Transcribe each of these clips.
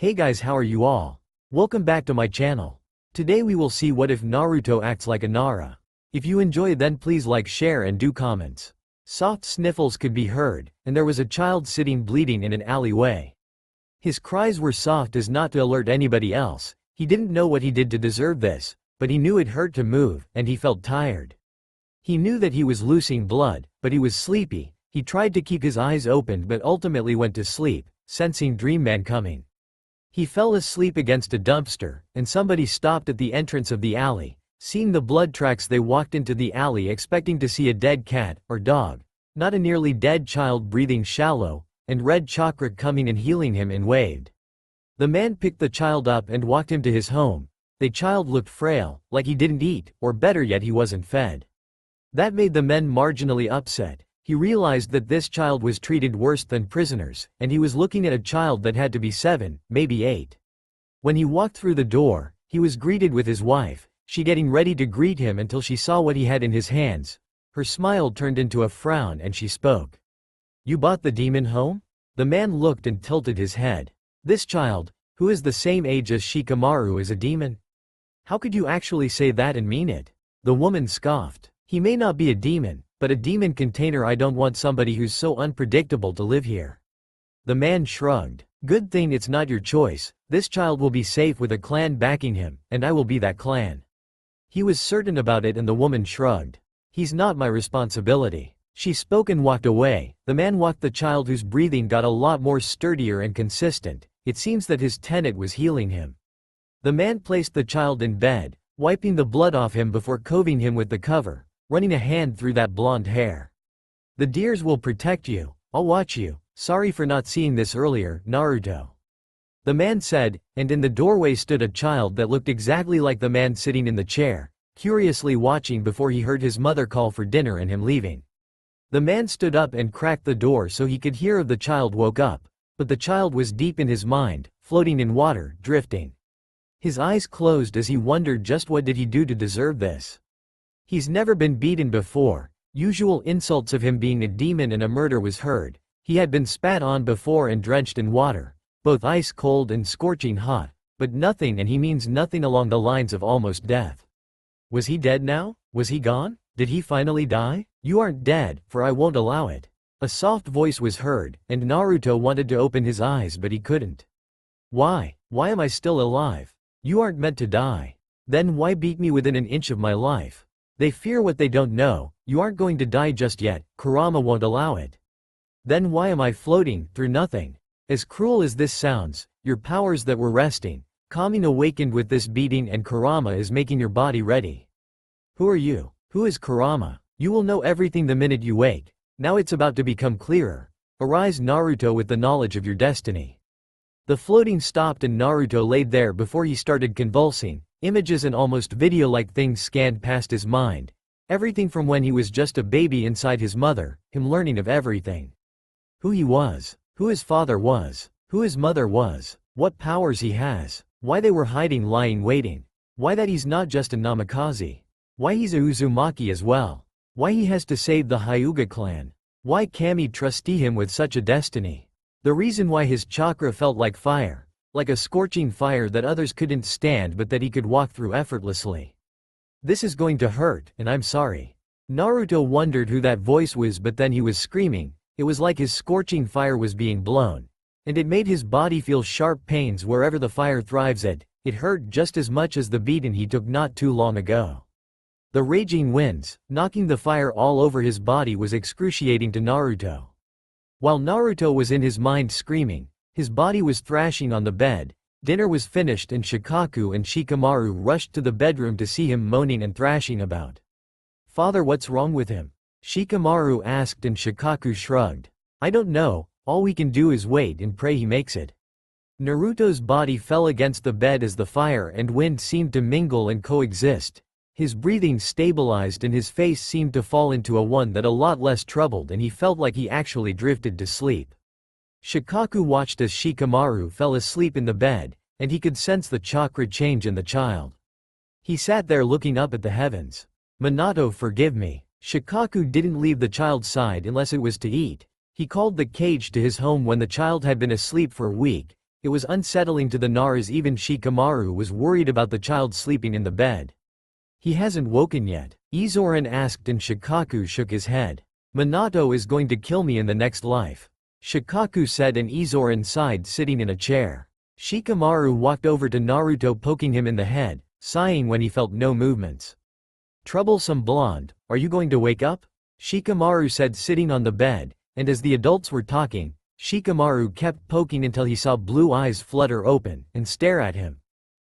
Hey guys, how are you all? Welcome back to my channel. Today we will see what if Naruto acts like a Naara. If you enjoy, then please like, share and do comments. Soft sniffles could be heard, and there was a child sitting bleeding in an alleyway. His cries were soft as not to alert anybody else. He didn't know what he did to deserve this, but he knew it hurt to move, and he felt tired. He knew that he was losing blood, but he was sleepy. He tried to keep his eyes open but ultimately went to sleep, sensing Dream Man coming. He fell asleep against a dumpster, and somebody stopped at the entrance of the alley. Seeing the blood tracks, they walked into the alley expecting to see a dead cat, or dog, not a nearly dead child breathing shallow, and red chakra coming and healing him, and waved. The man picked the child up and walked him to his home. The child looked frail, like he didn't eat, or better yet he wasn't fed. That made the men marginally upset. He realized that this child was treated worse than prisoners, and he was looking at a child that had to be 7, maybe 8. When he walked through the door, he was greeted with his wife, she getting ready to greet him until she saw what he had in his hands. Her smile turned into a frown and she spoke. "You bought the demon home?" The man looked and tilted his head. "This child, who is the same age as Shikamaru, is a demon? How could you actually say that and mean it?" The woman scoffed. "He may not be a demon, but a demon container. I don't want somebody who's so unpredictable to live here." The man shrugged. "Good thing it's not your choice. This child will be safe with a clan backing him, and I will be that clan." He was certain about it, and the woman shrugged. "He's not my responsibility." She spoke and walked away. The man walked the child, whose breathing got a lot more sturdier and consistent. It seems that his tenet was healing him. The man placed the child in bed, wiping the blood off him before covering him with the cover, running a hand through that blonde hair. "The deers will protect you. I'll watch you. Sorry for not seeing this earlier, Naruto," the man said, and in the doorway stood a child that looked exactly like the man sitting in the chair, curiously watching before he heard his mother call for dinner and him leaving. The man stood up and cracked the door so he could hear if the child woke up, but the child was deep in his mind, floating in water, drifting. His eyes closed as he wondered just what did he do to deserve this. He's never been beaten before. Usual insults of him being a demon and a murder was heard. He had been spat on before and drenched in water, both ice cold and scorching hot, but nothing, and he means nothing, along the lines of almost death. Was he dead now? Was he gone? Did he finally die? "You aren't dead, for I won't allow it." A soft voice was heard, and Naruto wanted to open his eyes but he couldn't. Why am I still alive? You aren't meant to die. Then why beat me within an inch of my life? They fear what they don't know. You aren't going to die just yet, Kurama won't allow it. Then why am I floating through nothing? As cruel as this sounds, your powers that were resting, calming, awakened with this beating, and Kurama is making your body ready. Who are you? Who is Kurama? You will know everything the minute you wake. Now it's about to become clearer. Arise, Naruto, with the knowledge of your destiny. The floating stopped and Naruto laid there before he started convulsing. Images and almost video-like things scanned past his mind. Everything from when he was just a baby inside his mother, him learning of everything. Who he was, who his father was, who his mother was, what powers he has, why they were hiding, lying, waiting, why that he's not just a Namikaze, why he's a Uzumaki as well, why he has to save the Hyuga clan, why Kami trusted him with such a destiny, the reason why his chakra felt like fire, like a scorching fire that others couldn't stand but that he could walk through effortlessly. This is going to hurt, and I'm sorry. Naruto wondered who that voice was, but then he was screaming. It was like his scorching fire was being blown, and it made his body feel sharp pains wherever the fire thrives at. It hurt just as much as the beating he took not too long ago. The raging winds, knocking the fire all over his body, was excruciating to Naruto. While Naruto was in his mind screaming, his body was thrashing on the bed. Dinner was finished and Shikaku and Shikamaru rushed to the bedroom to see him moaning and thrashing about. "Father, what's wrong with him?" Shikamaru asked, and Shikaku shrugged. "I don't know, all we can do is wait and pray he makes it." Naruto's body fell against the bed as the fire and wind seemed to mingle and coexist. His breathing stabilized and his face seemed to fall into a one that a lot less troubled, and he felt like he actually drifted to sleep. Shikaku watched as Shikamaru fell asleep in the bed, and he could sense the chakra change in the child. He sat there looking up at the heavens. "Minato, forgive me." Shikaku didn't leave the child's side unless it was to eat. He called the cage to his home when the child had been asleep for a week. It was unsettling to the Naras. Even Shikamaru was worried about the child sleeping in the bed. He hasn't woken yet, Izoran asked, and Shikaku shook his head. Minato is going to kill me in the next life, Shikaku said, and Izoran sighed, sitting in a chair. Shikamaru walked over to Naruto, poking him in the head, sighing when he felt no movements. Troublesome blonde, are you going to wake up? Shikamaru said, sitting on the bed, and as the adults were talking, Shikamaru kept poking until he saw blue eyes flutter open and stare at him.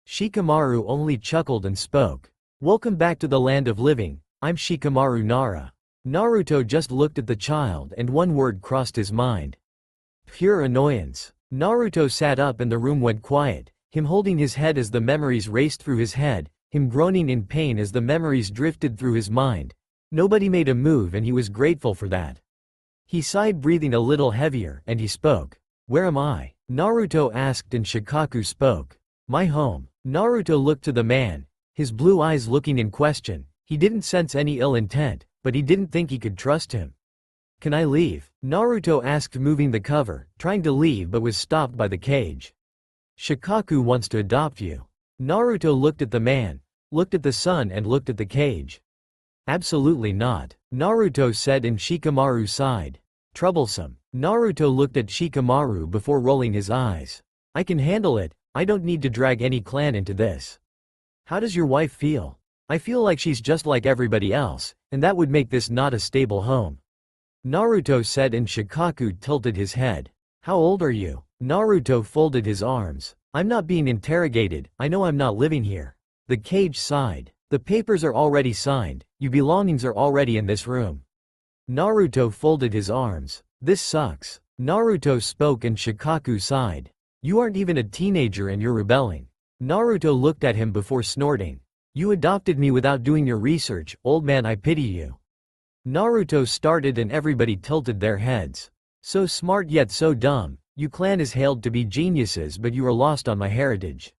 Shikamaru only chuckled and spoke. Welcome back to the land of living, I'm Shikamaru Naara. Naruto just looked at the child and one word crossed his mind. Pure annoyance. Naruto sat up and the room went quiet, him holding his head as the memories raced through his head, him groaning in pain as the memories drifted through his mind. Nobody made a move and he was grateful for that. He sighed, breathing a little heavier, and he spoke. Where am I? Naruto asked, and Shikaku spoke. My home. Naruto looked to the man, his blue eyes looking in question. He didn't sense any ill intent, but he didn't think he could trust him. Can I leave? Naruto asked, moving the cover, trying to leave but was stopped by the cage. Shikaku wants to adopt you. Naruto looked at the man, looked at the sun, and looked at the cage. Absolutely not, Naruto said, and Shikamaru sighed. Troublesome. Naruto looked at Shikamaru before rolling his eyes. I can handle it, I don't need to drag any clan into this. How does your wife feel? I feel like she's just like everybody else, and that would make this not a stable home. Naruto said, and Shikaku tilted his head. How old are you? Naruto folded his arms. I'm not being interrogated, I know I'm not living here. The cage sighed. The papers are already signed, your belongings are already in this room. Naruto folded his arms. This sucks. Naruto spoke, and Shikaku sighed. You aren't even a teenager and you're rebelling. Naruto looked at him before snorting. You adopted me without doing your research, old man, I pity you. Naruto started and everybody tilted their heads. So smart yet so dumb, you clan is hailed to be geniuses, but you are lost on my heritage.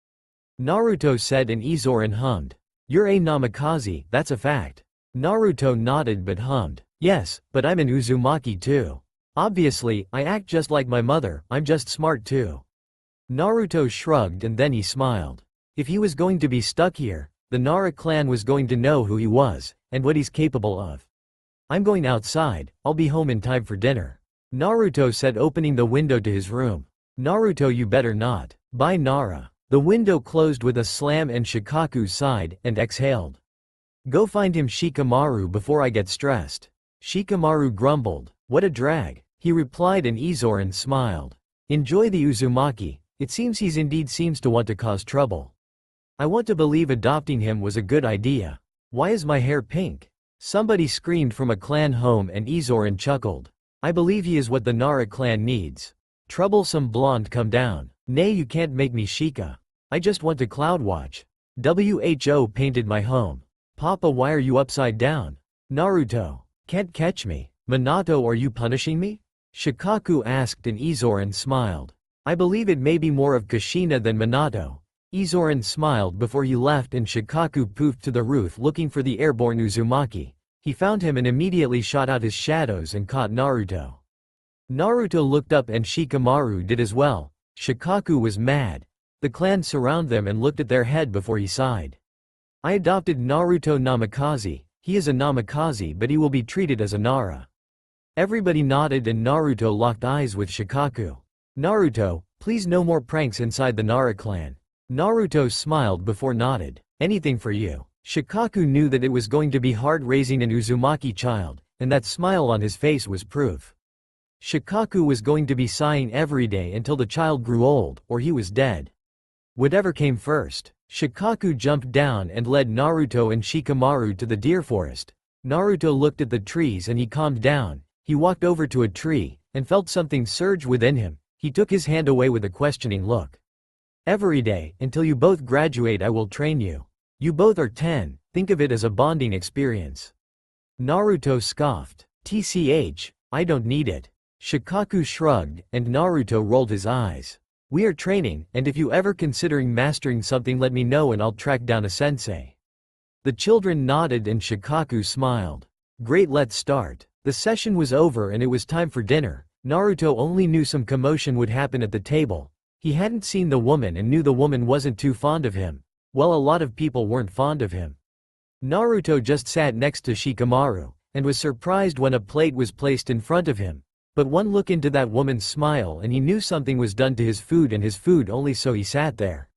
Naruto said, and Izoran hummed. You're a Namikaze, that's a fact. Naruto nodded but hummed. Yes, but I'm an Uzumaki too. Obviously, I act just like my mother, I'm just smart too. Naruto shrugged and then he smiled. If he was going to be stuck here, the Naara clan was going to know who he was, and what he's capable of. I'm going outside, I'll be home in time for dinner. Naruto said, opening the window to his room. Naruto, you better not. Bye Naara. The window closed with a slam and Shikaku sighed and exhaled. Go find him Shikamaru before I get stressed. Shikamaru grumbled. What a drag, he replied, and Izoran smiled. Enjoy the Uzumaki, it seems he's indeed seems to want to cause trouble. I want to believe adopting him was a good idea. Why is my hair pink? Somebody screamed from a clan home and Izoran chuckled. I believe he is what the Naara clan needs. Troublesome blonde, come down. Nay, you can't make me Shika. I just want to cloud watch. Who painted my home. Papa, why are you upside down? Naruto. Can't catch me. Minato, are you punishing me? Shikaku asked, and Izoran smiled. I believe it may be more of Kushina than Minato. Izoran smiled before he left, and Shikaku poofed to the roof looking for the airborne Uzumaki. He found him and immediately shot out his shadows and caught Naruto. Naruto looked up and Shikamaru did as well. Shikaku was mad. The clan surrounded them and looked at their head before he sighed. I adopted Naruto Namikaze, he is a Namikaze but he will be treated as a Naara. Everybody nodded and Naruto locked eyes with Shikaku. Naruto, please no more pranks inside the Naara clan. Naruto smiled before nodded. Anything for you. Shikaku knew that it was going to be hard raising an Uzumaki child, and that smile on his face was proof. Shikaku was going to be sighing every day until the child grew old, or he was dead. Whatever came first. Shikaku jumped down and led Naruto and Shikamaru to the deer forest. Naruto looked at the trees and he calmed down. He walked over to a tree, and felt something surge within him. He took his hand away with a questioning look. Every day, until you both graduate, I will train you. You both are 10, think of it as a bonding experience. Naruto scoffed. TCH, I don't need it. Shikaku shrugged, and Naruto rolled his eyes. We are training, and if you ever considering mastering something, let me know and I'll track down a sensei. The children nodded and Shikaku smiled. Great, let's start. The session was over and it was time for dinner. Naruto only knew some commotion would happen at the table. He hadn't seen the woman and knew the woman wasn't too fond of him. Well, a lot of people weren't fond of him. Naruto just sat next to Shikamaru, and was surprised when a plate was placed in front of him. But one look into that woman's smile and he knew something was done to his food, and his food only, so he sat there.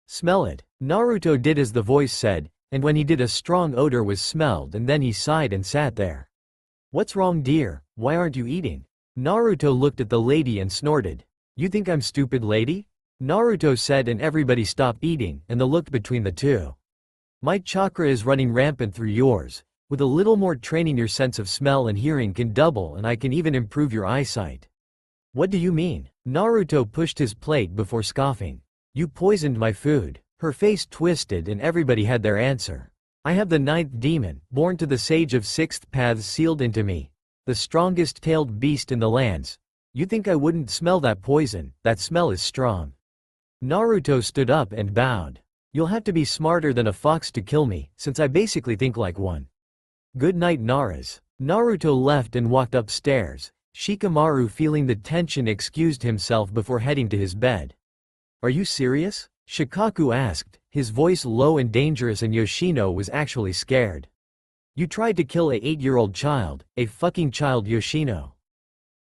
Smell it. Naruto did as the voice said, and when he did, a strong odor was smelled, and then he sighed and sat there. What's wrong, dear? Why aren't you eating? Naruto looked at the lady and snorted. You think I'm stupid, lady? Naruto said, and everybody stopped eating, and the look between the two. My chakra is running rampant through yours. With a little more training your sense of smell and hearing can double, and I can even improve your eyesight. What do you mean? Naruto pushed his plate before scoffing. You poisoned my food. Her face twisted and everybody had their answer. I have the 9th demon, born to the sage of 6th paths, sealed into me. The strongest tailed beast in the lands. You think I wouldn't smell that poison? That smell is strong. Naruto stood up and bowed. You'll have to be smarter than a fox to kill me, since I basically think like one. Good night, Naras. Naruto left and walked upstairs. Shikamaru, feeling the tension, excused himself before heading to his bed. Are you serious? Shikaku asked, his voice low and dangerous, and Yoshino was actually scared. You tried to kill a 8-year-old child, a fucking child, Yoshino.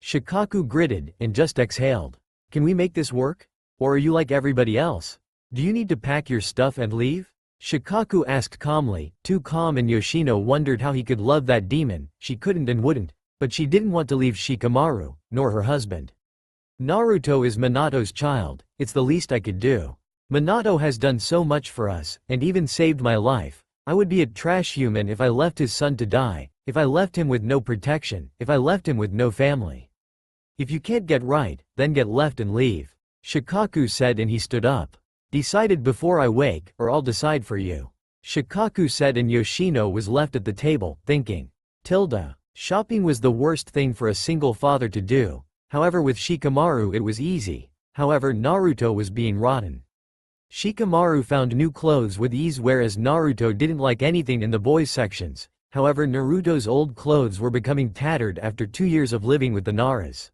Shikaku gritted and just exhaled. Can we make this work? Or are you like everybody else? Do you need to pack your stuff and leave? Shikaku asked calmly, too calm, and Yoshino wondered how he could love that demon. She couldn't and wouldn't, but she didn't want to leave Shikamaru, nor her husband. Naruto is Minato's child, it's the least I could do. Minato has done so much for us, and even saved my life. I would be a trash human if I left his son to die, if I left him with no protection, if I left him with no family. If you can't get right, then get left and leave. Shikaku said, and he stood up. Decided before I wake, or I'll decide for you. Shikaku said, and Yoshino was left at the table, thinking. Shopping was the worst thing for a single father to do. However, with Shikamaru it was easy. However, Naruto was being rotten. Shikamaru found new clothes with ease, whereas Naruto didn't like anything in the boys' sections. However, Naruto's old clothes were becoming tattered after 2 years of living with the Naras.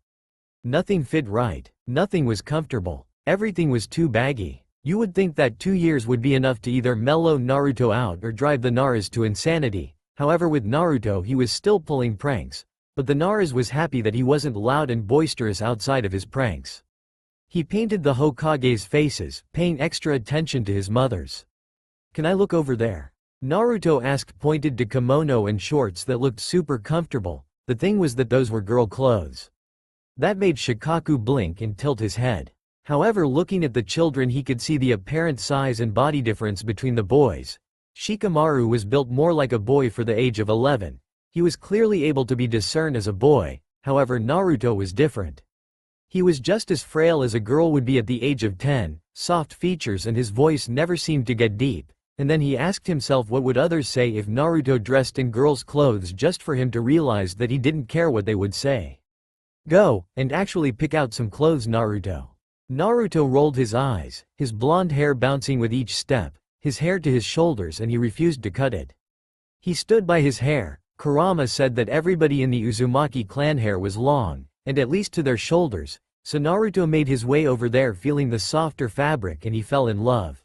Nothing fit right. Nothing was comfortable. Everything was too baggy. You would think that 2 years would be enough to either mellow Naruto out or drive the Naras to insanity. However, with Naruto he was still pulling pranks. But the Naras was happy that he wasn't loud and boisterous outside of his pranks. He painted the Hokage's faces, paying extra attention to his mother's. Can I look over there? Naruto asked, pointed to kimono and shorts that looked super comfortable. The thing was that those were girl clothes. That made Shikaku blink and tilt his head. However, looking at the children he could see the apparent size and body difference between the boys. Shikamaru was built more like a boy for the age of 11. He was clearly able to be discerned as a boy. However, Naruto was different. He was just as frail as a girl would be at the age of 10, soft features, and his voice never seemed to get deep. And then he asked himself, what would others say if Naruto dressed in girls' clothes, just for him to realize that he didn't care what they would say. Go, and actually pick out some clothes, Naruto. Naruto rolled his eyes, his blonde hair bouncing with each step, his hair to his shoulders, and he refused to cut it. He stood by his hair. Kurama said that everybody in the Uzumaki clan hair was long, and at least to their shoulders, so Naruto made his way over there, feeling the softer fabric, and he fell in love.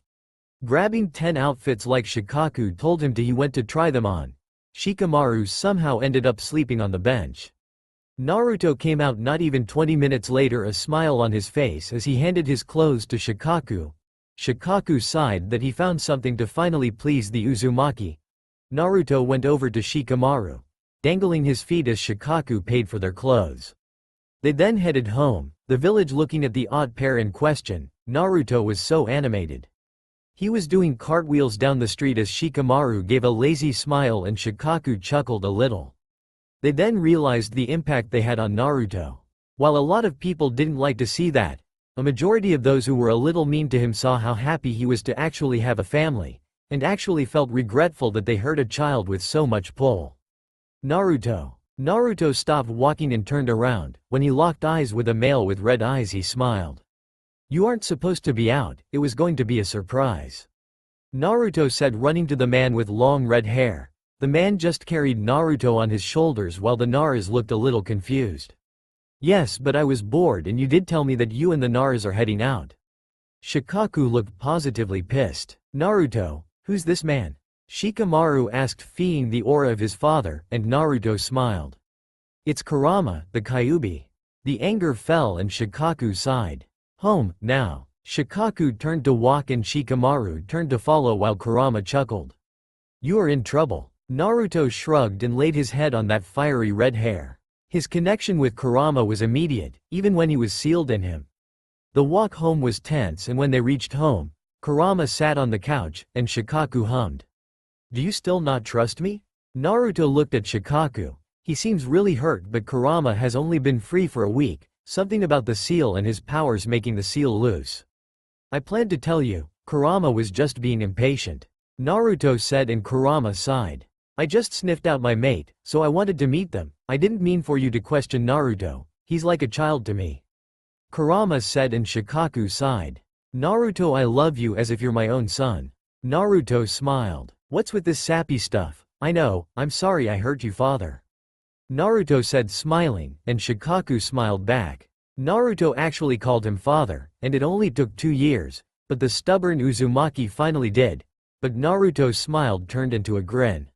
Grabbing 10 outfits like Shikaku told him to, he went to try them on. Shikamaru somehow ended up sleeping on the bench. Naruto came out not even 20 minutes later, a smile on his face as he handed his clothes to Shikaku. Shikaku sighed that he found something to finally please the Uzumaki. Naruto went over to Shikamaru, dangling his feet as Shikaku paid for their clothes. They then headed home, the village looking at the odd pair in question. Naruto was so animated. He was doing cartwheels down the street as Shikamaru gave a lazy smile and Shikaku chuckled a little. They then realized the impact they had on Naruto. While a lot of people didn't like to see that, a majority of those who were a little mean to him saw how happy he was to actually have a family, and actually felt regretful that they hurt a child with so much pull. Naruto stopped walking and turned around. When he locked eyes with a male with red eyes, he smiled. You aren't supposed to be out, it was going to be a surprise. Naruto said, running to the man with long red hair. The man just carried Naruto on his shoulders while the Naras looked a little confused. Yes, but I was bored and you did tell me that you and the Naras are heading out. Shikaku looked positively pissed. Naruto, who's this man? Shikamaru asked, feeing the aura of his father, and Naruto smiled. It's Kurama, the Kyuubi. The anger fell and Shikaku sighed. Home, now. Shikaku turned to walk and Shikamaru turned to follow while Kurama chuckled. You are in trouble. Naruto shrugged and laid his head on that fiery red hair. His connection with Kurama was immediate, even when he was sealed in him. The walk home was tense, and when they reached home, Kurama sat on the couch, and Shikaku hummed. Do you still not trust me? Naruto looked at Shikaku. He seems really hurt, but Kurama has only been free for a week, something about the seal and his powers making the seal loose. I planned to tell you, Kurama was just being impatient. Naruto said, and Kurama sighed. I just sniffed out my mate, so I wanted to meet them. I didn't mean for you to question Naruto, he's like a child to me. Kurama said, and Shikaku sighed. Naruto, I love you as if you're my own son. Naruto smiled. What's with this sappy stuff? I know, I'm sorry I hurt you, father. Naruto said, smiling, and Shikaku smiled back. Naruto actually called him father, and it only took 2 years, but the stubborn Uzumaki finally did. But Naruto's smile turned into a grin.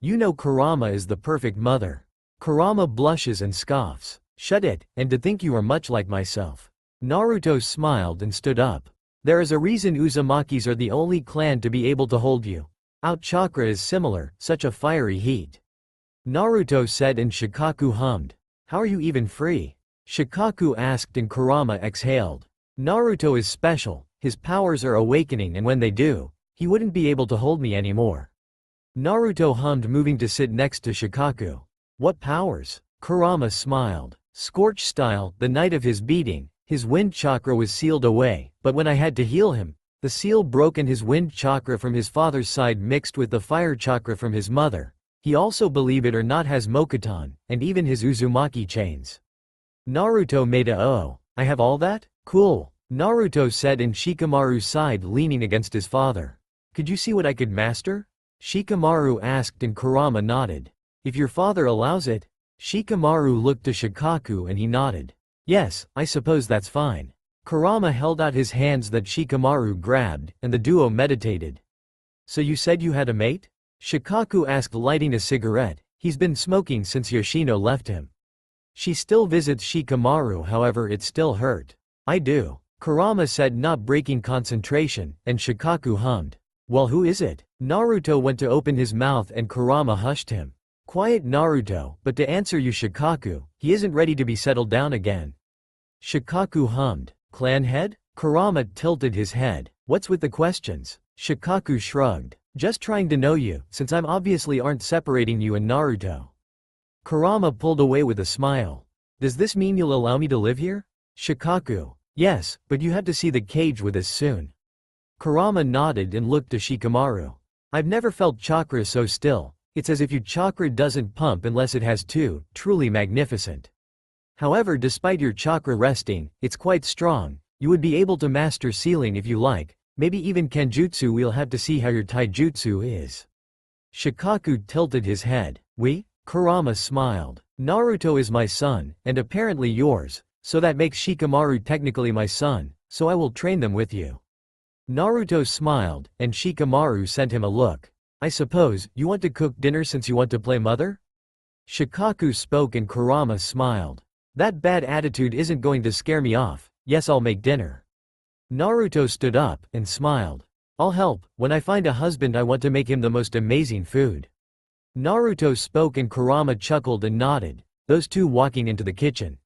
You know Kurama is the perfect mother. Kurama blushes and scoffs. Shut it, and to think you are much like myself. Naruto smiled and stood up. There is a reason Uzumakis are the only clan to be able to hold you. Out chakra is similar, such a fiery heat. Naruto said, and Shikaku hummed. How are you even free? Shikaku asked, and Kurama exhaled. Naruto is special, his powers are awakening, and when they do, he wouldn't be able to hold me anymore. Naruto hummed, moving to sit next to Shikaku. What powers? Kurama smiled. Scorch style, the night of his beating, his wind chakra was sealed away, but when I had to heal him, the seal broke and his wind chakra from his father's side mixed with the fire chakra from his mother. He also, believe it or not, has Mokuton, and even his Uzumaki chains. Naruto made a oh, I have all that? Cool. Naruto said, and Shikamaru sighed, leaning against his father. Could you see what I could master? Shikamaru asked, and Kurama nodded. If your father allows it. Shikamaru looked to Shikaku and he nodded. Yes, I suppose that's fine. Kurama held out his hands that Shikamaru grabbed, and the duo meditated. So you said you had a mate? Shikaku asked, lighting a cigarette. He's been smoking since Yoshino left him. She still visits Shikamaru, however it still hurt. I do. Kurama said, not breaking concentration, and Shikaku hummed. Well, who is it? Naruto went to open his mouth and Kurama hushed him. Quiet, Naruto, but to answer you, Shikaku, he isn't ready to be settled down again. Shikaku hummed. Clan head? Kurama tilted his head. What's with the questions? Shikaku shrugged. Just trying to know you, since I'm obviously aren't separating you and Naruto. Kurama pulled away with a smile. Does this mean you'll allow me to live here? Shikaku. Yes, but you have to see the cage with us soon. Kurama nodded and looked to Shikamaru. I've never felt chakra so still. It's as if your chakra doesn't pump unless it has to. Truly magnificent. However, despite your chakra resting, it's quite strong. You would be able to master sealing if you like. Maybe even Kenjutsu. We'll have to see how your taijutsu is. Shikaku tilted his head. We? Kurama smiled. Naruto is my son, and apparently yours, so that makes Shikamaru technically my son, so I will train them with you. Naruto smiled, and Shikamaru sent him a look. I suppose, you want to cook dinner since you want to play mother? Shikaku spoke and Kurama smiled. That bad attitude isn't going to scare me off. Yes, I'll make dinner. Naruto stood up and smiled. I'll help. When I find a husband, I want to make him the most amazing food. Naruto spoke and Kurama chuckled and nodded, those two walking into the kitchen.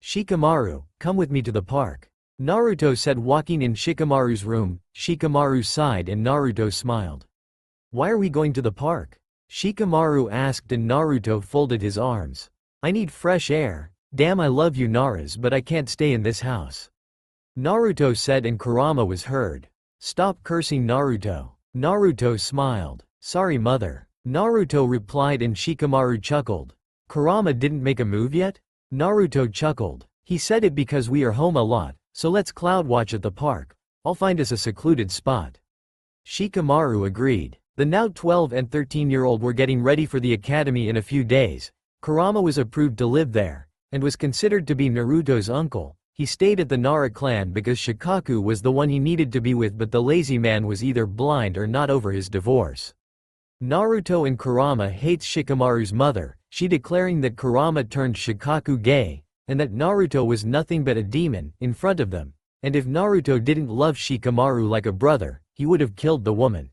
Shikamaru, come with me to the park. Naruto said, walking in Shikamaru's room. Shikamaru sighed and Naruto smiled. Why are we going to the park? Shikamaru asked and Naruto folded his arms. I need fresh air. Damn, I love you, Naras, but I can't stay in this house. Naruto said and Kurama was heard. Stop cursing, Naruto. Naruto smiled. Sorry, mother. Naruto replied and Shikamaru chuckled. Kurama didn't make a move yet? Naruto chuckled. He said it because we are home a lot, so let's cloud watch at the park. I'll find us a secluded spot. Shikamaru agreed. The now 12 and 13-year-old were getting ready for the academy in a few days. Kurama was approved to live there, and was considered to be Naruto's uncle. He stayed at the Naara clan because Shikaku was the one he needed to be with, but the lazy man was either blind or not over his divorce. Naruto and Kurama hates Shikamaru's mother, she declaring that Kurama turned Shikaku gay, and that Naruto was nothing but a demon, in front of them, and if Naruto didn't love Shikamaru like a brother, he would have killed the woman.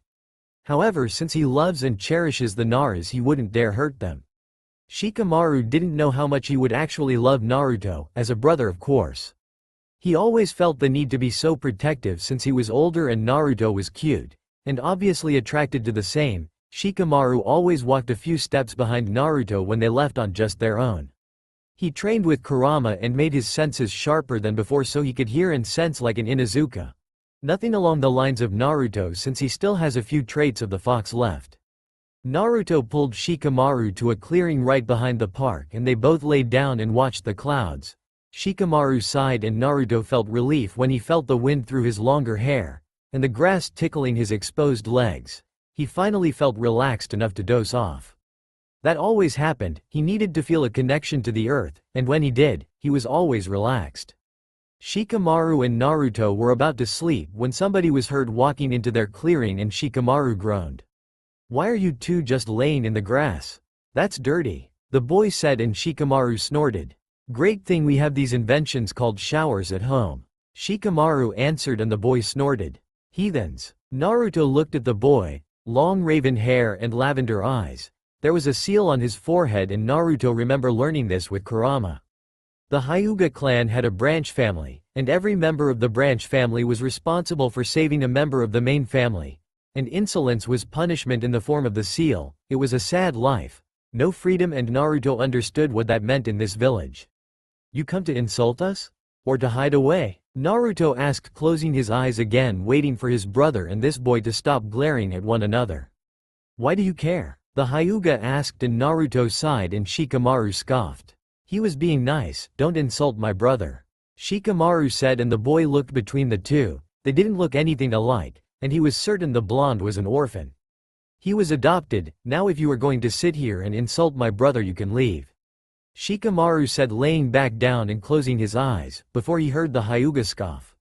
However, since he loves and cherishes the Naras, he wouldn't dare hurt them. Shikamaru didn't know how much he would actually love Naruto, as a brother of course. He always felt the need to be so protective since he was older and Naruto was cute, and obviously attracted to the same. Shikamaru always walked a few steps behind Naruto when they left on just their own. He trained with Kurama and made his senses sharper than before so he could hear and sense like an Inuzuka. Nothing along the lines of Naruto since he still has a few traits of the fox left. Naruto pulled Shikamaru to a clearing right behind the park and they both laid down and watched the clouds. Shikamaru sighed and Naruto felt relief when he felt the wind through his longer hair, and the grass tickling his exposed legs. He finally felt relaxed enough to doze off. That always happened, he needed to feel a connection to the earth, and when he did, he was always relaxed. Shikamaru and Naruto were about to sleep when somebody was heard walking into their clearing and Shikamaru groaned. "Why are you two just laying in the grass? That's dirty," the boy said and Shikamaru snorted. "Great thing we have these inventions called showers at home," Shikamaru answered and the boy snorted. "Heathens." Naruto looked at the boy, long raven hair and lavender eyes. There was a seal on his forehead and Naruto remember learning this with Kurama. The Hyuga clan had a branch family, and every member of the branch family was responsible for saving a member of the main family. And insolence was punishment in the form of the seal. It was a sad life. No freedom and Naruto understood what that meant in this village. "You come to insult us? Or to hide away?" Naruto asked, closing his eyes again, waiting for his brother and this boy to stop glaring at one another. "Why do you care?" the Hyuga asked and Naruto sighed and Shikamaru scoffed. "He was being nice, don't insult my brother," Shikamaru said and the boy looked between the two. They didn't look anything alike, and he was certain the blonde was an orphan. "He was adopted, now if you are going to sit here and insult my brother you can leave," Shikamaru said, laying back down and closing his eyes, before he heard the Hyuga scoff.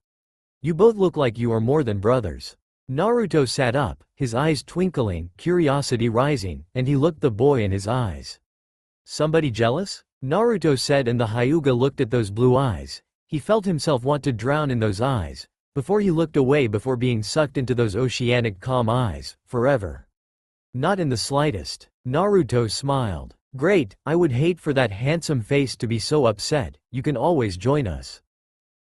"You both look like you are more than brothers." Naruto sat up, his eyes twinkling, curiosity rising, and he looked the boy in his eyes. "Somebody jealous?" Naruto said and the Hyuga looked at those blue eyes. He felt himself want to drown in those eyes, before he looked away before being sucked into those oceanic calm eyes, forever. "Not in the slightest." Naruto smiled. "Great, I would hate for that handsome face to be so upset, you can always join us."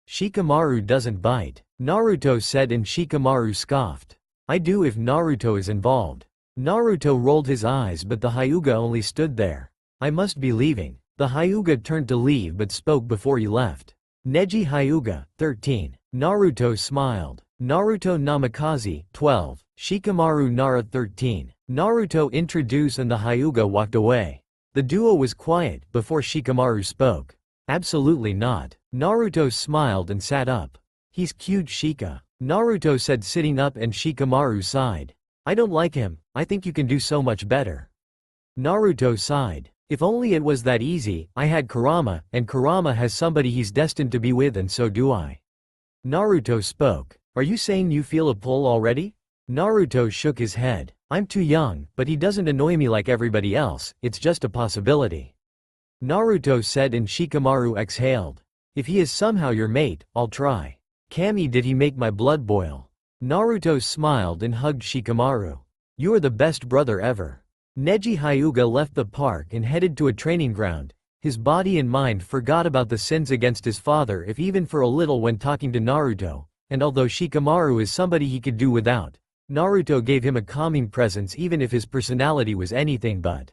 "Shikamaru doesn't bite," Naruto said and Shikamaru scoffed. "I do if Naruto is involved." Naruto rolled his eyes but the Hyuga only stood there. "I must be leaving." The Hyuga turned to leave but spoke before he left. Neji Hyuga, 13. Naruto smiled. Naruto Namikaze, 12. Shikamaru Naara, 13. Naruto introduced and the Hyuga walked away. The duo was quiet before Shikamaru spoke. "Absolutely not." Naruto smiled and sat up. "He's cute, Shika," Naruto said sitting up and Shikamaru sighed. "I don't like him, I think you can do so much better." Naruto sighed. "If only it was that easy, I had Kurama, and Kurama has somebody he's destined to be with and so do I." Naruto spoke. "Are you saying you feel a pull already?" Naruto shook his head. "I'm too young, but he doesn't annoy me like everybody else, it's just a possibility." Naruto said and Shikamaru exhaled. "If he is somehow your mate, I'll try. Kami, did he make my blood boil?" Naruto smiled and hugged Shikamaru. "You are the best brother ever." Neji Hyuga left the park and headed to a training ground. His body and mind forgot about the sins against his father if even for a little when talking to Naruto, and although Shikamaru is somebody he could do without, Naruto gave him a calming presence even if his personality was anything but.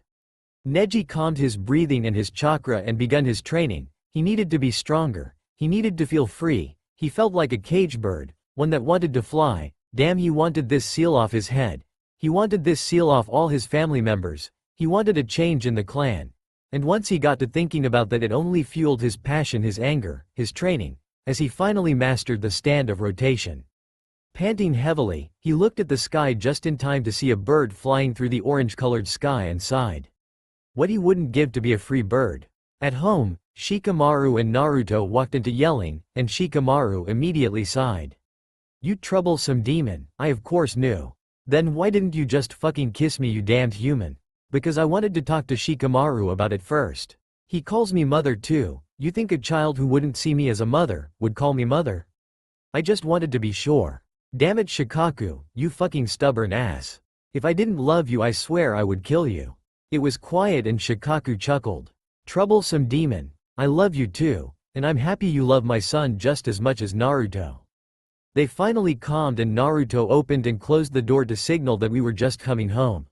Neji calmed his breathing and his chakra and begun his training. He needed to be stronger, he needed to feel free, he felt like a cage bird, one that wanted to fly. Damn, he wanted this seal off his head. He wanted this seal off all his family members, he wanted a change in the clan. And once he got to thinking about that it only fueled his passion, his anger, his training, as he finally mastered the stand of rotation. Panting heavily, he looked at the sky just in time to see a bird flying through the orange-colored sky and sighed. What he wouldn't give to be a free bird. At home, Shikamaru and Naruto walked into yelling, and Shikamaru immediately sighed. You troublesome demon, I of course knew. Then why didn't you just fucking kiss me, you damned human? Because I wanted to talk to Shikamaru about it first. He calls me mother too. You think a child who wouldn't see me as a mother would call me mother? I just wanted to be sure. Damn it Shikaku, you fucking stubborn ass. If I didn't love you I swear I would kill you. It was quiet and Shikaku chuckled. Troublesome demon, I love you too, and I'm happy you love my son just as much as Naruto. They finally calmed and Naruto opened and closed the door to signal that we were just coming home.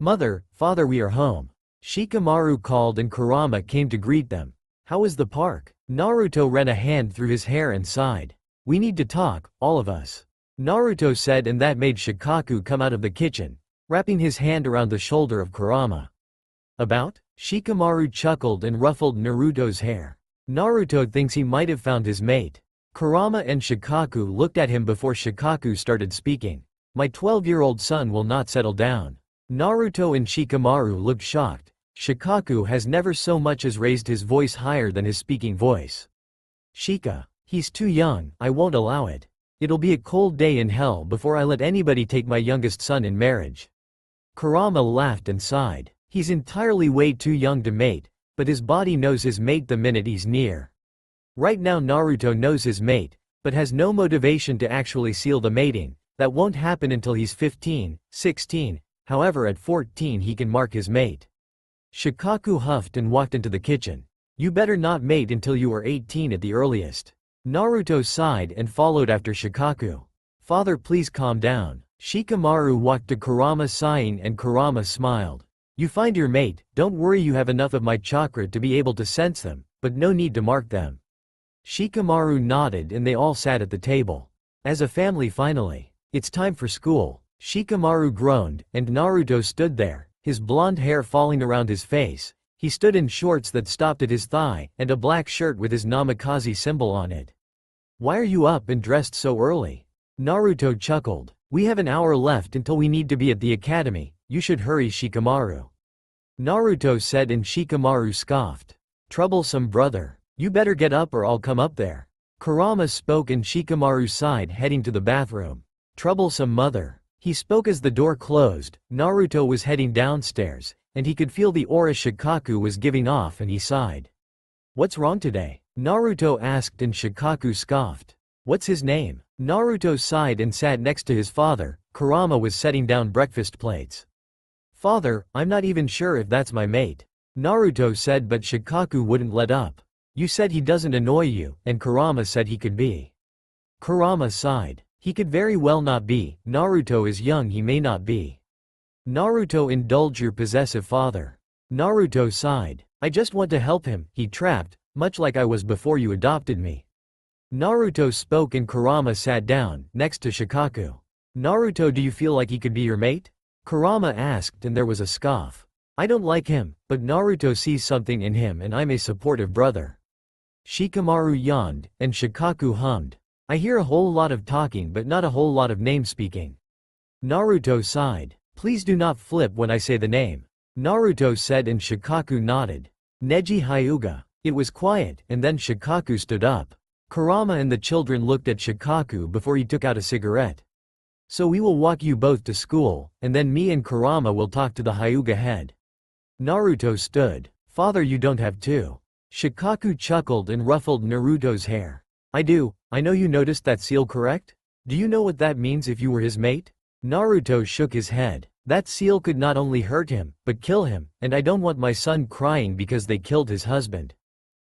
Mother, father, we are home. Shikamaru called and Kurama came to greet them. How was the park? Naruto ran a hand through his hair and sighed. We need to talk, all of us. Naruto said, and that made Shikaku come out of the kitchen, wrapping his hand around the shoulder of Kurama. About? Shikamaru chuckled and ruffled Naruto's hair. Naruto thinks he might have found his mate. Kurama and Shikaku looked at him before Shikaku started speaking. My 12-year-old son will not settle down. Naruto and Shikamaru looked shocked. Shikaku has never so much as raised his voice higher than his speaking voice. Shika, he's too young, I won't allow it. It'll be a cold day in hell before I let anybody take my youngest son in marriage. Kurama laughed and sighed. He's entirely way too young to mate, but his body knows his mate the minute he's near. Right now Naruto knows his mate, but has no motivation to actually seal the mating. That won't happen until he's 15, 16, however at 14 he can mark his mate. Shikaku huffed and walked into the kitchen. You better not mate until you are 18 at the earliest. Naruto sighed and followed after Shikaku. Father, please calm down. Shikamaru walked to Kurama sighing and Kurama smiled. You find your mate, don't worry, you have enough of my chakra to be able to sense them, but no need to mark them. Shikamaru nodded and they all sat at the table. As a family finally. It's time for school. Shikamaru groaned, and Naruto stood there, his blonde hair falling around his face. He stood in shorts that stopped at his thigh, and a black shirt with his Namikaze symbol on it. Why are you up and dressed so early? Naruto chuckled. We have an hour left until we need to be at the academy, you should hurry Shikamaru. Naruto said and Shikamaru scoffed. Troublesome brother. You better get up or I'll come up there. Kurama spoke and Shikamaru sighed, heading to the bathroom. Troublesome mother. He spoke as the door closed. Naruto was heading downstairs, and he could feel the aura Shikaku was giving off and he sighed. What's wrong today? Naruto asked and Shikaku scoffed. What's his name? Naruto sighed and sat next to his father. Kurama was setting down breakfast plates. Father, I'm not even sure if that's my mate. Naruto said, but Shikaku wouldn't let up. You said he doesn't annoy you, and Kurama said he could be. Kurama sighed. He could very well not be. Naruto is young, he may not be. Naruto, indulge your possessive father. Naruto sighed. I just want to help him, he trapped, much like I was before you adopted me. Naruto spoke and Kurama sat down, next to Shikaku. Naruto, do you feel like he could be your mate? Kurama asked and there was a scoff. I don't like him, but Naruto sees something in him and I'm a supportive brother. Shikamaru yawned, and Shikaku hummed. I hear a whole lot of talking but not a whole lot of name speaking. Naruto sighed. Please do not flip when I say the name. Naruto said and Shikaku nodded. Neji Hyuga. It was quiet, and then Shikaku stood up. Kurama and the children looked at Shikaku before he took out a cigarette. So we will walk you both to school, and then me and Kurama will talk to the Hyuga head. Naruto stood. Father, you don't have to. Shikaku chuckled and ruffled Naruto's hair. I do, I know you noticed that seal, correct? Do you know what that means if you were his mate? Naruto shook his head. That seal could not only hurt him, but kill him, and I don't want my son crying because they killed his husband.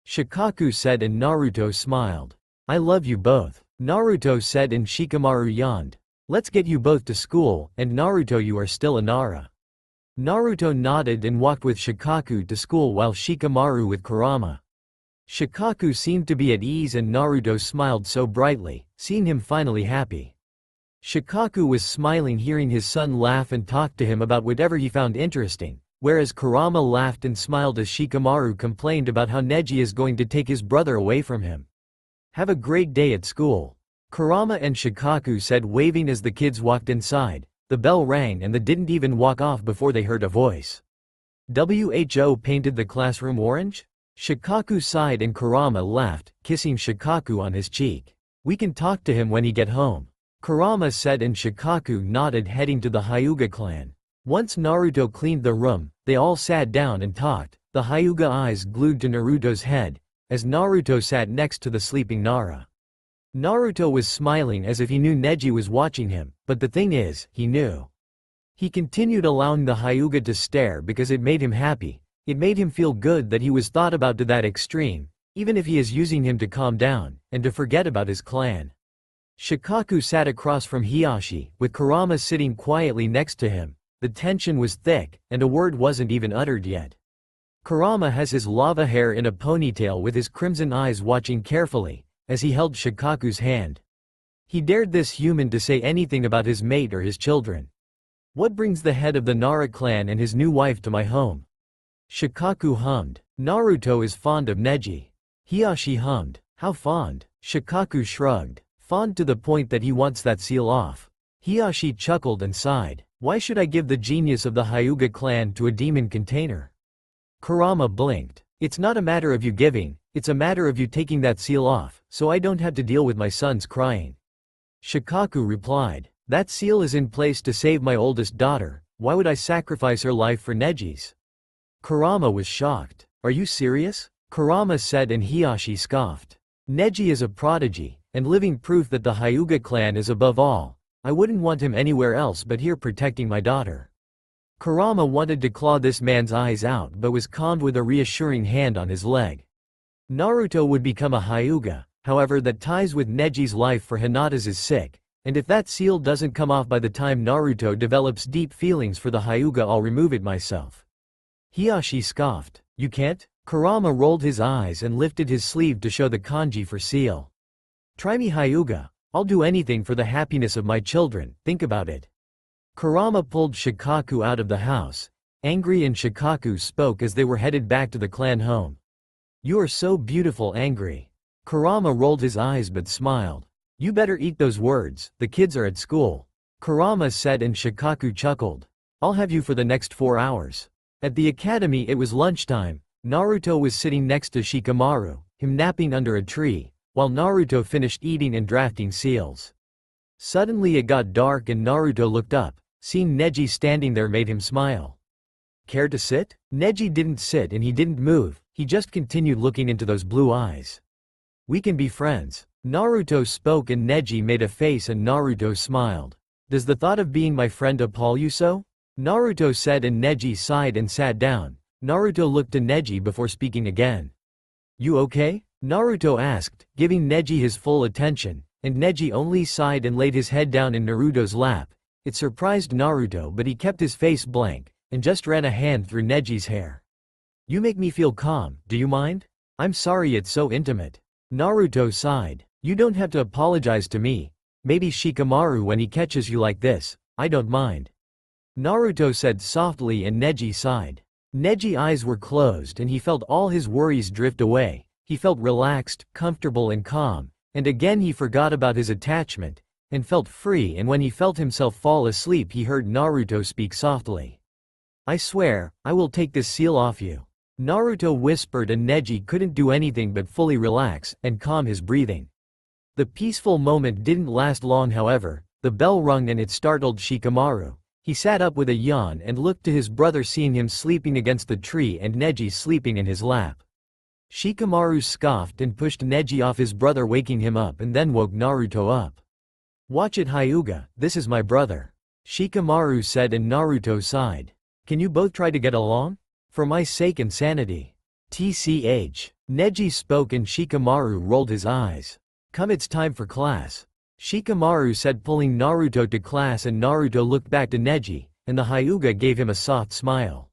Shikaku said and Naruto smiled. I love you both. Naruto said and Shikamaru yawned. Let's get you both to school, and Naruto, you are still a Naara. Naruto nodded and walked with Shikaku to school while Shikamaru with Kurama. Shikaku seemed to be at ease and Naruto smiled so brightly, seeing him finally happy. Shikaku was smiling hearing his son laugh and talk to him about whatever he found interesting, whereas Kurama laughed and smiled as Shikamaru complained about how Neji is going to take his brother away from him. Have a great day at school. Kurama and Shikaku said, waving as the kids walked inside. The bell rang and they didn't even walk off before they heard a voice. WHO painted the classroom orange? Shikaku sighed and Kurama laughed, kissing Shikaku on his cheek. We can talk to him when he get home, Kurama said, and Shikaku nodded, heading to the Hyuga clan. Once Naruto cleaned the room, they all sat down and talked, the Hyuga eyes glued to Naruto's head, as Naruto sat next to the sleeping Naara. Naruto was smiling as if he knew Neji was watching him, but the thing is, he knew. He continued allowing the Hyuga to stare because it made him happy. It made him feel good that he was thought about to that extreme, even if he is using him to calm down, and to forget about his clan. Shikaku sat across from Hiyashi, with Kurama sitting quietly next to him. The tension was thick, and a word wasn't even uttered yet. Kurama has his lava hair in a ponytail with his crimson eyes watching carefully, as he held Shikaku's hand. He dared this human to say anything about his mate or his children. What brings the head of the Naara clan and his new wife to my home? Shikaku hummed. Naruto is fond of Neji. Hiyashi hummed. How fond? Shikaku shrugged. Fond to the point that he wants that seal off. Hiyashi chuckled and sighed. Why should I give the genius of the Hyuga clan to a demon container? Kurama blinked. It's not a matter of you giving, it's a matter of you taking that seal off, so I don't have to deal with my sons crying. Shikaku replied. That seal is in place to save my oldest daughter, why would I sacrifice her life for Neji's? Kurama was shocked. Are you serious? Kurama said, and Hiyashi scoffed. Neji is a prodigy, and living proof that the Hyuga clan is above all. I wouldn't want him anywhere else but here protecting my daughter. Kurama wanted to claw this man's eyes out but was calmed with a reassuring hand on his leg. Naruto would become a Hyuga, however that ties with Neji's life for Hinata's is sick, and if that seal doesn't come off by the time Naruto develops deep feelings for the Hyuga, I'll remove it myself. Hiyashi scoffed. You can't? Kurama rolled his eyes and lifted his sleeve to show the kanji for seal. Try me, Hyuga. I'll do anything for the happiness of my children, think about it. Kurama pulled Shikaku out of the house. Angry and Shikaku spoke as they were headed back to the clan home. You are so beautiful, Angry. Kurama rolled his eyes but smiled. You better eat those words, the kids are at school. Kurama said, and Shikaku chuckled. I'll have you for the next 4 hours. At the academy it was lunchtime. Naruto was sitting next to Shikamaru, him napping under a tree, while Naruto finished eating and drafting seals. Suddenly it got dark and Naruto looked up. Seeing Neji standing there made him smile. Care to sit? Neji didn't sit and he didn't move, he just continued looking into those blue eyes. We can be friends. Naruto spoke and Neji made a face and Naruto smiled. Does the thought of being my friend appall you so? Naruto said, and Neji sighed and sat down. Naruto looked to Neji before speaking again. You okay? Naruto asked, giving Neji his full attention, and Neji only sighed and laid his head down in Naruto's lap. It surprised Naruto, but he kept his face blank, and just ran a hand through Neji's hair. You make me feel calm, do you mind? I'm sorry it's so intimate. Naruto sighed. You don't have to apologize to me. Maybe Shikamaru when he catches you like this, I don't mind. Naruto said softly, and Neji sighed. Neji's eyes were closed and he felt all his worries drift away. He felt relaxed, comfortable and calm, and again he forgot about his attachment, and felt free, and when he felt himself fall asleep he heard Naruto speak softly. I swear, I will take this seal off you. Naruto whispered, and Neji couldn't do anything but fully relax and calm his breathing. The peaceful moment didn't last long, however. The bell rung and it startled Shikamaru. He sat up with a yawn and looked to his brother, seeing him sleeping against the tree and Neji sleeping in his lap. Shikamaru scoffed and pushed Neji off his brother, waking him up, and then woke Naruto up. Watch it, Hyuga, this is my brother. Shikamaru said, and Naruto sighed. Can you both try to get along? For my sake and sanity. TCH. Neji spoke and Shikamaru rolled his eyes. Come, it's time for class. Shikamaru said, pulling Naruto to class, and Naruto looked back to Neji, and the Hyuga gave him a soft smile.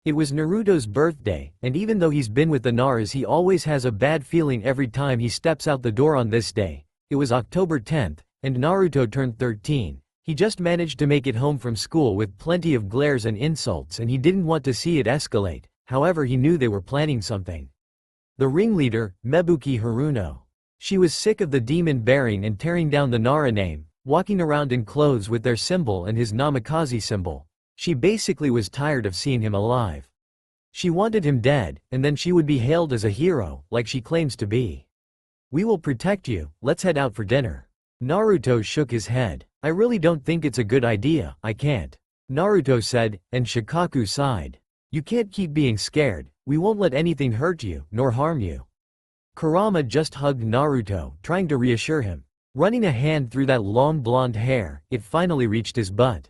It was Naruto's birthday, and even though he's been with the Naras, he always has a bad feeling every time he steps out the door on this day. It was October 10th, and Naruto turned 13. He just managed to make it home from school with plenty of glares and insults, and he didn't want to see it escalate. However, he knew they were planning something. The ringleader, Mebuki Haruno. She was sick of the demon bearing and tearing down the Naara name, walking around in clothes with their symbol and his namikaze symbol. She basically was tired of seeing him alive. She wanted him dead, and then she would be hailed as a hero, like she claims to be. We will protect you, let's head out for dinner. Naruto shook his head. I really don't think it's a good idea, I can't. Naruto said, and Shikaku sighed. You can't keep being scared, we won't let anything hurt you, nor harm you. Kurama just hugged Naruto, trying to reassure him. Running a hand through that long blonde hair, it finally reached his butt.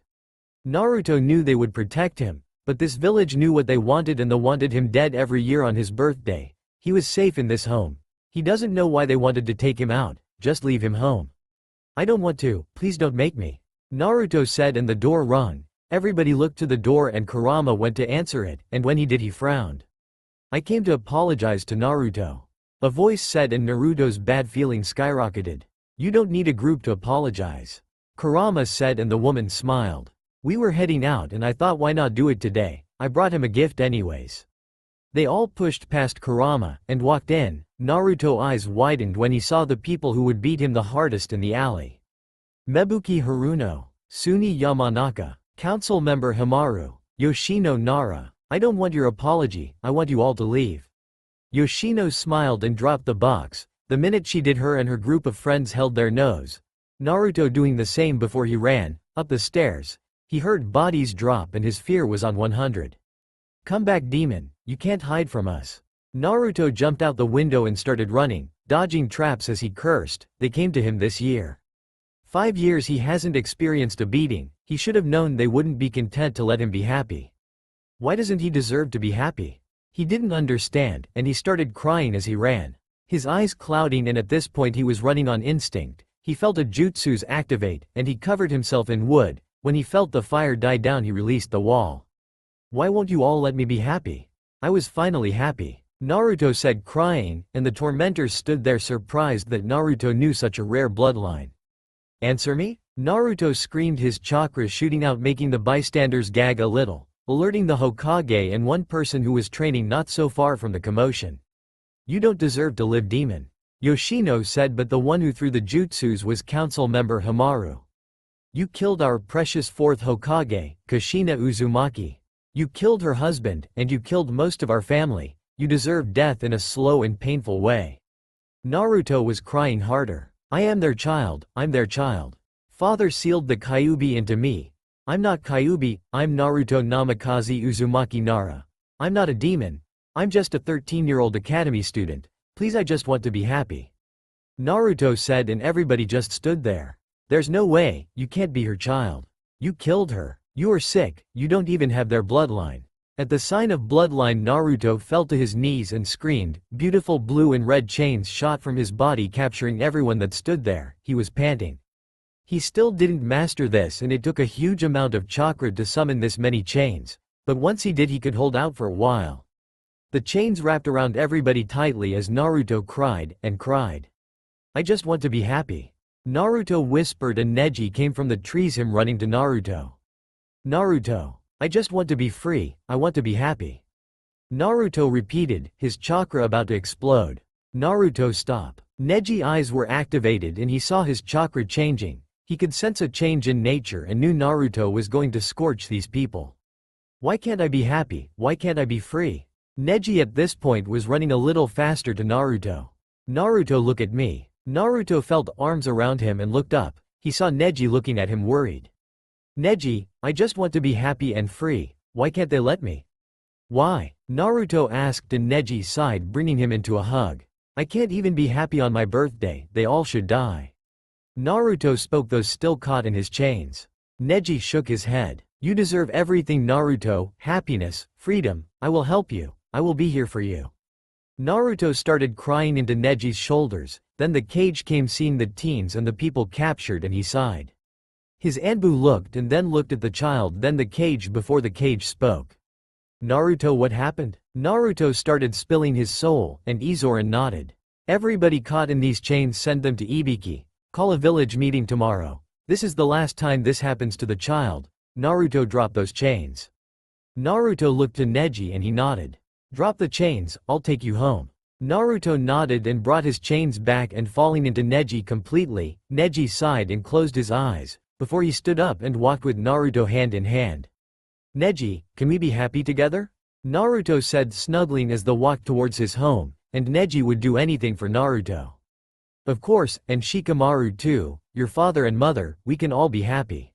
Naruto knew they would protect him, but this village knew what they wanted and they wanted him dead every year on his birthday. He was safe in this home. He doesn't know why they wanted to take him out, just leave him home. I don't want to, please don't make me. Naruto said and the door rung. Everybody looked to the door and Kurama went to answer it, and when he did he frowned. I came to apologize to Naruto. A voice said and Naruto's bad feeling skyrocketed. You don't need a group to apologize. Kurama said and the woman smiled. We were heading out and I thought why not do it today, I brought him a gift anyways. They all pushed past Kurama, and walked in. Naruto's eyes widened when he saw the people who would beat him the hardest in the alley. Mebuki Haruno, Suni Yamanaka, Council Member Hamaru, Yoshino Naara. I don't want your apology, I want you all to leave. Yoshino smiled and dropped the box. The minute she did, her and her group of friends held their nose. Naruto doing the same before he ran up the stairs. He heard bodies drop and his fear was on 100. Come back, demon, you can't hide from us. Naruto jumped out the window and started running, dodging traps as he cursed. They came to him this year. 5 years he hasn't experienced a beating. He should have known they wouldn't be content to let him be happy. Why doesn't he deserve to be happy? He didn't understand, and he started crying as he ran. His eyes clouding, and at this point he was running on instinct. He felt a jutsus activate, and he covered himself in wood. When he felt the fire die down he released the wall. Why won't you all let me be happy? I was finally happy. Naruto said, crying, and the tormentors stood there surprised that Naruto knew such a rare bloodline. Answer me? Naruto screamed, his chakras shooting out, making the bystanders gag a little, alerting the Hokage and one person who was training not so far from the commotion. You don't deserve to live, demon. Yoshino said, but the one who threw the jutsus was council member Hamaru. You killed our precious fourth Hokage, Kushina Uzumaki. You killed her husband, and you killed most of our family. You deserve death in a slow and painful way. Naruto was crying harder. I am their child, I'm their child. Father sealed the Kyuubi into me. I'm not Kyuubi, I'm Naruto Namikaze Uzumaki Naara. I'm not a demon. I'm just a 13-year-old academy student. Please, I just want to be happy. Naruto said, and everybody just stood there. There's no way, you can't be her child. You killed her. You are sick, you don't even have their bloodline. At the sign of bloodline, Naruto fell to his knees and screamed. Beautiful blue and red chains shot from his body, capturing everyone that stood there. He was panting. He still didn't master this, and it took a huge amount of chakra to summon this many chains. But once he did, he could hold out for a while. The chains wrapped around everybody tightly as Naruto cried and cried. I just want to be happy. Naruto whispered, and Neji came from the trees, him running to Naruto. Naruto, I just want to be free, I want to be happy. Naruto repeated, his chakra about to explode. Naruto, stop. Neji's eyes were activated and he saw his chakra changing. He could sense a change in nature and knew Naruto was going to scorch these people. Why can't I be happy, why can't I be free? Neji at this point was running a little faster to Naruto. Naruto, look at me. Naruto felt arms around him and looked up. He saw Neji looking at him worried. Neji, I just want to be happy and free, why can't they let me? Why? Naruto asked, and Neji sighed, bringing him into a hug. I can't even be happy on my birthday, they all should die. Naruto spoke, those still caught in his chains. Neji shook his head. You deserve everything, Naruto, happiness, freedom, I will help you, I will be here for you. Naruto started crying into Neji's shoulders. Then the cage came, seeing the teens and the people captured, and he sighed. His Anbu looked and then looked at the child, then the cage, before the cage spoke. Naruto, what happened? Naruto started spilling his soul, and Izoran nodded. Everybody caught in these chains, send them to Ibiki. Call a village meeting tomorrow. This is the last time this happens to the child. Naruto, drop those chains. Naruto looked to Neji and he nodded. Drop the chains, I'll take you home. Naruto nodded and brought his chains back, and falling into Neji completely, Neji sighed and closed his eyes, before he stood up and walked with Naruto hand in hand. Neji, can we be happy together? Naruto said, snuggling as they walked towards his home, and Neji would do anything for Naruto. Of course, and Shikamaru too, your father and mother, we can all be happy.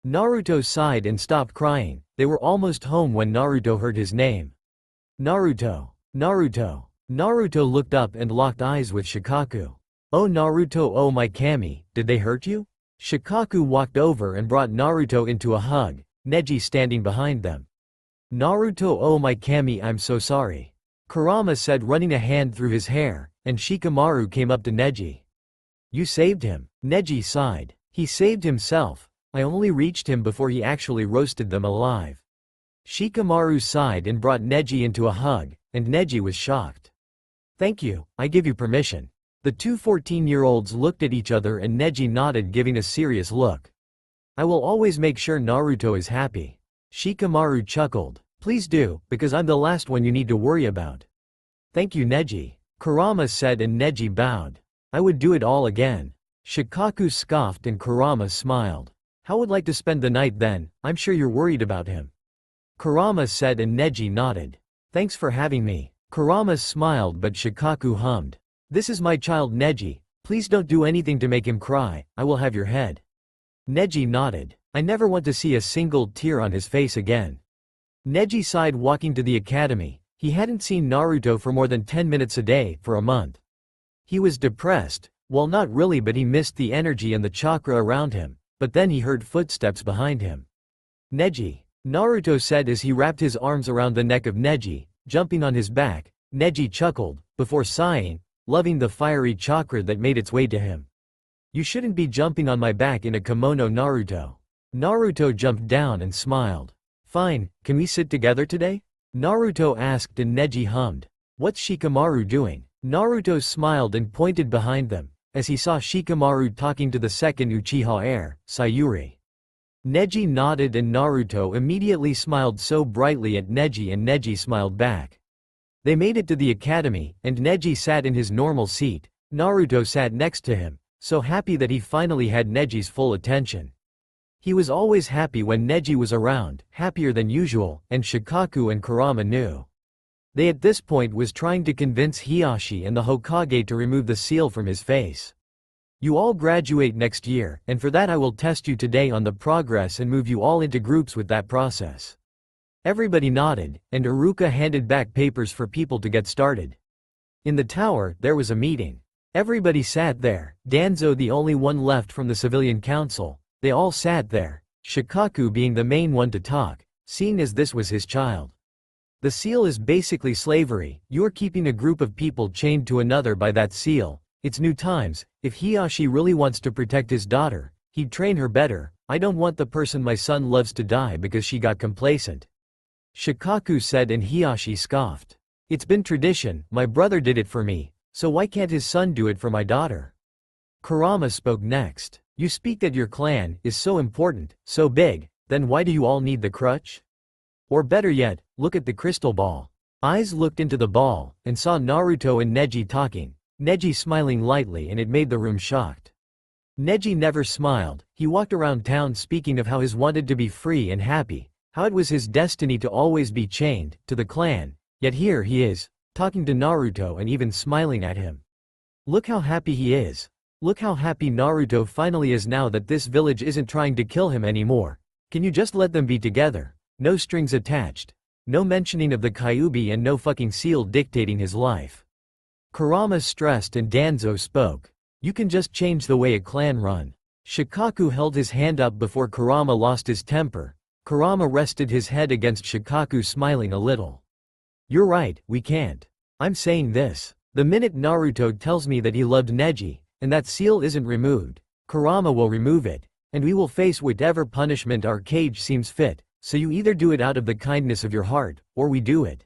Naruto sighed and stopped crying. They were almost home when Naruto heard his name. Naruto. Naruto. Naruto looked up and locked eyes with Shikaku. Oh Naruto, oh my Kami, did they hurt you? Shikaku walked over and brought Naruto into a hug, Neji standing behind them. Naruto, oh my Kami, I'm so sorry. Kurama said, running a hand through his hair, and Shikamaru came up to Neji. You saved him. Neji sighed. He saved himself. I only reached him before he actually roasted them alive. Shikamaru sighed and brought Neji into a hug, and Neji was shocked. Thank you, I give you permission. The two 14-year-olds looked at each other and Neji nodded, giving a serious look. I will always make sure Naruto is happy. Shikamaru chuckled. Please do, because I'm the last one you need to worry about. Thank you Neji. Kurama said and Neji bowed. I would do it all again. Shikaku scoffed and Kurama smiled. How would like to spend the night then, I'm sure you're worried about him. Kurama said and Neji nodded. Thanks for having me. Kurama smiled but Shikaku hummed. This is my child Neji, please don't do anything to make him cry, I will have your head. Neji nodded. I never want to see a single tear on his face again. Neji sighed, walking to the academy. He hadn't seen Naruto for more than 10 minutes a day, for a month. He was depressed, well not really, but he missed the energy and the chakra around him, but then he heard footsteps behind him. Neji, Naruto said as he wrapped his arms around the neck of Neji, jumping on his back. Neji chuckled, before sighing, loving the fiery chakra that made its way to him. You shouldn't be jumping on my back in a kimono Naruto. Naruto jumped down and smiled. Fine, can we sit together today? Naruto asked and Neji hummed. What's Shikamaru doing? Naruto smiled and pointed behind them, as he saw Shikamaru talking to the second Uchiha heir, Sayuri. Neji nodded and Naruto immediately smiled so brightly at Neji and Neji smiled back. They made it to the academy, and Neji sat in his normal seat. Naruto sat next to him, so happy that he finally had Neji's full attention. He was always happy when Neji was around, happier than usual, and Shikaku and Kurama knew. They at this point was trying to convince Hiyashi and the Hokage to remove the seal from his face. You all graduate next year, and for that I will test you today on the progress and move you all into groups with that process. Everybody nodded, and Iruka handed back papers for people to get started. In the tower, there was a meeting. Everybody sat there, Danzo the only one left from the civilian council. They all sat there, Shikaku being the main one to talk, seeing as this was his child. The seal is basically slavery, you're keeping a group of people chained to another by that seal. It's new times, if Hiyashi really wants to protect his daughter, he'd train her better. I don't want the person my son loves to die because she got complacent. Shikaku said and Hiyashi scoffed. It's been tradition, my brother did it for me, so why can't his son do it for my daughter? Kurama spoke next. You speak that your clan is so important, so big, then why do you all need the crutch? Or better yet, look at the crystal ball. Eyes looked into the ball, and saw Naruto and Neji talking, Neji smiling lightly, and it made the room shocked. Neji never smiled, he walked around town speaking of how he wanted to be free and happy, how it was his destiny to always be chained to the clan, yet here he is, talking to Naruto and even smiling at him. Look how happy he is. Look how happy Naruto finally is now that this village isn't trying to kill him anymore. Can you just let them be together? No strings attached. No mentioning of the Kyuubi and no fucking seal dictating his life. Kurama stressed and Danzo spoke. You can just change the way a clan run. Shikaku held his hand up before Kurama lost his temper. Kurama rested his head against Shikaku, smiling a little. You're right, we can't. I'm saying this. The minute Naruto tells me that he loved Neji, and that seal isn't removed, Kurama will remove it, and we will face whatever punishment our cage seems fit, so you either do it out of the kindness of your heart, or we do it.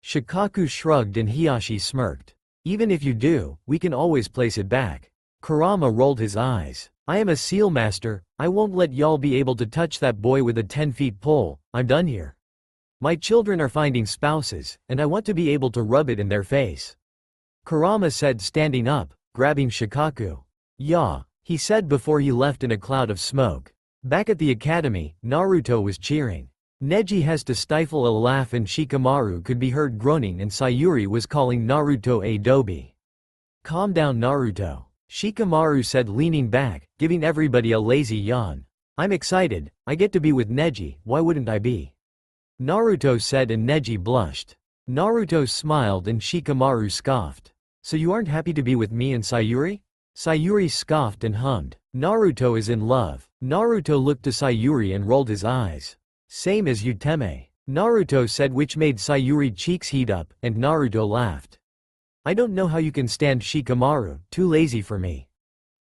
Shikaku shrugged and Hiyashi smirked. Even if you do, we can always place it back. Kurama rolled his eyes. I am a seal master, I won't let y'all be able to touch that boy with a 10-foot pole, I'm done here. My children are finding spouses, and I want to be able to rub it in their face. Kurama said, standing up, grabbing Shikaku. Yeah, he said before he left in a cloud of smoke. Back at the academy, Naruto was cheering. Neji has to stifle a laugh and Shikamaru could be heard groaning and Sayuri was calling Naruto a doby. Calm down Naruto, Shikamaru said leaning back, giving everybody a lazy yawn. I'm excited, I get to be with Neji, why wouldn't I be? Naruto said and Neji blushed. Naruto smiled and Shikamaru scoffed. So you aren't happy to be with me and Sayuri? Sayuri scoffed and hummed. Naruto is in love. Naruto looked to Sayuri and rolled his eyes. Same as Uteme. Naruto said, which made Sayuri cheeks heat up, and Naruto laughed. I don't know how you can stand Shikamaru, too lazy for me.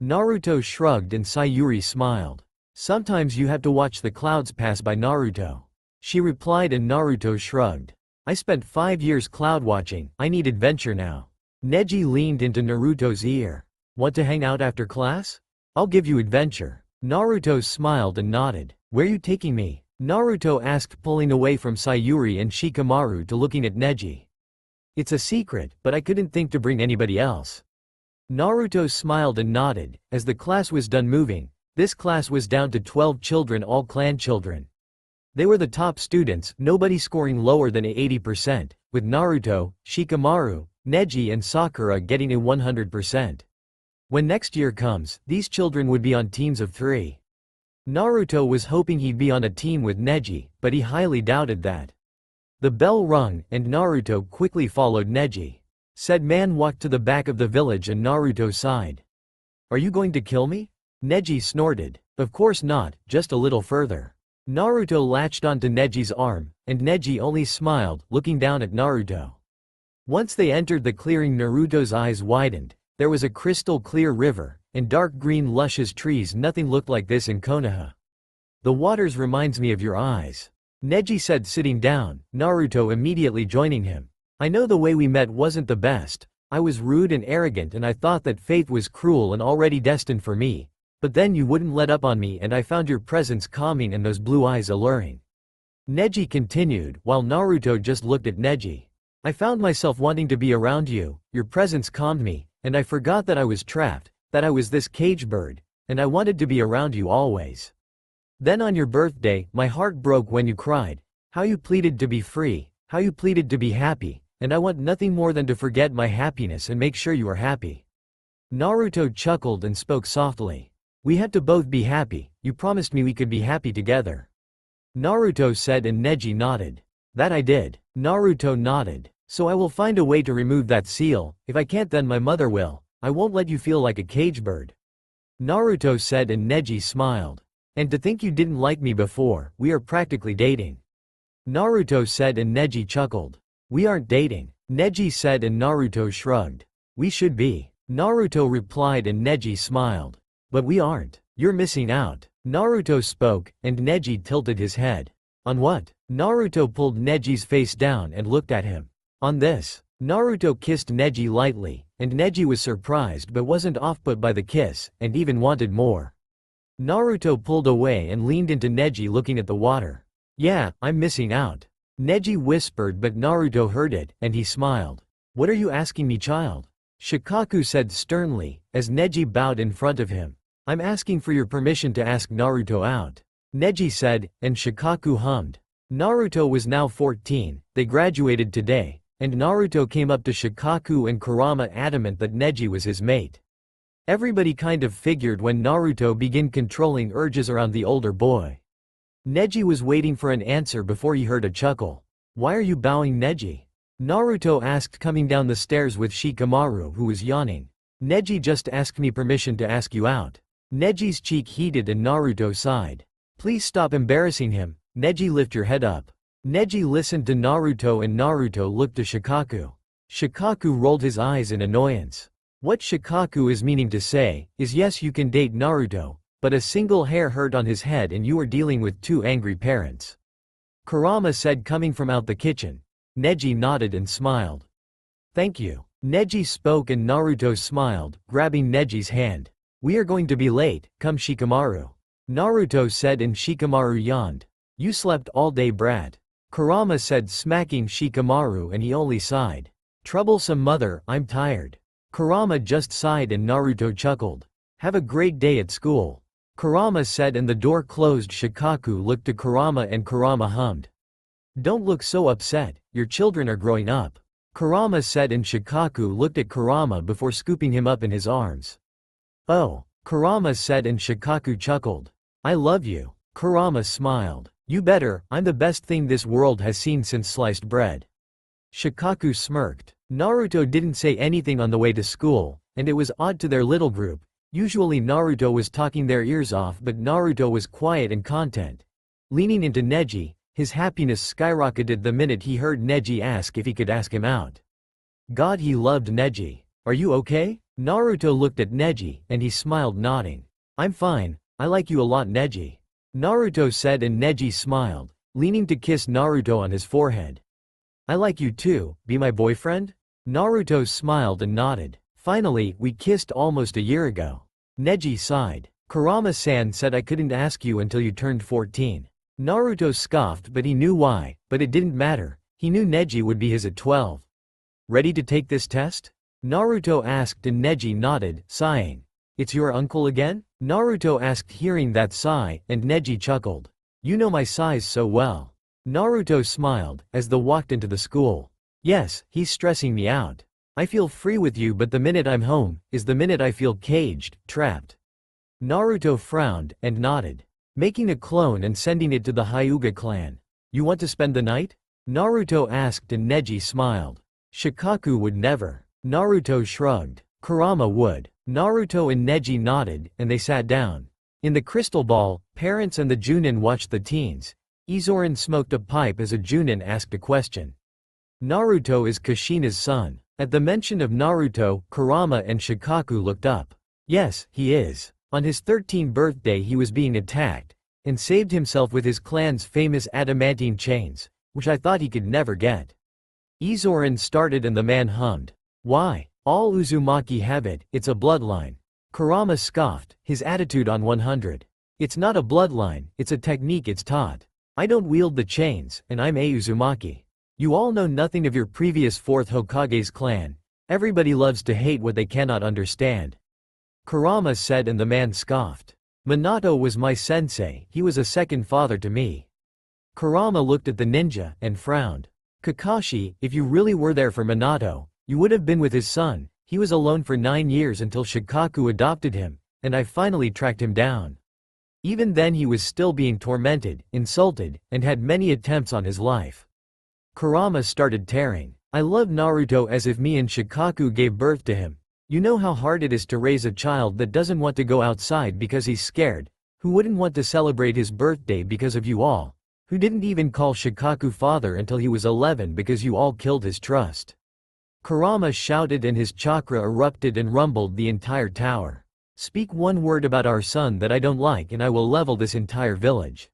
Naruto shrugged and Sayuri smiled. Sometimes you have to watch the clouds pass by Naruto. She replied and Naruto shrugged. I spent 5 years cloud watching, I need adventure now. Neji leaned into Naruto's ear. Want to hang out after class? I'll give you adventure. Naruto smiled and nodded. Where you taking me? Naruto asked, pulling away from Sayuri and Shikamaru to looking at Neji. It's a secret, but I couldn't think to bring anybody else. Naruto smiled and nodded. As the class was done moving, this class was down to 12 children, all clan children. They were the top students, nobody scoring lower than 80%, with Naruto, Shikamaru, Neji and Sakura getting a 100%. When next year comes, these children would be on teams of 3. Naruto was hoping he'd be on a team with Neji, but he highly doubted that. The bell rung, and Naruto quickly followed Neji. Said man walked to the back of the village and Naruto sighed. Are you going to kill me? Neji snorted. Of course not, just a little further. Naruto latched onto Neji's arm, and Neji only smiled, looking down at Naruto. Once they entered the clearing, Naruto's eyes widened. There was a crystal clear river, and dark green luscious trees. Nothing looked like this in Konoha. The waters reminds me of your eyes. Neji said sitting down, Naruto immediately joining him. I know the way we met wasn't the best. I was rude and arrogant and I thought that fate was cruel and already destined for me. But then you wouldn't let up on me and I found your presence calming and those blue eyes alluring. Neji continued, while Naruto just looked at Neji. I found myself wanting to be around you, your presence calmed me, and I forgot that I was trapped, that I was this cage bird, and I wanted to be around you always. Then on your birthday, my heart broke when you cried, how you pleaded to be free, how you pleaded to be happy, and I want nothing more than to forget my happiness and make sure you are happy. Naruto chuckled and spoke softly. We had to both be happy, you promised me we could be happy together. Naruto said and Neji nodded. That I did. Naruto nodded. So I will find a way to remove that seal, if I can't then my mother will. I won't let you feel like a cage bird. Naruto said and Neji smiled. And to think you didn't like me before, we are practically dating. Naruto said and Neji chuckled. We aren't dating. Neji said and Naruto shrugged. We should be. Naruto replied and Neji smiled. But we aren't. You're missing out. Naruto spoke, and Neji tilted his head. On what? Naruto pulled Neji's face down and looked at him. On this. Naruto kissed Neji lightly, and Neji was surprised but wasn't off-put by the kiss, and even wanted more. Naruto pulled away and leaned into Neji looking at the water. Yeah, I'm missing out. Neji whispered but Naruto heard it, and he smiled. What are you asking me, child? Shikaku said sternly, as Neji bowed in front of him. I'm asking for your permission to ask Naruto out. Neji said, and Shikaku hummed. Naruto was now 14, they graduated today, and Naruto came up to Shikaku and Kurama adamant that Neji was his mate. Everybody kind of figured when Naruto began controlling urges around the older boy. Neji was waiting for an answer before he heard a chuckle. Why are you bowing, Neji? Naruto asked, coming down the stairs with Shikamaru who was yawning. Neji just asked me permission to ask you out. Neji's cheek heated and Naruto sighed. Please stop embarrassing him. Neji, lift your head up. Neji listened to Naruto and Naruto looked to Shikaku. Shikaku rolled his eyes in annoyance. What Shikaku is meaning to say is yes, you can date Naruto, but a single hair hurt on his head and you are dealing with 2 angry parents. Kurama said, coming from out the kitchen. Neji nodded and smiled. Thank you. Neji spoke and Naruto smiled, grabbing Neji's hand. We are going to be late, come Shikamaru. Naruto said and Shikamaru yawned. You slept all day, brat. Kurama said, smacking Shikamaru, and he only sighed. Troublesome mother, I'm tired. Kurama just sighed and Naruto chuckled. Have a great day at school. Kurama said, and the door closed. Shikaku looked to Kurama and Kurama hummed. Don't look so upset, your children are growing up. Kurama said, and Shikaku looked at Kurama before scooping him up in his arms. Oh, Kurama said, and Shikaku chuckled. I love you. Kurama smiled. You better, I'm the best thing this world has seen since sliced bread. Shikaku smirked. Naruto didn't say anything on the way to school, and it was odd to their little group. Usually Naruto was talking their ears off, but Naruto was quiet and content. Leaning into Neji, his happiness skyrocketed the minute he heard Neji ask if he could ask him out. God, he loved Neji. Are you okay? Naruto looked at Neji, and he smiled, nodding. I'm fine, I like you a lot, Neji. Naruto said, and Neji smiled, leaning to kiss Naruto on his forehead. I like you too, be my boyfriend? Naruto smiled and nodded. Finally, we kissed almost a year ago. Neji sighed. Kurama-san said I couldn't ask you until you turned 14. Naruto scoffed, but he knew why, but it didn't matter. He knew Neji would be his at 12. Ready to take this test? Naruto asked, and Neji nodded, sighing. It's your uncle again? Naruto asked, hearing that sigh, and Neji chuckled. You know my size so well. Naruto smiled, as they walked into the school. Yes, he's stressing me out. I feel free with you, but the minute I'm home, is the minute I feel caged, trapped. Naruto frowned, and nodded. Making a clone and sending it to the Hyuga clan. You want to spend the night? Naruto asked, and Neji smiled. Shikaku would never. Naruto shrugged. Kurama would. Naruto and Neji nodded, and they sat down. In the crystal ball, parents and the Chunin watched the teens. Izorin smoked a pipe as a Chunin asked a question. Naruto is Kushina's son. At the mention of Naruto, Kurama and Shikaku looked up. Yes, he is. On his 13th birthday he was being attacked, and saved himself with his clan's famous adamantine chains, which I thought he could never get. Izorin started, and the man hummed. Why? All Uzumaki have it, it's a bloodline. Kurama scoffed, his attitude on 100. It's not a bloodline, it's a technique, it's taught. I don't wield the chains, and I'm a Uzumaki. You all know nothing of your previous 4th Hokage's clan. Everybody loves to hate what they cannot understand. Kurama said, and the man scoffed. Minato was my sensei, he was a second father to me. Kurama looked at the ninja, and frowned. Kakashi, if you really were there for Minato, you would have been with his son. He was alone for 9 years until Shikaku adopted him, and I finally tracked him down. Even then he was still being tormented, insulted, and had many attempts on his life. Kurama started tearing. I love Naruto as if me and Shikaku gave birth to him. You know how hard it is to raise a child that doesn't want to go outside because he's scared, who wouldn't want to celebrate his birthday because of you all, who didn't even call Shikaku father until he was 11 because you all killed his trust. Kurama shouted, and his chakra erupted and rumbled the entire tower. Speak one word about our son that I don't like and I will level this entire village.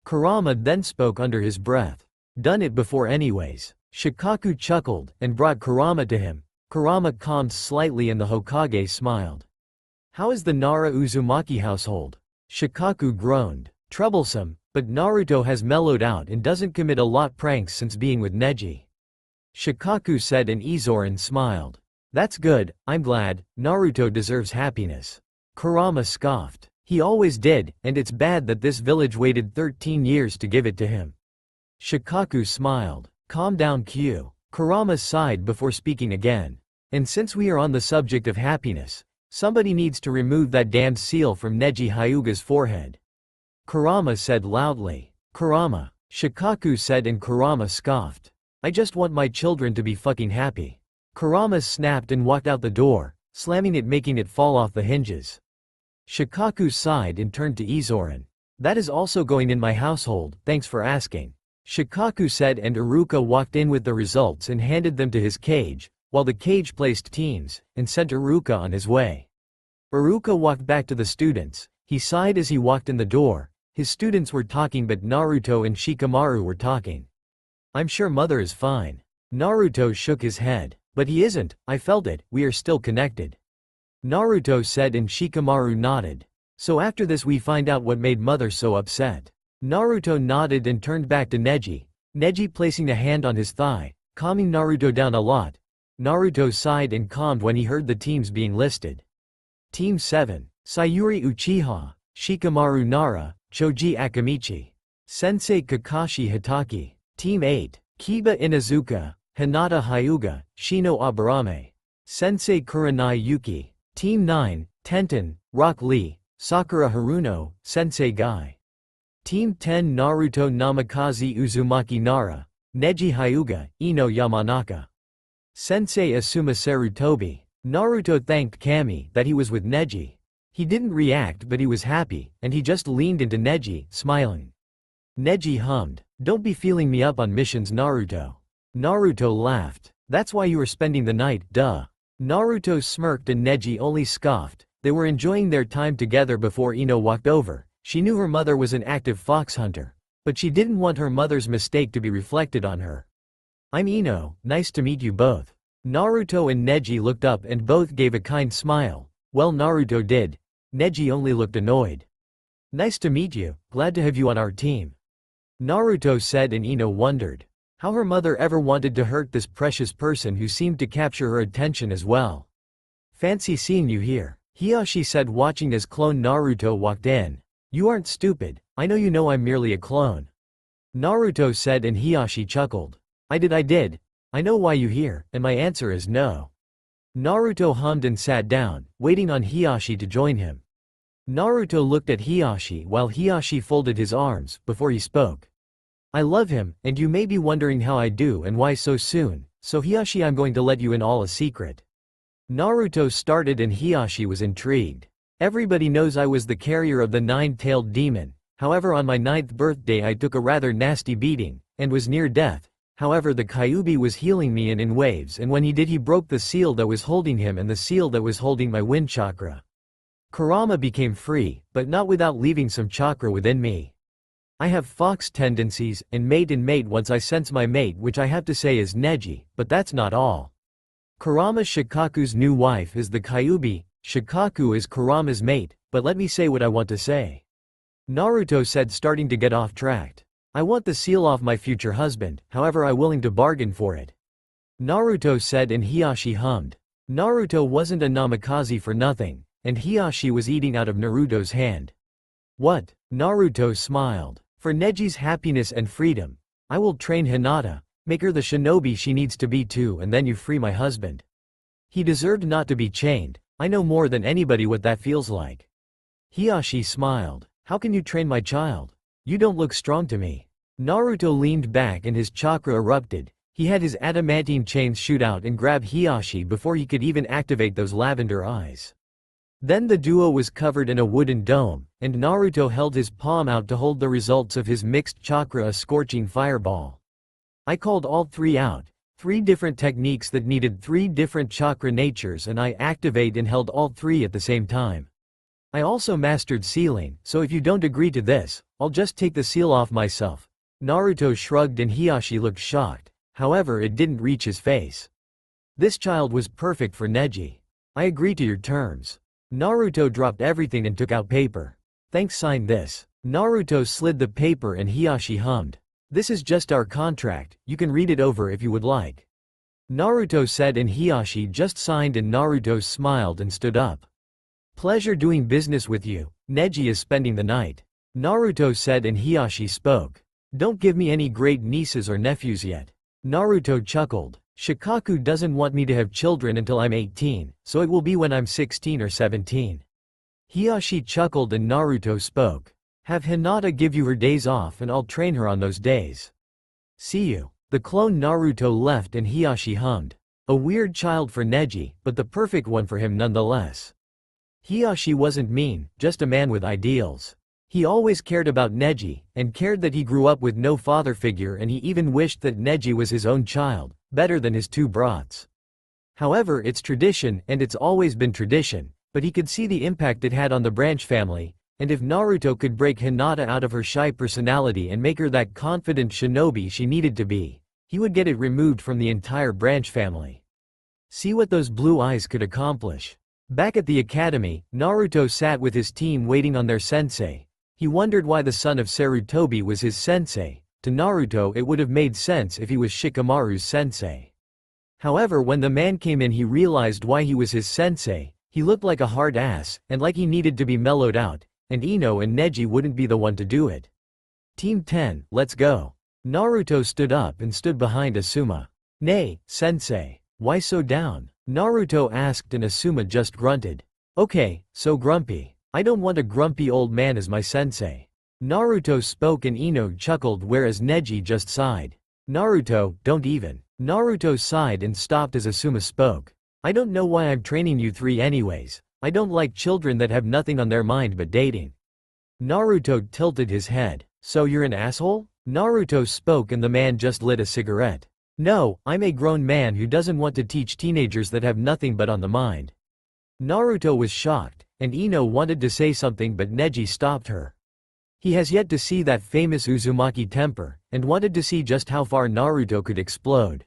Kurama then spoke under his breath. Done it before anyways. Shikaku chuckled, and brought Kurama to him. Kurama calmed slightly, and the Hokage smiled. How is the Naara Uzumaki household? Shikaku groaned. Troublesome, but Naruto has mellowed out and doesn't commit a lot pranks since being with Neji. Shikaku said, and Izorin smiled. That's good, I'm glad, Naruto deserves happiness. Kurama scoffed. He always did, and it's bad that this village waited 13 years to give it to him. Shikaku smiled. Calm down, Q. Kurama sighed before speaking again. And since we are on the subject of happiness, somebody needs to remove that damned seal from Neji Hyuga's forehead. Kurama said loudly. Kurama. Shikaku said, and Kurama scoffed. I just want my children to be fucking happy. Kurama snapped and walked out the door, slamming it, making it fall off the hinges. Shikaku sighed and turned to Izorin. That is also going in my household, thanks for asking. Shikaku said, and Iruka walked in with the results and handed them to his cage, while the cage placed teams, and sent Iruka on his way. Iruka walked back to the students. He sighed as he walked in the door. His students were talking, but Naruto and Shikamaru were talking. I'm sure mother is fine. Naruto shook his head. But he isn't, I felt it, we are still connected. Naruto said, and Shikamaru nodded. So after this we find out what made mother so upset. Naruto nodded and turned back to Neji. Neji placing a hand on his thigh, calming Naruto down a lot. Naruto sighed and calmed when he heard the teams being listed. Team 7. Sayuri Uchiha. Shikamaru Naara, Choji Akamichi. Sensei Kakashi Hitaki. Team 8, Kiba Inuzuka, Hinata Hyuga, Shino Aburame. Sensei Kurenai Yuki. Team 9, Tenten, Rock Lee, Sakura Haruno, Sensei Guy. Team 10 Naruto Namikaze Uzumaki Naara, Neji Hyuga, Ino Yamanaka. Sensei Asuma Sarutobi. Naruto thanked Kami that he was with Neji. He didn't react but he was happy, and he just leaned into Neji, smiling. Neji hummed, "Don't be feeling me up on missions, Naruto." Naruto laughed. "That's why you were spending the night, duh." Naruto smirked and Neji only scoffed. They were enjoying their time together before Ino walked over. She knew her mother was an active fox hunter, but she didn't want her mother's mistake to be reflected on her. "I'm Ino, nice to meet you both." Naruto and Neji looked up and both gave a kind smile. Well, Naruto did. Neji only looked annoyed. "Nice to meet you, glad to have you on our team," Naruto said, and Ino wondered how her mother ever wanted to hurt this precious person who seemed to capture her attention as well. "Fancy seeing you here," Hiyashi said, watching as clone Naruto walked in. "You aren't stupid, I know I'm merely a clone," Naruto said, and Hiyashi chuckled. I did. I know why you're here, and my answer is no." Naruto hummed and sat down, waiting on Hiyashi to join him. Naruto looked at Hiyashi while Hiyashi folded his arms, before he spoke. "I love him, and you may be wondering how I do and why so soon, so Hiyashi, I'm going to let you in all a secret." Naruto started and Hiyashi was intrigued. "Everybody knows I was the carrier of the nine-tailed demon, however on my 9th birthday I took a rather nasty beating, and was near death. However the Kyuubi was healing me in waves, and when he did he broke the seal that was holding him and the seal that was holding my wind chakra. Kurama became free, but not without leaving some chakra within me. I have fox tendencies, and mate once I sense my mate, which I have to say is Neji, but that's not all. Kurama Shikaku's new wife is the Kyuubi, Shikaku is Kurama's mate, but let me say what I want to say," Naruto said, starting to get off track. "I want the seal off my future husband, however I'm willing to bargain for it," Naruto said, and Hiyashi hummed. Naruto wasn't a Namikaze for nothing, and Hiyashi was eating out of Naruto's hand. "What?" Naruto smiled. "For Neji's happiness and freedom, I will train Hinata, make her the shinobi she needs to be too, and then you free my husband. He deserved not to be chained, I know more than anybody what that feels like." Hiyashi smiled. "How can you train my child? You don't look strong to me." Naruto leaned back and his chakra erupted. He had his adamantine chains shoot out and grab Hiyashi before he could even activate those lavender eyes. Then the duo was covered in a wooden dome, and Naruto held his palm out to hold the results of his mixed chakra, a scorching fireball. I called all three out, 3 different techniques that needed 3 different chakra natures, and I activate and held all 3 at the same time. I also mastered sealing, so if you don't agree to this, I'll just take the seal off myself. Naruto shrugged and Hiyashi looked shocked, however it didn't reach his face. This child was perfect for Neji. "I agree to your terms." Naruto dropped everything and took out paper. "Thanks, sign this." Naruto slid the paper and Hiyashi hummed. "This is just our contract, you can read it over if you would like," Naruto said, and Hiyashi just signed, and Naruto smiled and stood up. "Pleasure doing business with you, Neji is spending the night," Naruto said, and Hiyashi spoke. "Don't give me any great nieces or nephews yet." Naruto chuckled. "Shikaku doesn't want me to have children until I'm 18, so it will be when I'm 16 or 17. Hiyashi chuckled and Naruto spoke. "Have Hinata give you her days off and I'll train her on those days. See you." The clone Naruto left and Hiyashi hummed. A weird child for Neji, but the perfect one for him nonetheless. Hiyashi wasn't mean, just a man with ideals. He always cared about Neji, and cared that he grew up with no father figure, and he even wished that Neji was his own child, better than his 2 brats. However, it's tradition, and it's always been tradition, but he could see the impact it had on the branch family, and if Naruto could break Hinata out of her shy personality and make her that confident shinobi she needed to be, he would get it removed from the entire branch family. See what those blue eyes could accomplish. Back at the academy, Naruto sat with his team waiting on their sensei. He wondered why the son of Sarutobi was his sensei. To Naruto it would have made sense if he was Shikamaru's sensei. However, when the man came in he realized why he was his sensei. He looked like a hard ass, and like he needed to be mellowed out. and Ino and Neji wouldn't be the one to do it. Team 10, let's go. Naruto stood up and stood behind Asuma. Nay, sensei. Why so down? Naruto asked and Asuma just grunted. Okay, so grumpy. I don't want a grumpy old man as my sensei. Naruto spoke and Ino chuckled whereas Neji just sighed. Naruto, don't even. Naruto sighed and stopped as Asuma spoke. I don't know why I'm training you three anyways. I don't like children that have nothing on their mind but dating. Naruto tilted his head. So you're an asshole? Naruto spoke and the man just lit a cigarette. No, I'm a grown man who doesn't want to teach teenagers that have nothing but on the mind. Naruto was shocked, and Ino wanted to say something but Neji stopped her. He has yet to see that famous Uzumaki temper, and wanted to see just how far Naruto could explode.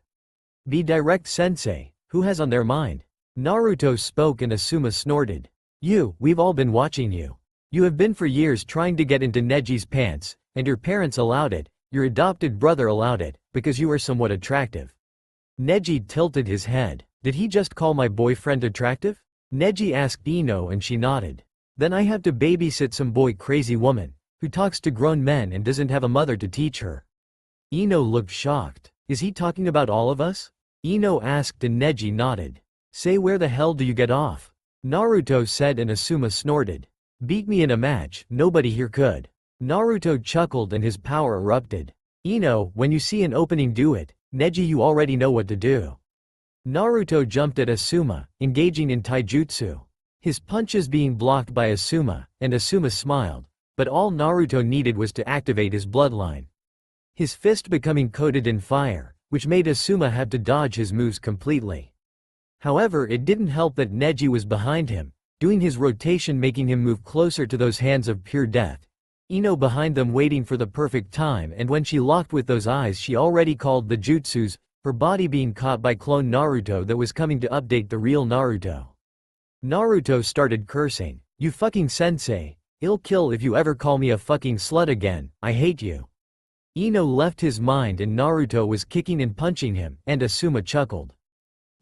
Be direct sensei, who has on their mind? Naruto spoke and Asuma snorted. We've all been watching you. You have been for years trying to get into Neji's pants, and your parents allowed it, your adopted brother allowed it, because you are somewhat attractive. Neji tilted his head. Did he just call my boyfriend attractive? Neji asked Ino and she nodded. Then I have to babysit some boy crazy woman, who talks to grown men and doesn't have a mother to teach her. Ino looked shocked. Is he talking about all of us? Ino asked and Neji nodded. Say where the hell do you get off? Naruto said and Asuma snorted. Beat me in a match, nobody here could. Naruto chuckled and his power erupted. Ino, when you see an opening do it, Neji you already know what to do. Naruto jumped at Asuma, engaging in taijutsu. His punches being blocked by Asuma, and Asuma smiled, but all Naruto needed was to activate his bloodline. His fist becoming coated in fire, which made Asuma have to dodge his moves completely. However, it didn't help that Neji was behind him, doing his rotation making him move closer to those hands of pure death. Ino behind them waiting for the perfect time and when she locked with those eyes she already called the jutsus, her body being caught by clone Naruto that was coming to update the real Naruto. Naruto started cursing. You fucking sensei, I'll kill if you ever call me a fucking slut again, I hate you. Ino left his mind and Naruto was kicking and punching him, and Asuma chuckled.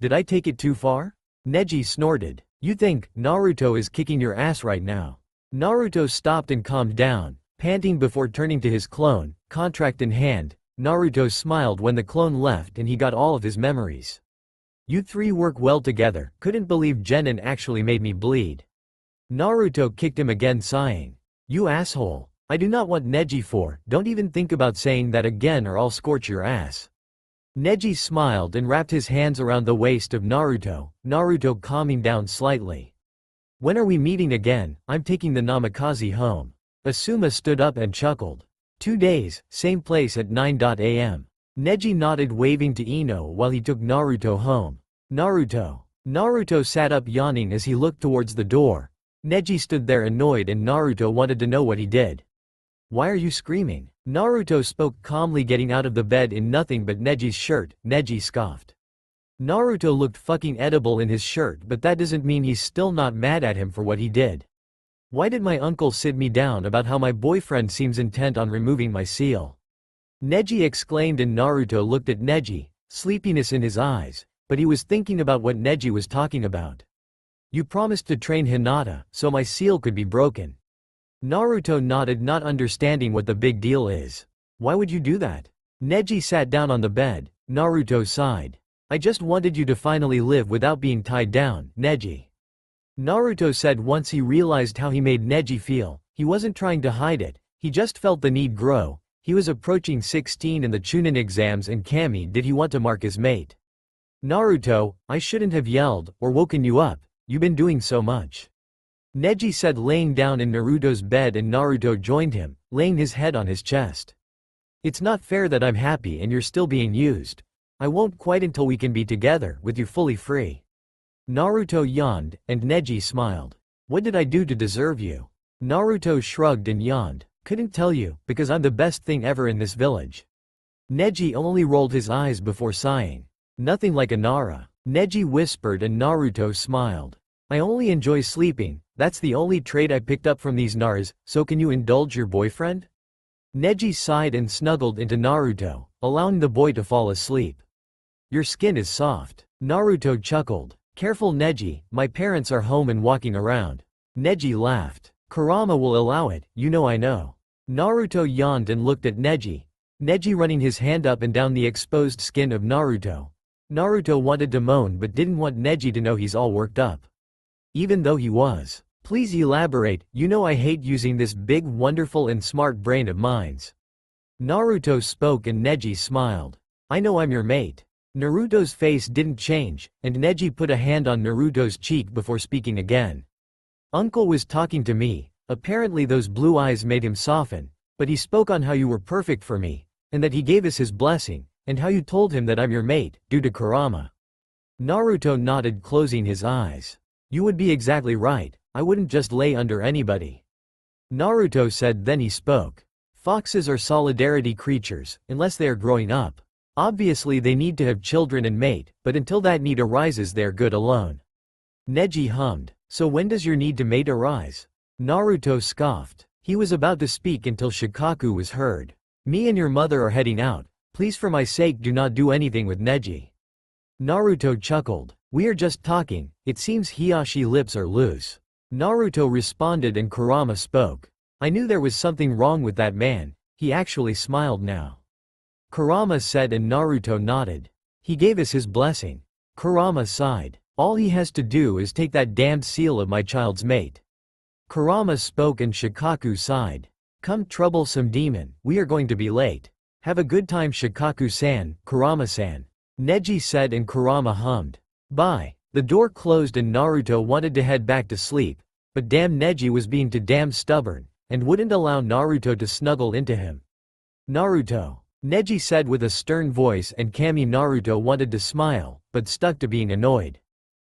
Did I take it too far? Neji snorted. You think Naruto is kicking your ass right now? Naruto stopped and calmed down, panting before turning to his clone, contract in hand. Naruto smiled when the clone left and he got all of his memories. You three work well together, couldn't believe Genin actually made me bleed. Naruto kicked him again sighing. You asshole. I do not want Neji for, don't even think about saying that again or I'll scorch your ass. Neji smiled and wrapped his hands around the waist of Naruto, Naruto calming down slightly. When are we meeting again? I'm taking the Namikaze home. Asuma stood up and chuckled. 2 days, same place at 9 a.m. Neji nodded waving to Ino while he took Naruto home. Naruto. Naruto sat up yawning as he looked towards the door. Neji stood there annoyed and Naruto wanted to know what he did. Why are you screaming? Naruto spoke calmly getting out of the bed in nothing but Neji's shirt. Neji scoffed. Naruto looked fucking edible in his shirt but that doesn't mean he's still not mad at him for what he did. Why did my uncle sit me down about how my boyfriend seems intent on removing my seal? Neji exclaimed and Naruto looked at Neji, sleepiness in his eyes, but he was thinking about what Neji was talking about. You promised to train Hinata, so my seal could be broken. Naruto nodded not understanding what the big deal is. Why would you do that? Neji sat down on the bed. Naruto sighed. I just wanted you to finally live without being tied down, Neji. Naruto said once he realized how he made Neji feel, he wasn't trying to hide it, he just felt the need grow. He was approaching 16 in the Chunin exams and Kami did he want to mark his mate. Naruto, I shouldn't have yelled, or woken you up, you've been doing so much. Neji said laying down in Naruto's bed and Naruto joined him, laying his head on his chest. It's not fair that I'm happy and you're still being used. I won't quite until we can be together, with you fully free. Naruto yawned, and Neji smiled. What did I do to deserve you? Naruto shrugged and yawned. Couldn't tell you, because I'm the best thing ever in this village. Neji only rolled his eyes before sighing. Nothing like a Naara. Neji whispered and Naruto smiled. I only enjoy sleeping, that's the only trait I picked up from these Naras, so can you indulge your boyfriend? Neji sighed and snuggled into Naruto, allowing the boy to fall asleep. Your skin is soft. Naruto chuckled. Careful Neji, my parents are home and walking around. Neji laughed. Kurama will allow it, I know. Naruto yawned and looked at Neji. Neji running his hand up and down the exposed skin of Naruto. Naruto wanted to moan but didn't want Neji to know he's all worked up. Even though he was. Please elaborate, I hate using this big wonderful and smart brain of mine's. Naruto spoke and Neji smiled. I know I'm your mate. Naruto's face didn't change, and Neji put a hand on Naruto's cheek before speaking again. Uncle was talking to me, apparently those blue eyes made him soften, but he spoke on how you were perfect for me, and that he gave us his blessing, and how you told him that I'm your mate, due to Kurama. Naruto nodded, closing his eyes. You would be exactly right, I wouldn't just lay under anybody. Naruto said, then he spoke. Foxes are solidarity creatures, unless they are growing up. Obviously they need to have children and mate, but until that need arises they are good alone. Neji hummed. So when does your need to mate arise? Naruto scoffed. He was about to speak until Shikaku was heard. Me and your mother are heading out, please for my sake do not do anything with Neji. Naruto chuckled. We are just talking, it seems Hiyashi lips are loose. Naruto responded and Kurama spoke. I knew there was something wrong with that man, he actually smiled now. Kurama said and Naruto nodded. He gave us his blessing. Kurama sighed. All he has to do is take that damned seal of my child's mate. Kurama spoke and Shikaku sighed. Come troublesome demon, we are going to be late. Have a good time Shikaku-san, Kurama-san. Neji said and Kurama hummed. Bye. The door closed and Naruto wanted to head back to sleep, but damn Neji was being too damn stubborn, and wouldn't allow Naruto to snuggle into him. Naruto. Neji said with a stern voice and Kami Naruto wanted to smile, but stuck to being annoyed.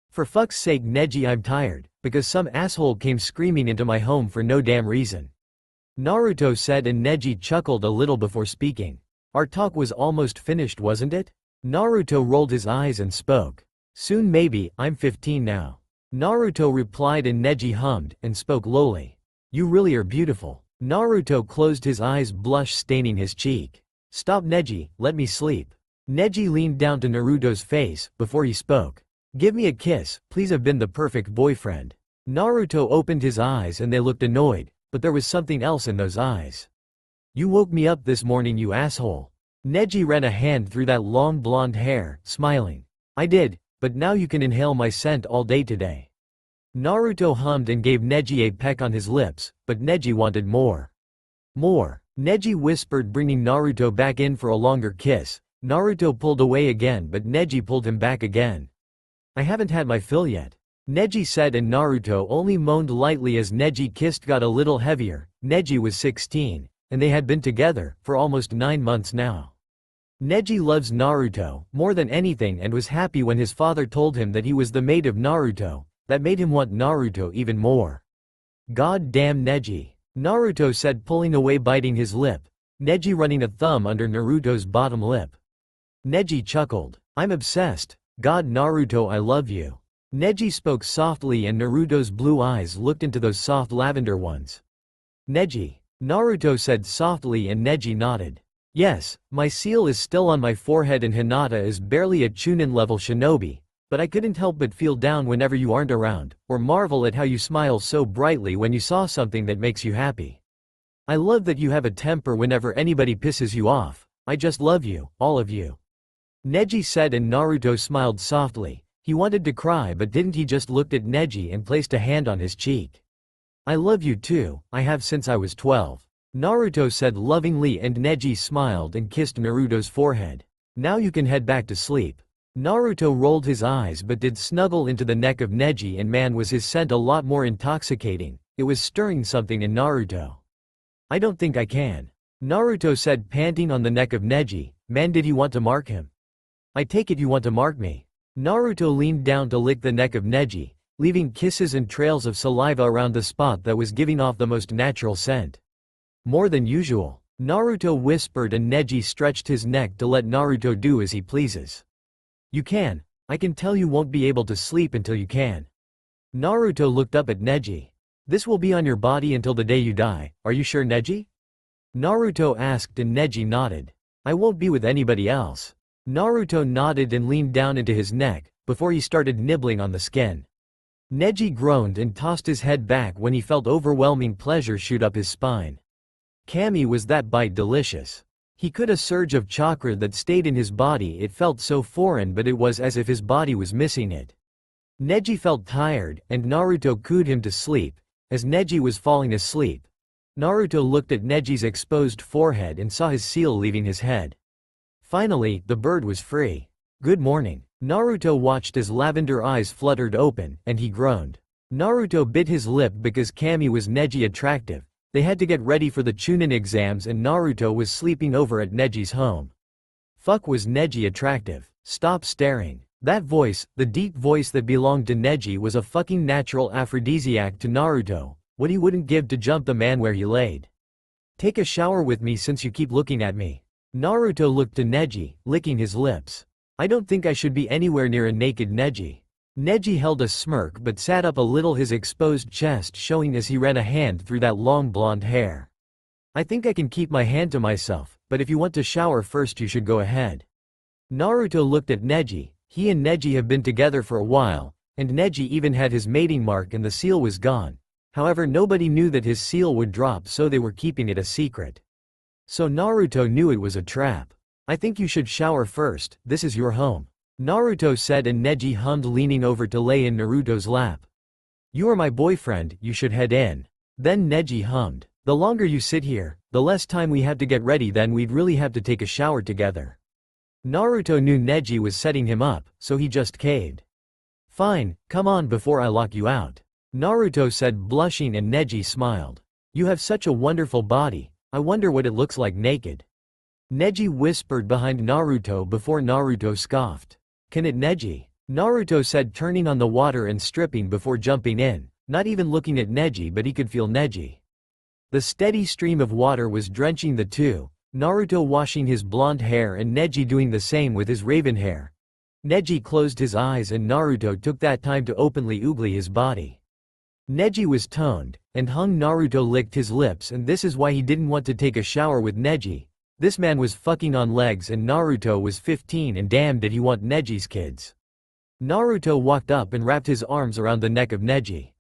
For fuck's sake Neji, I'm tired, because some asshole came screaming into my home for no damn reason. Naruto said and Neji chuckled a little before speaking. Our talk was almost finished, wasn't it? Naruto rolled his eyes and spoke. Soon maybe, I'm 15 now. Naruto replied and Neji hummed and spoke lowly. You really are beautiful. Naruto closed his eyes, blush staining his cheek. Stop Neji, let me sleep. Neji leaned down to Naruto's face before he spoke. Give me a kiss, please, have been the perfect boyfriend. Naruto opened his eyes and they looked annoyed, but there was something else in those eyes. You woke me up this morning, you asshole. Neji ran a hand through that long blonde hair, smiling. I did, but now you can inhale my scent all day today. Naruto hummed and gave Neji a peck on his lips, but Neji wanted more. More. Neji whispered, bringing Naruto back in for a longer kiss. Naruto pulled away again but Neji pulled him back again. I haven't had my fill yet. Neji said and Naruto only moaned lightly as Neji kissed got a little heavier. Neji was 16, and they had been together for almost 9 months now. Neji loves Naruto more than anything and was happy when his father told him that he was the mate of Naruto. That made him want Naruto even more. God damn Neji. Naruto said, pulling away, biting his lip. Neji running a thumb under Naruto's bottom lip. Neji chuckled. I'm obsessed. God Naruto, I love you. Neji spoke softly and Naruto's blue eyes looked into those soft lavender ones. Neji. Naruto said softly and Neji nodded. Yes, my seal is still on my forehead and Hinata is barely a Chunin level shinobi, but I couldn't help but feel down whenever you aren't around, or marvel at how you smile so brightly when you saw something that makes you happy. I love that you have a temper whenever anybody pisses you off. I just love you, all of you. Neji said and Naruto smiled softly. He wanted to cry but didn't, he just looked at Neji and placed a hand on his cheek. I love you too, I have since I was 12. Naruto said lovingly and Neji smiled and kissed Naruto's forehead. Now you can head back to sleep. Naruto rolled his eyes but did snuggle into the neck of Neji, and man was his scent a lot more intoxicating. It was stirring something in Naruto. I don't think I can. Naruto said, panting on the neck of Neji. Man, did he want to mark him? I take it you want to mark me. Naruto leaned down to lick the neck of Neji, leaving kisses and trails of saliva around the spot that was giving off the most natural scent. More than usual. Naruto whispered and Neji stretched his neck to let Naruto do as he pleases. You can. I can tell you won't be able to sleep until you can. Naruto looked up at Neji. This will be on your body until the day you die, are you sure Neji? Naruto asked and Neji nodded. I won't be with anybody else. Naruto nodded and leaned down into his neck, before he started nibbling on the skin. Neji groaned and tossed his head back when he felt overwhelming pleasure shoot up his spine. Kami, was that bite delicious? He could a surge of chakra that stayed in his body. It felt so foreign, but it was as if his body was missing it. Neji felt tired, and Naruto cooed him to sleep. As Neji was falling asleep, Naruto looked at Neji's exposed forehead and saw his seal leaving his head. Finally, the bird was free. Good morning. Naruto watched as lavender eyes fluttered open, and he groaned. Naruto bit his lip because Kami was Neji attractive. They had to get ready for the Chunin exams and Naruto was sleeping over at Neji's home. Fuck, was Neji attractive? Stop staring. That voice, the deep voice that belonged to Neji, was a fucking natural aphrodisiac to Naruto. What he wouldn't give to jump the man where he laid. Take a shower with me since you keep looking at me. Naruto looked to Neji, licking his lips. I don't think I should be anywhere near a naked Neji. Neji held a smirk but sat up a little, his exposed chest showing as he ran a hand through that long blonde hair. I think I can keep my hand to myself, but if you want to shower first you should go ahead. Naruto looked at Neji. He and Neji have been together for a while, and Neji even had his mating mark and the seal was gone. However, nobody knew that his seal would drop, so they were keeping it a secret. So Naruto knew it was a trap. I think you should shower first, this is your home. Naruto said, and Neji hummed, leaning over to lay in Naruto's lap. You are my boyfriend, you should head in. Then Neji hummed. The longer you sit here, the less time we have to get ready, then we'd really have to take a shower together. Naruto knew Neji was setting him up, so he just caved. Fine, come on before I lock you out. Naruto said, blushing, and Neji smiled. You have such a wonderful body, I wonder what it looks like naked. Neji whispered behind Naruto before Naruto scoffed. Can it, Neji? Naruto said, turning on the water and stripping before jumping in, not even looking at Neji, but he could feel Neji. The steady stream of water was drenching the two, Naruto washing his blonde hair and Neji doing the same with his raven hair. Neji closed his eyes and Naruto took that time to openly oogly his body. Neji was toned, and hung. Naruto licked his lips, and this is why he didn't want to take a shower with Neji. This man was fucking on legs and Naruto was 15 and damn did he want Neji's kids. Naruto walked up and wrapped his arms around the neck of Neji.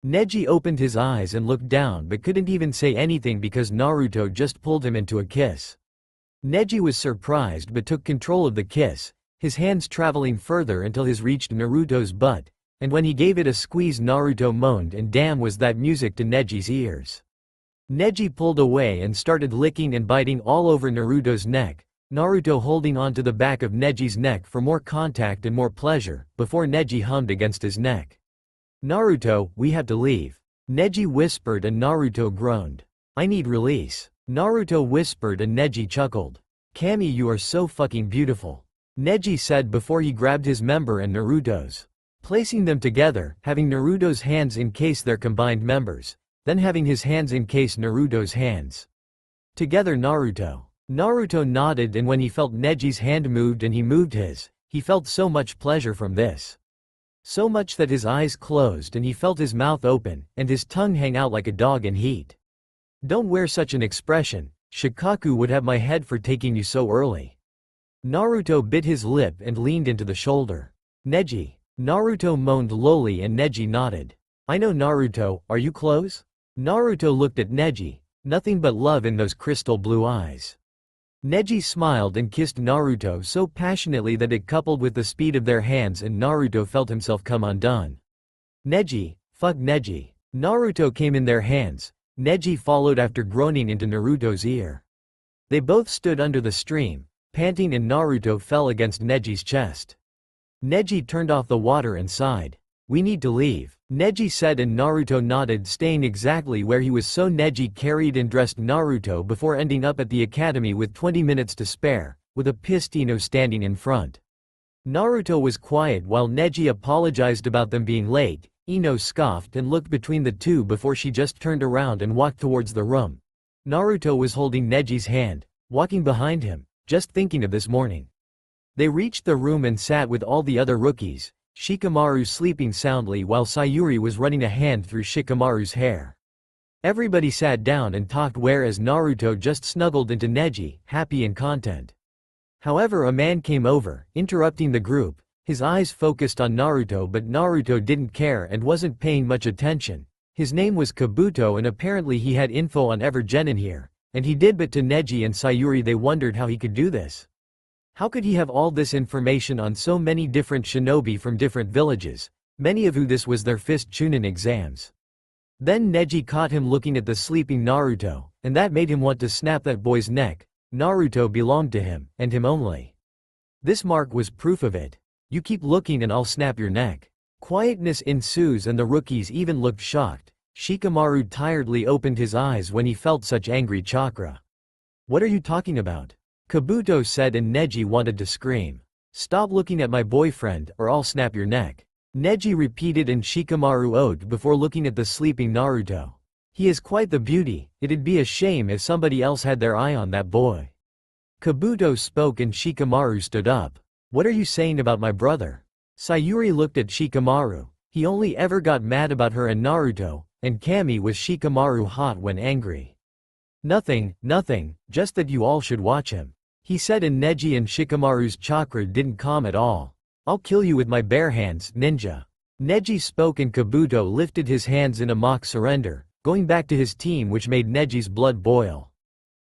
Neji opened his eyes and looked down but couldn't even say anything because Naruto just pulled him into a kiss. Neji was surprised but took control of the kiss, his hands traveling further until his reached Naruto's butt, and when he gave it a squeeze Naruto moaned, and damn was that music to Neji's ears. Neji pulled away and started licking and biting all over Naruto's neck, Naruto holding onto the back of Neji's neck for more contact and more pleasure, before Neji hummed against his neck. Naruto, we have to leave. Neji whispered and Naruto groaned. I need release. Naruto whispered and Neji chuckled. Kami, you are so fucking beautiful. Neji said before he grabbed his member and Naruto's. Placing them together, having Naruto's hands encase their combined members, then having his hands encase Naruto's hands. Together Naruto. Naruto nodded, and when he felt Neji's hand moved and he moved his, he felt so much pleasure from this. So much that his eyes closed and he felt his mouth open, and his tongue hang out like a dog in heat. Don't wear such an expression, Shikaku would have my head for taking you so early. Naruto bit his lip and leaned into the shoulder. Neji. Naruto moaned lowly and Neji nodded. I know Naruto, are you close? Naruto looked at Neji, nothing but love in those crystal blue eyes. Neji smiled and kissed Naruto so passionately that it coupled with the speed of their hands and Naruto felt himself come undone. Neji, fuck Neji. Naruto came in their hands, Neji followed after groaning into Naruto's ear. They both stood under the stream, panting, and Naruto fell against Neji's chest. Neji turned off the water and sighed. We need to leave, Neji said, and Naruto nodded, staying exactly where he was. So Neji carried and dressed Naruto before ending up at the academy with 20 minutes to spare, with a pissed Ino standing in front. Naruto was quiet while Neji apologized about them being late. Ino scoffed and looked between the two before she just turned around and walked towards the room. Naruto was holding Neji's hand, walking behind him, just thinking of this morning. They reached the room and sat with all the other rookies, Shikamaru sleeping soundly while Sayuri was running a hand through Shikamaru's hair. Everybody sat down and talked, whereas Naruto just snuggled into Neji, happy and content. However, a man came over, interrupting the group. His eyes focused on Naruto, but Naruto didn't care and wasn't paying much attention. His name was Kabuto and apparently he had info on every genin here. And he did, but to Neji and Sayuri they wondered how he could do this. How could he have all this information on so many different shinobi from different villages, many of who this was their first Chunin exams? Then Neji caught him looking at the sleeping Naruto, and that made him want to snap that boy's neck. Naruto belonged to him, and him only. This mark was proof of it. You keep looking and I'll snap your neck. Quietness ensues and the rookies even looked shocked. Shikamaru tiredly opened his eyes when he felt such angry chakra. What are you talking about? Kabuto said, and Neji wanted to scream. Stop looking at my boyfriend or I'll snap your neck. Neji repeated and Shikamaru owed before looking at the sleeping Naruto. He is quite the beauty, it'd be a shame if somebody else had their eye on that boy. Kabuto spoke and Shikamaru stood up. What are you saying about my brother? Sayuri looked at Shikamaru. He only ever got mad about her and Naruto, and Kami was Shikamaru hot when angry. Nothing, just that you all should watch him. He said, and Neji and Shikamaru's chakra didn't calm at all. I'll kill you with my bare hands, ninja. Neji spoke and Kabuto lifted his hands in a mock surrender, going back to his team, which made Neji's blood boil.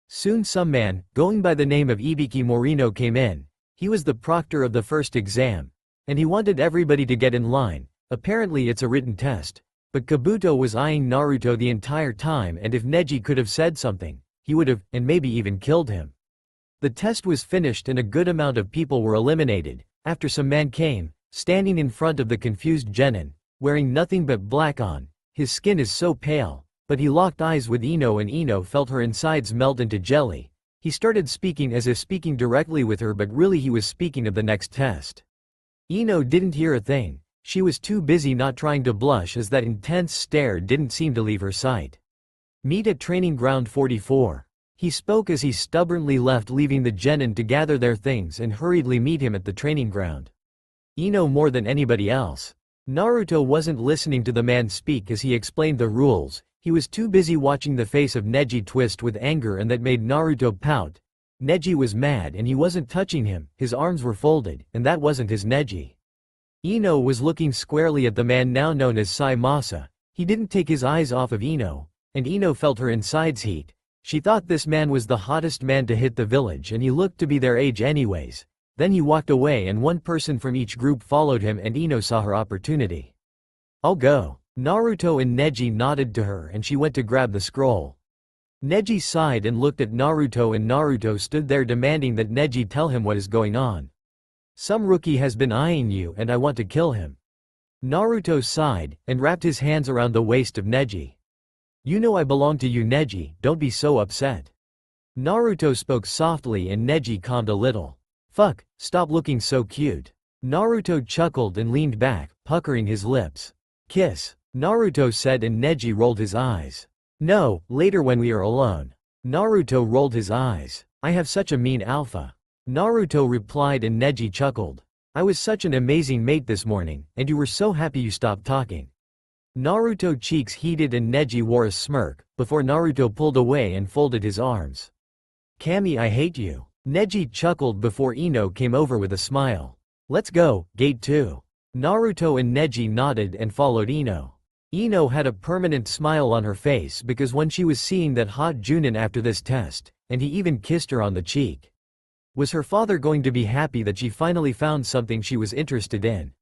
Soon some man, going by the name of Ibiki Morino, came in. He was the proctor of the first exam, and he wanted everybody to get in line. Apparently it's a written test. But Kabuto was eyeing Naruto the entire time, and if Neji could have said something, he would have, and maybe even killed him. The test was finished and a good amount of people were eliminated, after some man came, standing in front of the confused genin, wearing nothing but black on. His skin is so pale, but he locked eyes with Ino and Ino felt her insides melt into jelly. He started speaking as if speaking directly with her, but really he was speaking of the next test. Ino didn't hear a thing. She was too busy not trying to blush as that intense stare didn't seem to leave her sight. Meet at training ground 44. He spoke as he stubbornly left, leaving the genin to gather their things and hurriedly meet him at the training ground. Ino more than anybody else. Naruto wasn't listening to the man speak as he explained the rules. He was too busy watching the face of Neji twist with anger, and that made Naruto pout. Neji was mad and he wasn't touching him, his arms were folded, and that wasn't his Neji. Ino was looking squarely at the man now known as Sai Masa. He didn't take his eyes off of Ino, and Ino felt her insides heat. She thought this man was the hottest man to hit the village, and he looked to be their age anyways. Then he walked away and one person from each group followed him, and Ino saw her opportunity. I'll go. Naruto and Neji nodded to her and she went to grab the scroll. Neji sighed and looked at Naruto, and Naruto stood there demanding that Neji tell him what is going on. Some rookie has been eyeing you and I want to kill him. Naruto sighed, and wrapped his hands around the waist of Neji. You know I belong to you, Neji, don't be so upset. Naruto spoke softly and Neji calmed a little. Fuck, stop looking so cute. Naruto chuckled and leaned back, puckering his lips. Kiss, Naruto said, and Neji rolled his eyes. No, later when we are alone. Naruto rolled his eyes. I have such a mean alpha. Naruto replied, and Neji chuckled. I was such an amazing mate this morning, and you were so happy you stopped talking. Naruto cheeks heated and Neji wore a smirk, before Naruto pulled away and folded his arms. Kami, I hate you. Neji chuckled before Ino came over with a smile. Let's go, gate 2. Naruto and Neji nodded and followed Ino. Ino had a permanent smile on her face because when she was seeing that hot Junin after this test, and he even kissed her on the cheek. Was her father going to be happy that she finally found something she was interested in?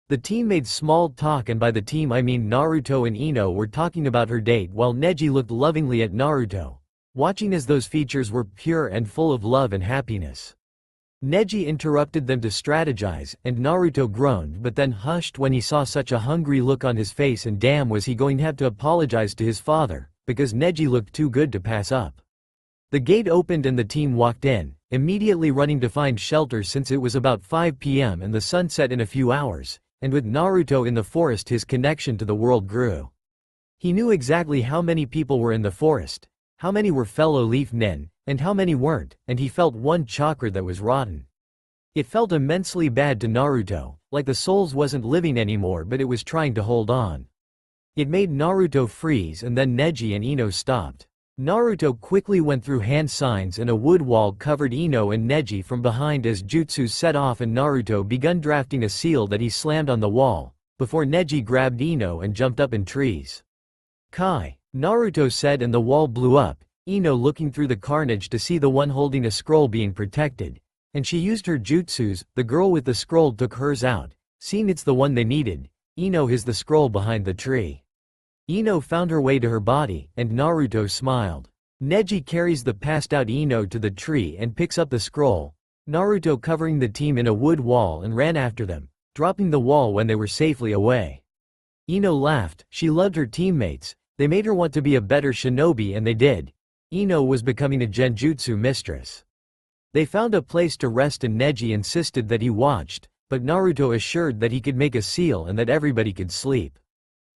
The team made small talk, and by the team I mean Naruto and Ino were talking about her date while Neji looked lovingly at Naruto, watching as those features were pure and full of love and happiness. Neji interrupted them to strategize, and Naruto groaned but then hushed when he saw such a hungry look on his face, and damn, was he going to have to apologize to his father, because Neji looked too good to pass up. The gate opened and the team walked in, immediately running to find shelter since it was about 5 p.m. and the sun set in a few hours, and with Naruto in the forest his connection to the world grew. He knew exactly how many people were in the forest, how many were fellow Leaf Nin, and how many weren't, and he felt one chakra that was rotten. It felt immensely bad to Naruto, like the souls wasn't living anymore but it was trying to hold on. It made Naruto freeze, and then Neji and Ino stopped. Naruto quickly went through hand signs and a wood wall covered Ino and Neji from behind as jutsus set off and Naruto begun drafting a seal that he slammed on the wall, before Neji grabbed Ino and jumped up in trees. Kai, Naruto said, and the wall blew up, Ino looking through the carnage to see the one holding a scroll being protected, and she used her jutsus. The girl with the scroll took hers out, seeing it's the one they needed. Ino hid the scroll behind the tree. Ino found her way to her body, and Naruto smiled. Neji carries the passed out Ino to the tree and picks up the scroll, Naruto covering the team in a wood wall and ran after them, dropping the wall when they were safely away. Ino laughed. She loved her teammates, they made her want to be a better shinobi, and they did. Ino was becoming a genjutsu mistress. They found a place to rest and Neji insisted that he watched, but Naruto assured that he could make a seal and that everybody could sleep.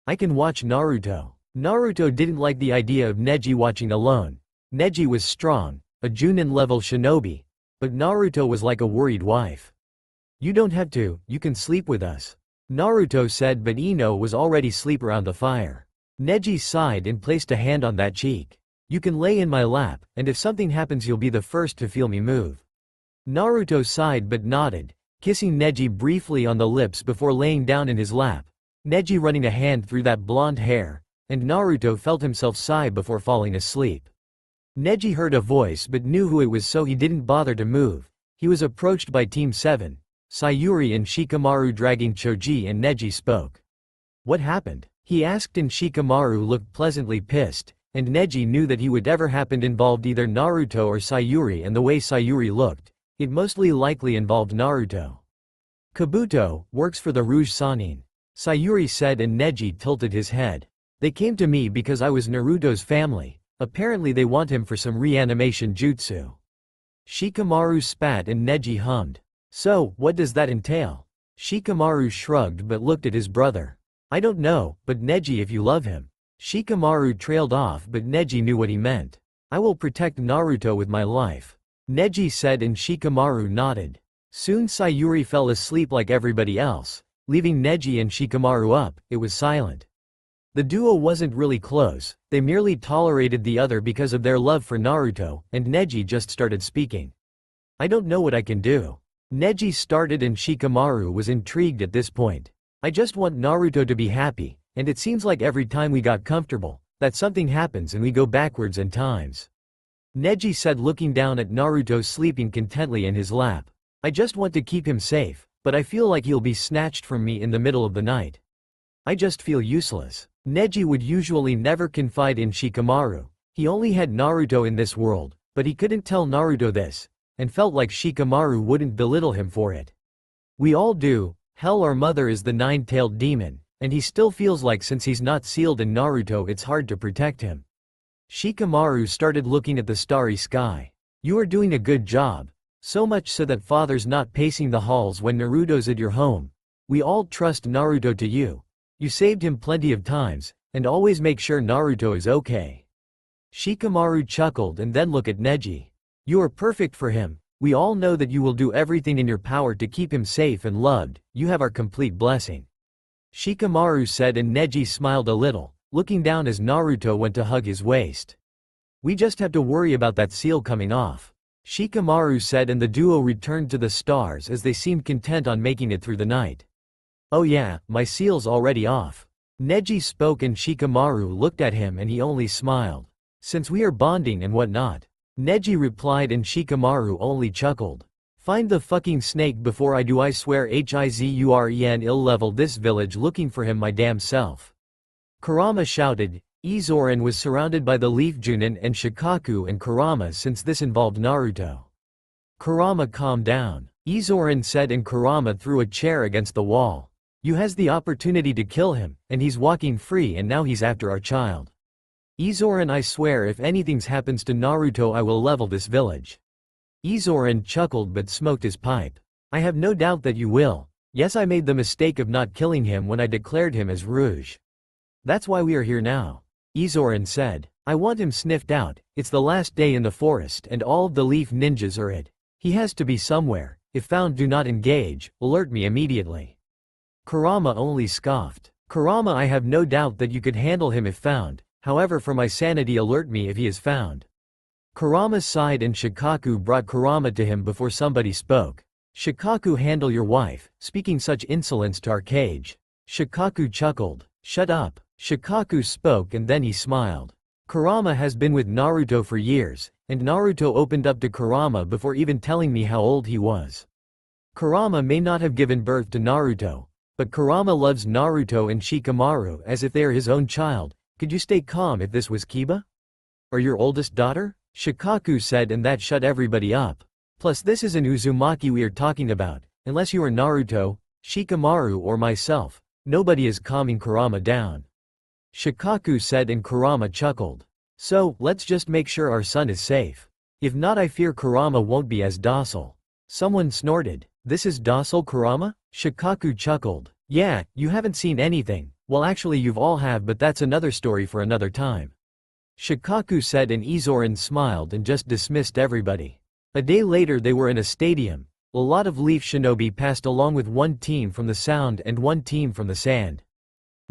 I can watch Naruto. Naruto didn't like the idea of Neji watching alone. Neji was strong, a Chunin level shinobi, but Naruto was like a worried wife. You don't have to, you can sleep with us, Naruto said, but Ino was already asleep around the fire. Neji sighed and placed a hand on that cheek. You can lay in my lap, and if something happens you'll be the first to feel me move. Naruto sighed but nodded, kissing Neji briefly on the lips before laying down in his lap, Neji running a hand through that blonde hair, and Naruto felt himself sigh before falling asleep. Neji heard a voice but knew who it was, so he didn't bother to move. He was approached by Team 7, Sayuri and Shikamaru dragging Choji, and Neji spoke. What happened? He asked, and Shikamaru looked pleasantly pissed, and Neji knew that he would ever happened involved either Naruto or Sayuri, and the way Sayuri looked, it mostly likely involved Naruto. Kabuto works for the Rouge Sanin, Sayuri said, and Neji tilted his head. They came to me because I was Naruto's family. Apparently they want him for some reanimation jutsu. Shikamaru spat and Neji hummed. So, what does that entail? Shikamaru shrugged but looked at his brother. I don't know, but Neji, if you love him. Shikamaru trailed off, but Neji knew what he meant. I will protect Naruto with my life, Neji said, and Shikamaru nodded. Soon Sayuri fell asleep like everybody else, leaving Neji and Shikamaru up. It was silent. The duo wasn't really close, they merely tolerated the other because of their love for Naruto, and Neji just started speaking. I don't know what I can do. Neji started, and Shikamaru was intrigued at this point. I just want Naruto to be happy, and it seems like every time we got comfortable, that something happens and we go backwards in times. Neji said, looking down at Naruto sleeping contentedly in his lap. I just want to keep him safe, but I feel like he'll be snatched from me in the middle of the night. I just feel useless. Neji would usually never confide in Shikamaru. He only had Naruto in this world, but he couldn't tell Naruto this, and felt like Shikamaru wouldn't belittle him for it. We all do. Hell, our mother is the nine-tailed demon, and he still feels like since he's not sealed in Naruto it's hard to protect him. Shikamaru started looking at the starry sky. You are doing a good job. So much so that father's not pacing the halls when Naruto's at your home. We all trust Naruto to you. You saved him plenty of times, and always make sure Naruto is okay. Shikamaru chuckled and then looked at Neji. You are perfect for him. We all know that you will do everything in your power to keep him safe and loved. You have our complete blessing, Shikamaru said, and Neji smiled a little, looking down as Naruto went to hug his waist. We just have to worry about that seal coming off, Shikamaru said, and the duo returned to the stars as they seemed content on making it through the night. Oh yeah, my seal's already off, Neji spoke, and Shikamaru looked at him and he only smiled. Since we are bonding and whatnot, Neji replied, and Shikamaru only chuckled. Find the fucking snake before I do, I swear. Hizuen ill level this village looking for him my damn self, Kurama shouted. Izoran was surrounded by the Leaf Chunin and Shikaku and Kurama since this involved Naruto. Kurama, calm down, Izoran said, and Kurama threw a chair against the wall. You has the opportunity to kill him, and he's walking free, and now he's after our child. Izoran, I swear if anything happens to Naruto I will level this village. Izoran chuckled but smoked his pipe. I have no doubt that you will. Yes, I made the mistake of not killing him when I declared him as Rouge. That's why we are here now, Izoran said. I want him sniffed out. It's the last day in the forest and all of the leaf ninjas are it. He has to be somewhere. If found, do not engage. Alert me immediately. Kurama only scoffed. Kurama, I have no doubt that you could handle him if found. however for my sanity alert me if he is found. Kurama sighed and Shikaku brought Kurama to him before somebody spoke. Shikaku, handle your wife, speaking such insolence to our cage. Shikaku chuckled. Shut up. Shikaku spoke and then he smiled. Kurama has been with Naruto for years, and Naruto opened up to Kurama before even telling me how old he was. Kurama may not have given birth to Naruto, but Kurama loves Naruto and Shikamaru as if they are his own child. Could you stay calm if this was Kiba? Or your oldest daughter? Shikaku said, and that shut everybody up. Plus this is an Uzumaki we are talking about. Unless you are Naruto, Shikamaru or myself, nobody is calming Kurama down. Shikaku said and Kurama chuckled. So, let's just make sure our son is safe. If not, I fear Kurama won't be as docile. Someone snorted. This is docile Kurama? Shikaku chuckled. Yeah, you haven't seen anything. Well actually you've all have, but that's another story for another time. Shikaku said and Izorin smiled and just dismissed everybody. A day later they were in a stadium. A lot of Leaf Shinobi passed along with one team from the sound and one team from the sand.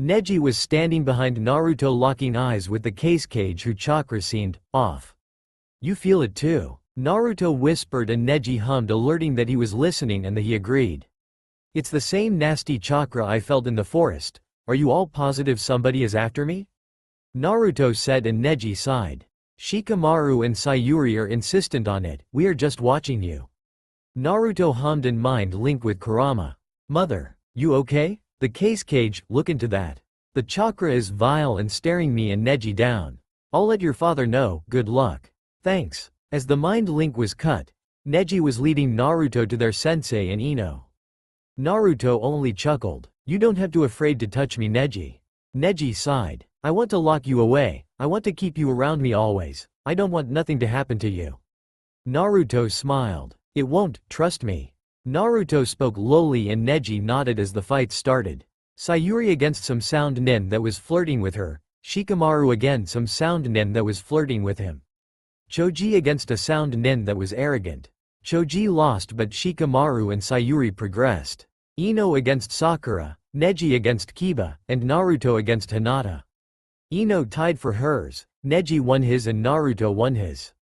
Neji was standing behind Naruto locking eyes with the cage whose chakra seemed off. You feel it too? Naruto whispered and Neji hummed, alerting that he was listening and that he agreed. It's the same nasty chakra I felt in the forest. Are you all positive somebody is after me? Naruto said and Neji sighed. Shikamaru and Sayuri are insistent on it. We are just watching you. Naruto hummed and mind linked with Kurama. Mother, you okay? The cage, look into that. The chakra is vile and staring me and Neji down. I'll let your father know, good luck. Thanks. As the mind link was cut, Neji was leading Naruto to their sensei and Ino. Naruto only chuckled. You don't have to afraid to touch me, Neji. Neji sighed. I want to lock you away. I want to keep you around me always. I don't want nothing to happen to you. Naruto smiled. It won't, trust me. Naruto spoke lowly and Neji nodded as the fight started. Sayuri against some sound nin that was flirting with her. Shikamaru against some sound nin that was flirting with him. Choji against a sound nin that was arrogant. Choji lost but Shikamaru and Sayuri progressed. Ino against Sakura, Neji against Kiba, and Naruto against Hinata. Ino tied for hers, Neji won his and Naruto won his.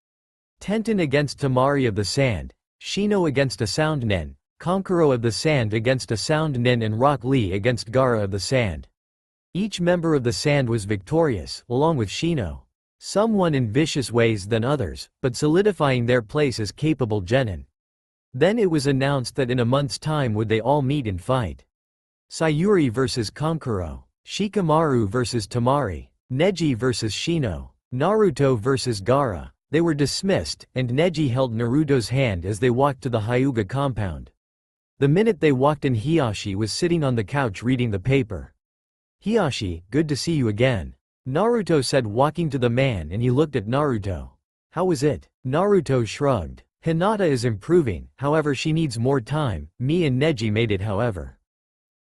Tenten against Tamari of the Sand, Shino against a sound nin, Kankuro of the Sand against a sound nin, and Rock Lee against Gaara of the Sand. Each member of the Sand was victorious, along with Shino. Some won in vicious ways than others, but solidifying their place as capable genin. Then it was announced that in a month's time would they all meet and fight. Sayuri versus Kankuro, Shikamaru versus Tamari, Neji versus Shino, Naruto versus Gaara. They were dismissed, and Neji held Naruto's hand as they walked to the Hyuga compound. The minute they walked in, Hiyashi was sitting on the couch reading the paper. Hiyashi, good to see you again. Naruto said, walking to the man, and he looked at Naruto. How was it? Naruto shrugged. Hinata is improving, however she needs more time. Me and Neji made it however.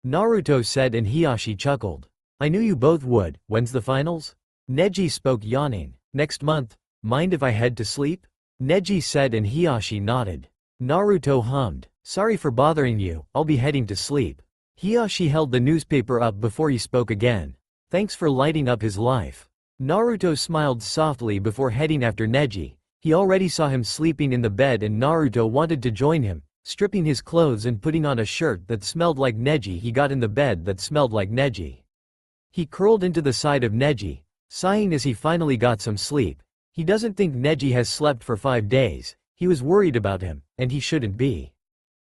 Naruto said and Hiyashi chuckled. I knew you both would. When's the finals? Neji spoke yawning. Next month. Mind if I head to sleep? Neji said and Hiyashi nodded. Naruto hummed. Sorry for bothering you, I'll be heading to sleep. Hiyashi held the newspaper up before he spoke again. Thanks for lighting up his life. Naruto smiled softly before heading after Neji. He already saw him sleeping in the bed and Naruto wanted to join him, stripping his clothes and putting on a shirt that smelled like Neji. He got in the bed that smelled like Neji. He curled into the side of Neji, sighing as he finally got some sleep. He doesn't think Neji has slept for 5 days. He was worried about him, and he shouldn't be.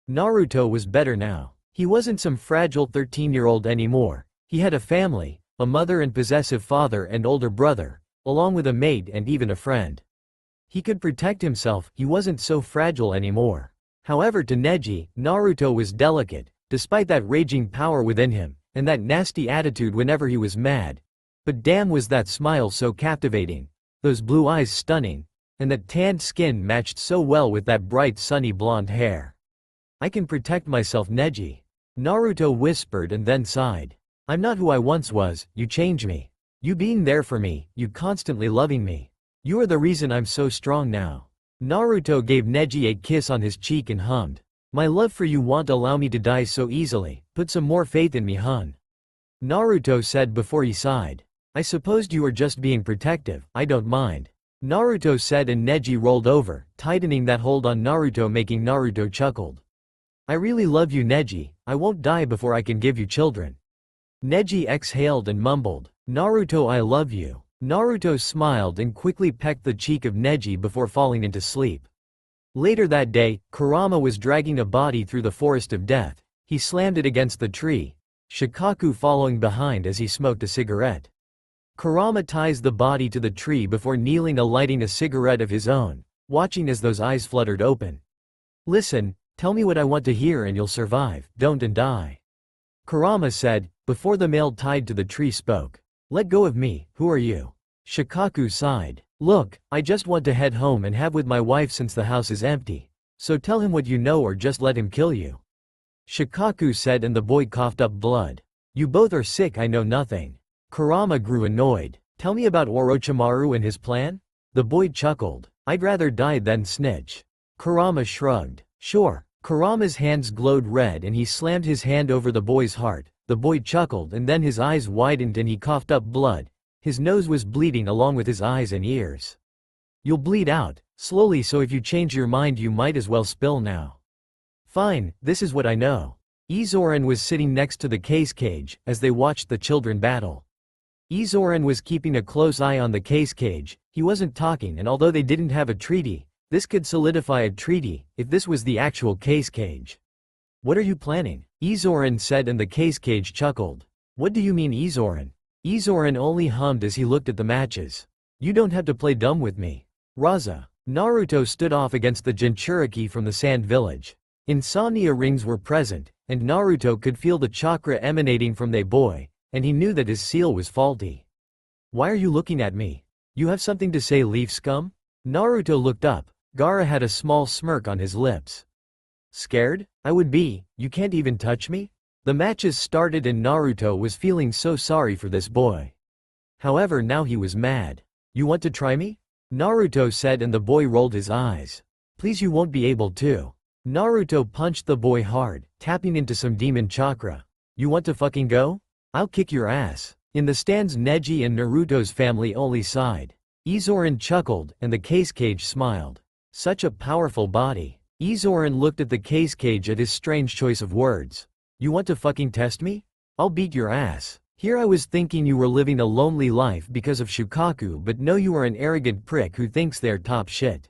Naruto was better now. He wasn't some fragile 13-year-old anymore. He had a family, a mother and possessive father and older brother, along with a maid and even a friend. He could protect himself, he wasn't so fragile anymore. However, to Neji, Naruto was delicate, despite that raging power within him, and that nasty attitude whenever he was mad. But damn, was that smile so captivating. Those blue eyes stunning, and that tanned skin matched so well with that bright sunny blonde hair. I can protect myself, Neji. Naruto whispered and then sighed. I'm not who I once was, you change me. You being there for me, you constantly loving me. You are the reason I'm so strong now. Naruto gave Neji a kiss on his cheek and hummed. My love for you won't allow me to die so easily, put some more faith in me, hun. Naruto said before he sighed. I supposed you were just being protective, I don't mind. Naruto said and Neji rolled over, tightening that hold on Naruto making Naruto chuckled. I really love you Neji, I won't die before I can give you children. Neji exhaled and mumbled, Naruto I love you. Naruto smiled and quickly pecked the cheek of Neji before falling into sleep. Later that day, Kurama was dragging a body through the forest of death. He slammed it against the tree, Shikaku following behind as he smoked a cigarette. Kurama ties the body to the tree before kneeling lighting a cigarette of his own, watching as those eyes fluttered open. Listen, tell me what I want to hear and you'll survive, don't and die. Kurama said, before the male tied to the tree spoke. Let go of me, who are you? Shikaku sighed. Look, I just want to head home and have with my wife since the house is empty. So tell him what you know or just let him kill you. Shikaku said and the boy coughed up blood. You both are sick I know nothing. Kurama grew annoyed. Tell me about Orochimaru and his plan? The boy chuckled. I'd rather die than snitch. Kurama shrugged. Sure. Kurama's hands glowed red and he slammed his hand over the boy's heart. The boy chuckled and then his eyes widened and he coughed up blood. His nose was bleeding along with his eyes and ears. You'll bleed out, slowly so if you change your mind you might as well spill now. Fine, this is what I know. Izoran was sitting next to the case cage, as they watched the children battle. Izoran was keeping a close eye on the case cage, he wasn't talking and although they didn't have a treaty, this could solidify a treaty, if this was the actual case cage. What are you planning? Izoran said and the case cage chuckled. What do you mean Izoran? Izoran only hummed as he looked at the matches. You don't have to play dumb with me. Raza. Naruto stood off against the Jinchuriki from the sand village. Insomnia rings were present, and Naruto could feel the chakra emanating from the boy, and he knew that his seal was faulty. Why are you looking at me? You have something to say leaf scum? Naruto looked up. Gaara had a small smirk on his lips. Scared? I would be, you can't even touch me? The matches started and Naruto was feeling so sorry for this boy. However now he was mad. You want to try me? Naruto said and the boy rolled his eyes. Please you won't be able to. Naruto punched the boy hard, tapping into some demon chakra. You want to fucking go? I'll kick your ass. In the stands Neji and Naruto's family only sighed. Izoran chuckled and the case cage smiled. Such a powerful body. Izoran looked at the case cage at his strange choice of words. You want to fucking test me? I'll beat your ass. Here I was thinking you were living a lonely life because of Shukaku but no you are an arrogant prick who thinks they're top shit.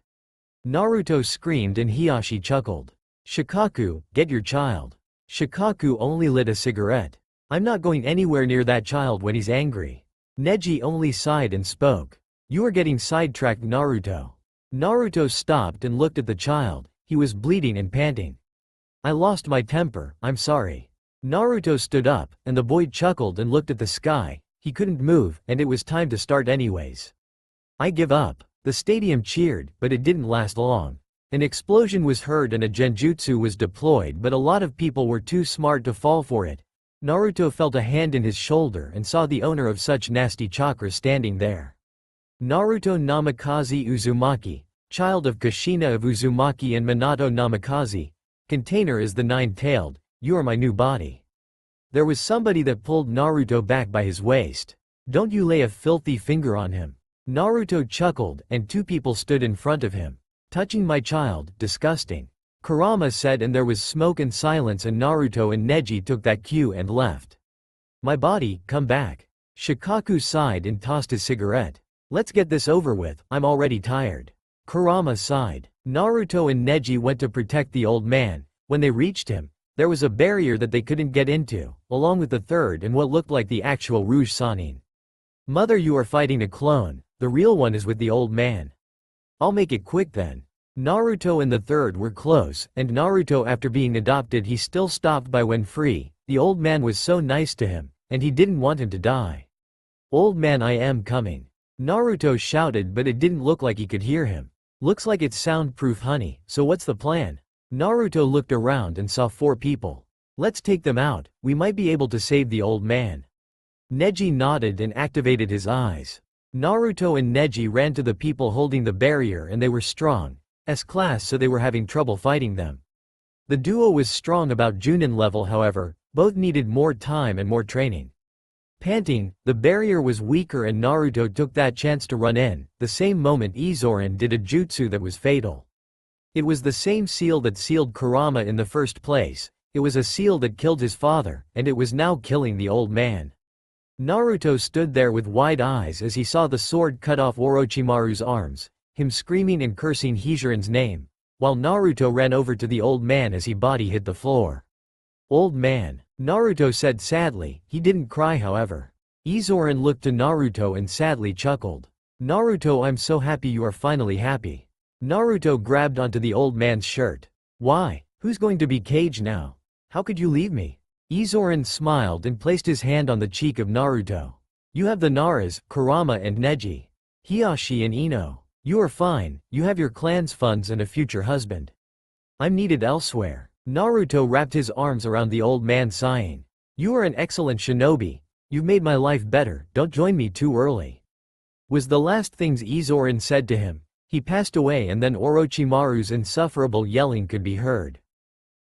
Naruto screamed and Hiyashi chuckled. Shikaku, get your child. Shikaku only lit a cigarette. I'm not going anywhere near that child when he's angry. Neji only sighed and spoke. You are getting sidetracked Naruto. Naruto stopped and looked at the child, he was bleeding and panting. I lost my temper, I'm sorry. Naruto stood up, and the boy chuckled and looked at the sky, he couldn't move, and it was time to start anyways. I give up. The stadium cheered, but it didn't last long. An explosion was heard and a genjutsu was deployed but a lot of people were too smart to fall for it. Naruto felt a hand in his shoulder and saw the owner of such nasty chakra standing there. Naruto Namikaze Uzumaki, child of Kushina of Uzumaki and Minato Namikaze. Container is the nine-tailed, you are my new body. There was somebody that pulled Naruto back by his waist. Don't you lay a filthy finger on him. Naruto chuckled and two people stood in front of him. Touching my child, disgusting. Kurama said and there was smoke and silence and Naruto and Neji took that cue and left. My body, come back. Shikaku sighed and tossed his cigarette. Let's get this over with, I'm already tired. Kurama sighed. Naruto and Neji went to protect the old man. When they reached him, there was a barrier that they couldn't get into, along with the third and what looked like the actual Rouge Sannin. Mother, you are fighting a clone, the real one is with the old man. I'll make it quick then. Naruto and the third were close, and Naruto after being adopted he still stopped by when free. The old man was so nice to him, and he didn't want him to die. Old man, I am coming. Naruto shouted but it didn't look like he could hear him. Looks like it's soundproof honey, so what's the plan? Naruto looked around and saw 4 people. Let's take them out, we might be able to save the old man. Neji nodded and activated his eyes. Naruto and Neji ran to the people holding the barrier and they were strong. S-class so they were having trouble fighting them. The duo was strong about Chunin level however, both needed more time and more training. Panting, the barrier was weaker and Naruto took that chance to run in. The same moment Izorin did a jutsu that was fatal. It was the same seal that sealed Kurama in the first place. It was a seal that killed his father, and it was now killing the old man. Naruto stood there with wide eyes as he saw the sword cut off Orochimaru's arms, him screaming and cursing Hyuga's name, while Naruto ran over to the old man as his body hit the floor. "Old man," Naruto said sadly. He didn't cry however. Izorin looked to Naruto and sadly chuckled. "Naruto, I'm so happy you are finally happy." Naruto grabbed onto the old man's shirt. "Why? Who's going to be caged now? How could you leave me?" Izorin smiled and placed his hand on the cheek of Naruto. "You have the Naras, Kurama and Neji. Hiashi and Ino. You are fine, you have your clan's funds and a future husband. I'm needed elsewhere." Naruto wrapped his arms around the old man sighing. "You are an excellent shinobi. You've made my life better, don't join me too early," was the last things Izorin said to him. He passed away and then Orochimaru's insufferable yelling could be heard.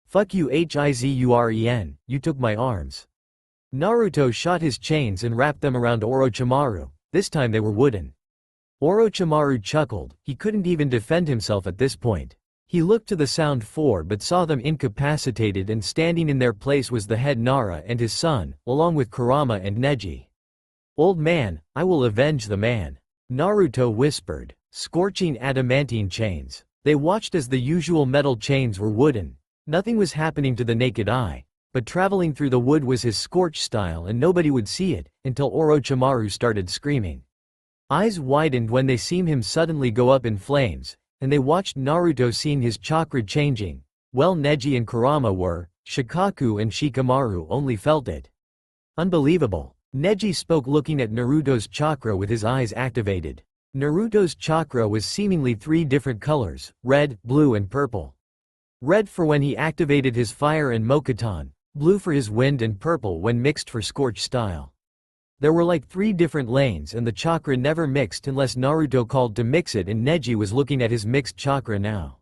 "Fuck you Hizuren, you took my arms." Naruto shot his chains and wrapped them around Orochimaru. This time they were wooden. Orochimaru chuckled. He couldn't even defend himself at this point. He looked to the Sound Four but saw them incapacitated, and standing in their place was the head Naara and his son, along with Kurama and Neji. "Old man, I will avenge the man," Naruto whispered. Scorching adamantine chains. They watched as the usual metal chains were wooden. Nothing was happening to the naked eye, but traveling through the wood was his scorch style and nobody would see it, until Orochimaru started screaming. Eyes widened when they seen him suddenly go up in flames, and they watched Naruto seeing his chakra changing. Well, Neji and Kurama were, Shikaku and Shikamaru only felt it. Unbelievable. Neji spoke looking at Naruto's chakra with his eyes activated. Naruto's chakra was seemingly 3 different colors, red, blue and purple. Red for when he activated his fire and Mokuton, blue for his wind and purple when mixed for scorch style. There were like 3 different lanes and the chakra never mixed unless Naruto called to mix it, and Neji was looking at his mixed chakra now.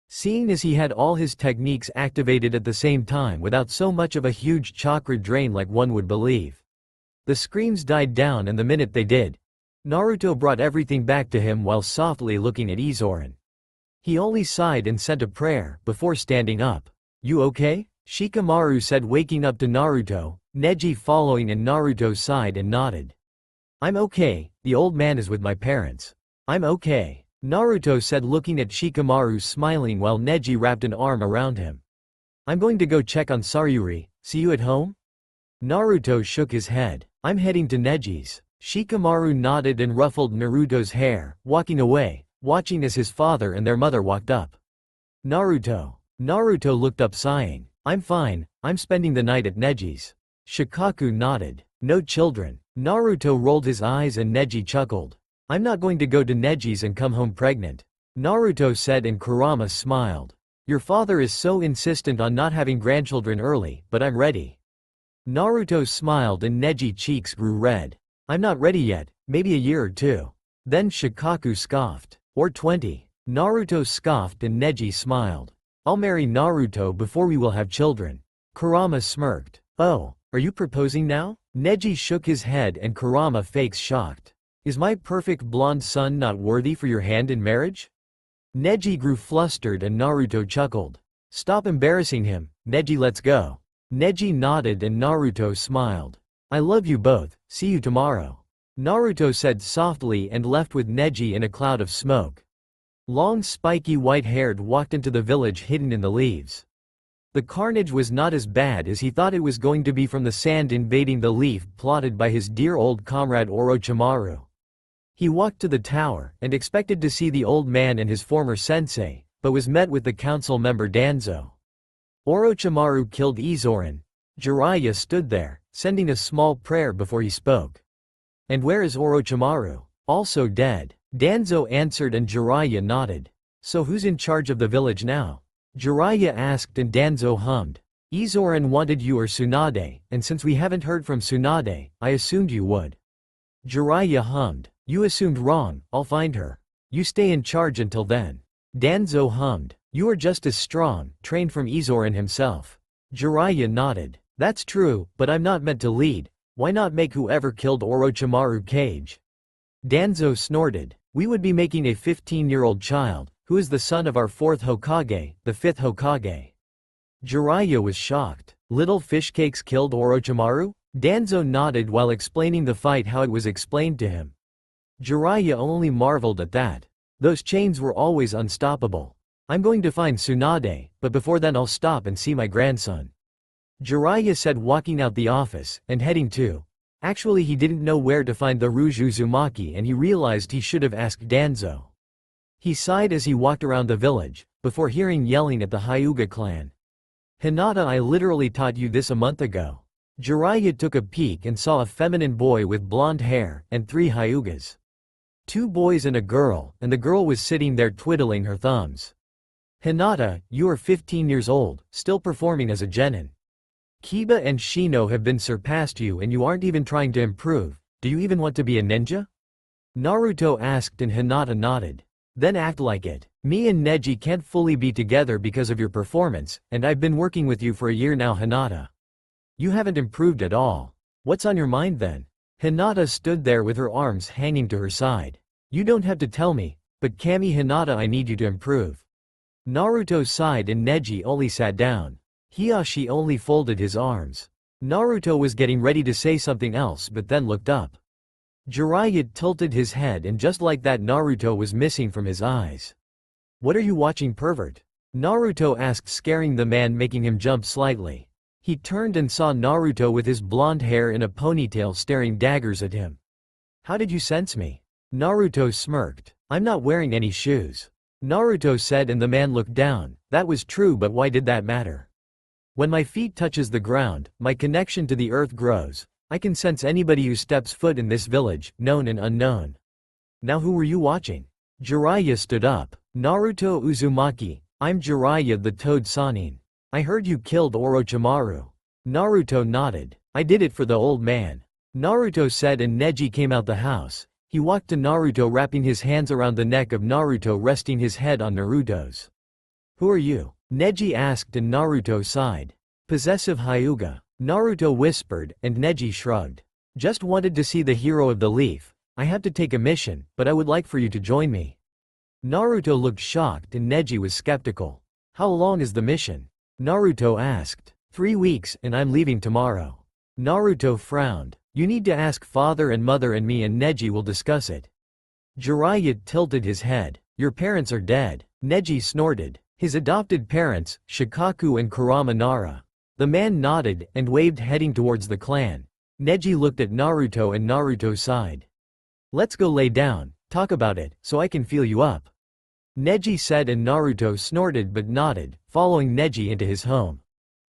Seeing as he had all his techniques activated at the same time without so much of a huge chakra drain like one would believe. The screams died down, and the minute they did, Naruto brought everything back to him while softly looking at Izorin. He only sighed and sent a prayer before standing up. "You okay?" Shikamaru said, waking up to Naruto, Neji following, and Naruto sighed and nodded. "I'm okay, the old man is with my parents." "I'm okay," Naruto said, looking at Shikamaru smiling while Neji wrapped an arm around him. "I'm going to go check on Sayuri, see you at home?" Naruto shook his head. "I'm heading to Neji's." Shikamaru nodded and ruffled Naruto's hair, walking away, watching as his father and their mother walked up. Naruto looked up sighing. "I'm fine, I'm spending the night at Neji's." Shikaku nodded. "No children." Naruto rolled his eyes and Neji chuckled. "I'm not going to go to Neji's and come home pregnant," Naruto said, and Kurama smiled. "Your father is so insistent on not having grandchildren early, but I'm ready." Naruto smiled and Neji's cheeks grew red. "I'm not ready yet, maybe a year or 2. Then Shikaku scoffed. "Or 20. Naruto scoffed and Neji smiled. "I'll marry Naruto before we will have children." Kurama smirked. "Oh, are you proposing now?" Neji shook his head and Kurama faked shocked. "Is my perfect blonde son not worthy for your hand in marriage?" Neji grew flustered and Naruto chuckled. "Stop embarrassing him, Neji, let's go." Neji nodded and Naruto smiled. "I love you both, see you tomorrow," Naruto said softly and left with Neji in a cloud of smoke. Long spiky white-haired walked into the village hidden in the leaves. The carnage was not as bad as he thought it was going to be from the sand invading the leaf plotted by his dear old comrade Orochimaru. He walked to the tower and expected to see the old man and his former sensei, but was met with the council member Danzo. Orochimaru killed Izorin. Jiraiya stood there, sending a small prayer before he spoke. "And where is Orochimaru?" "Also dead," Danzo answered, and Jiraiya nodded. "So who's in charge of the village now?" Jiraiya asked, and Danzo hummed. "Izorin wanted you or Tsunade, and since we haven't heard from Tsunade, I assumed you would." Jiraiya hummed. "You assumed wrong, I'll find her. You stay in charge until then." Danzo hummed. "You are just as strong, trained from Izorin himself." Jiraiya nodded. "That's true, but I'm not meant to lead. Why not make whoever killed Orochimaru Kage? Danzo snorted. We would be making a 15-year-old child, who is the son of our 4th Hokage, the 5th Hokage. Jiraiya was shocked. Little fish cakes killed Orochimaru? Danzo nodded while explaining the fight how it was explained to him. Jiraiya only marveled at that. Those chains were always unstoppable. I'm going to find Tsunade, but before then I'll stop and see my grandson. Jiraiya said, walking out the office, and heading to. Actually, he didn't know where to find the Rouge Uzumaki and he realized he should have asked Danzo. He sighed as he walked around the village, before hearing yelling at the Hyuga clan. Hinata, I literally taught you this a month ago. Jiraiya took a peek and saw a feminine boy with blonde hair, and 3 Hyugas. 2 boys and a girl, and the girl was sitting there twiddling her thumbs. Hinata, you are 15 years old, still performing as a genin. Kiba and Shino have been surpassed you and you aren't even trying to improve. Do you even want to be a ninja? Naruto asked and Hinata nodded. Then act like it. Me and Neji can't fully be together because of your performance, and I've been working with you for a year now, Hinata. You haven't improved at all. What's on your mind then? Hinata stood there with her arms hanging to her side. You don't have to tell me, but Kami Hinata, I need you to improve. Naruto sighed and Neji only sat down. Hiyashi only folded his arms. Naruto was getting ready to say something else but then looked up. Jiraiya tilted his head and just like that Naruto was missing from his eyes. What are you watching, pervert? Naruto asked, scaring the man, making him jump slightly. He turned and saw Naruto with his blonde hair in a ponytail staring daggers at him. How did you sense me? Naruto smirked. I'm not wearing any shoes. Naruto said and the man looked down. That was true, but why did that matter? When my feet touches the ground, my connection to the earth grows. I can sense anybody who steps foot in this village, known and unknown. Now who were you watching? Jiraiya stood up. Naruto Uzumaki, I'm Jiraiya the Toad Sannin. I heard you killed Orochimaru. Naruto nodded. I did it for the old man. Naruto said and Neji came out the house. He walked to Naruto, wrapping his hands around the neck of Naruto, resting his head on Naruto's. Who are you? Neji asked and Naruto sighed. Possessive Hyuga. Naruto whispered, and Neji shrugged. Just wanted to see the hero of the leaf. I have to take a mission, but I would like for you to join me. Naruto looked shocked and Neji was skeptical. How long is the mission? Naruto asked. 3 weeks and I'm leaving tomorrow. Naruto frowned. You need to ask father and mother and me and Neji will discuss it. Jiraiya tilted his head. Your parents are dead. Neji snorted. His adopted parents, Shikaku and Kurama Naara. The man nodded and waved, heading towards the clan. Neji looked at Naruto and Naruto sighed. Let's go lay down, talk about it, so I can feel you up. Neji said and Naruto snorted but nodded, following Neji into his home.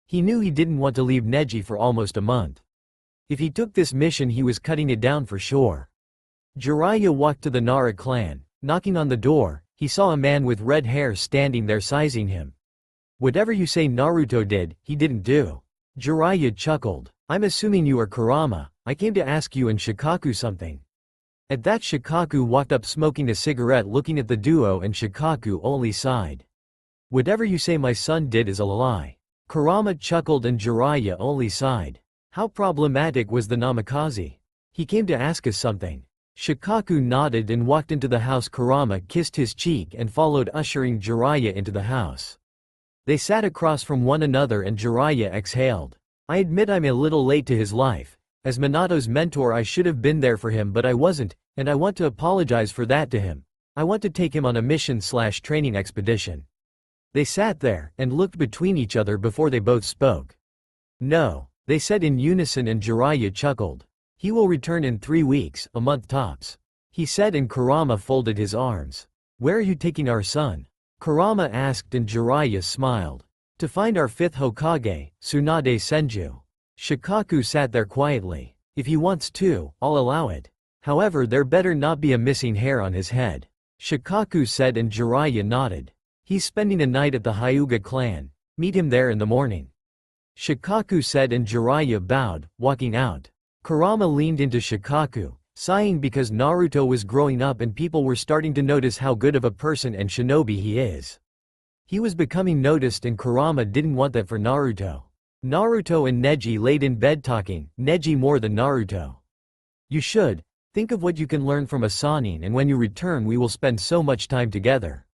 He knew he didn't want to leave Neji for almost a month. If he took this mission he was cutting it down for sure. Jiraiya walked to the Naara clan. Knocking on the door, he saw a man with red hair standing there sizing him. Whatever you say Naruto did, he didn't do. Jiraiya chuckled. I'm assuming you are Kurama. I came to ask you and Shikaku something. At that Shikaku walked up smoking a cigarette, looking at the duo, and Shikaku only sighed. Whatever you say my son did is a lie. Kurama chuckled and Jiraiya only sighed. How problematic was the Namikaze? He came to ask us something. Shikaku nodded and walked into the house. Kurama kissed his cheek and followed, ushering Jiraiya into the house. They sat across from one another and Jiraiya exhaled. I admit I'm a little late to his life. As Minato's mentor I should have been there for him but I wasn't, and I want to apologize for that to him. I want to take him on a mission/training expedition. They sat there and looked between each other before they both spoke. No, they said in unison and Jiraiya chuckled. He will return in 3 weeks, a month tops. He said and Kurama folded his arms. Where are you taking our son? Kurama asked and Jiraiya smiled. To find our 5th Hokage, Tsunade Senju. Shikaku sat there quietly. If he wants to, I'll allow it. However, there better not be a missing hair on his head. Shikaku said and Jiraiya nodded. He's spending a night at the Hyuga clan. Meet him there in the morning. Shikaku said and Jiraiya bowed, walking out. Kurama leaned into Shikaku, sighing because Naruto was growing up and people were starting to notice how good of a person and shinobi he is. He was becoming noticed and Kurama didn't want that for Naruto. Naruto and Neji laid in bed talking, Neji more than Naruto. You should. Think of what you can learn from a Sannin, and when you return we will spend so much time together.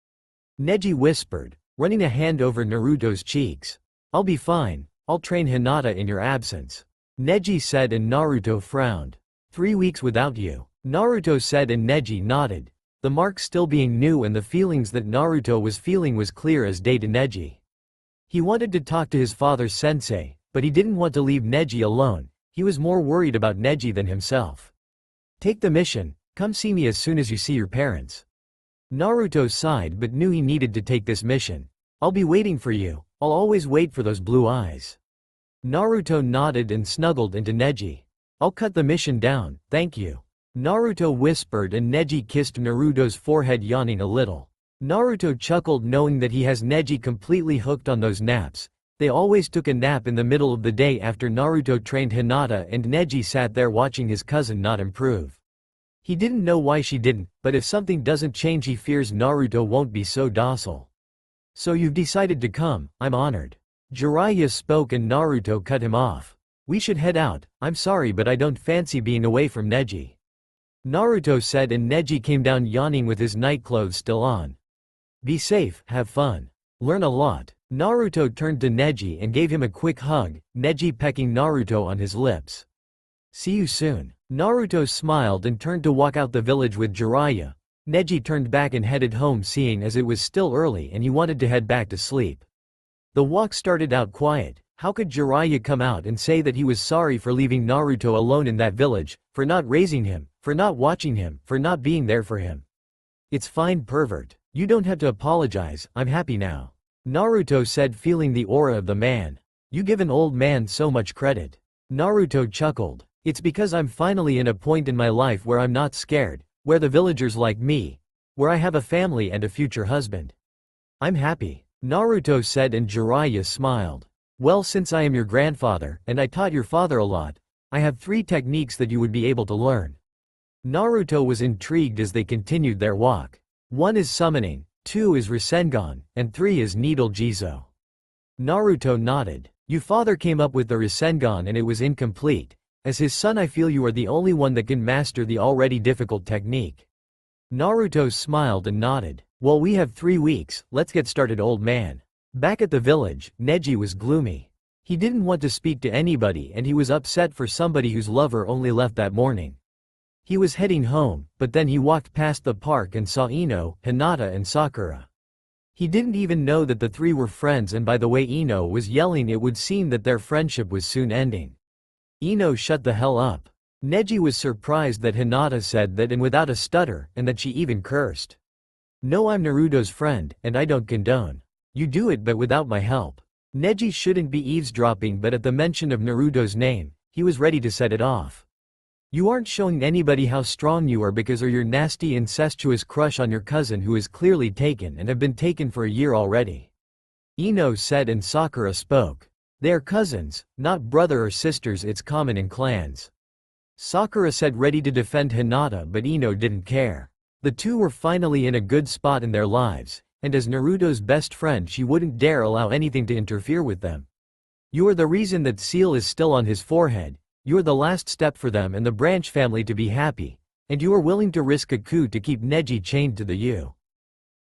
Neji whispered, running a hand over Naruto's cheeks. I'll be fine, I'll train Hinata in your absence. Neji said and Naruto frowned. 3 weeks without you. Naruto said and Neji nodded. The mark still being new and the feelings that Naruto was feeling was clear as day to Neji. He wanted to talk to his father's sensei, but he didn't want to leave Neji alone. He was more worried about Neji than himself. Take the mission, come see me as soon as you see your parents. Naruto sighed but knew he needed to take this mission. I'll be waiting for you, I'll always wait for those blue eyes. Naruto nodded and snuggled into Neji. I'll cut the mission down, thank you. Naruto whispered and Neji kissed Naruto's forehead, yawning a little. Naruto chuckled knowing that he has Neji completely hooked on those naps. They always took a nap in the middle of the day after Naruto trained Hinata, and Neji sat there watching his cousin not improve. He didn't know why she didn't, but if something doesn't change he fears Naruto won't be so docile. So you've decided to come, I'm honored. Jiraiya spoke and Naruto cut him off. We should head out, I'm sorry but I don't fancy being away from Neji. Naruto said and Neji came down yawning with his nightclothes still on. Be safe, have fun. Learn a lot. Naruto turned to Neji and gave him a quick hug, Neji pecking Naruto on his lips. See you soon. Naruto smiled and turned to walk out the village with Jiraiya. Neji turned back and headed home, seeing as it was still early and he wanted to head back to sleep. The walk started out quiet. How could Jiraiya come out and say that he was sorry for leaving Naruto alone in that village, for not raising him, for not watching him, for not being there for him? It's fine, pervert. You don't have to apologize, I'm happy now. Naruto said, feeling the aura of the man. You give an old man so much credit. Naruto chuckled. It's because I'm finally in a point in my life where I'm not scared, where the villagers like me, where I have a family and a future husband. I'm happy. Naruto said and Jiraiya smiled. Well, since I am your grandfather, and I taught your father a lot, I have 3 techniques that you would be able to learn. Naruto was intrigued as they continued their walk. 1 is summoning, 2 is Rasengan, and 3 is Needle Jizo. Naruto nodded. Your father came up with the Rasengan and it was incomplete. As his son I feel you are the only one that can master the already difficult technique. Naruto smiled and nodded. Well, we have 3 weeks, let's get started, old man. Back at the village, Neji was gloomy. He didn't want to speak to anybody and he was upset for somebody whose lover only left that morning. He was heading home, but then he walked past the park and saw Ino, Hinata and Sakura. He didn't even know that the 3 were friends, and by the way Ino was yelling it would seem that their friendship was soon ending. Ino shut the hell up. Neji was surprised that Hinata said that, and without a stutter, and that she even cursed. No, I'm Naruto's friend, and I don't condone. You do it but without my help. Neji shouldn't be eavesdropping, but at the mention of Naruto's name, he was ready to set it off. You aren't showing anybody how strong you are because of your nasty incestuous crush on your cousin who is clearly taken and have been taken for a year already. Ino said and Sakura spoke. They are cousins, not brother or sisters, it's common in clans. Sakura said, ready to defend Hinata, but Ino didn't care. The 2 were finally in a good spot in their lives, and as Naruto's best friend she wouldn't dare allow anything to interfere with them. You are the reason that seal is still on his forehead, you are the last step for them and the branch family to be happy, and you are willing to risk a coup to keep Neji chained to the U.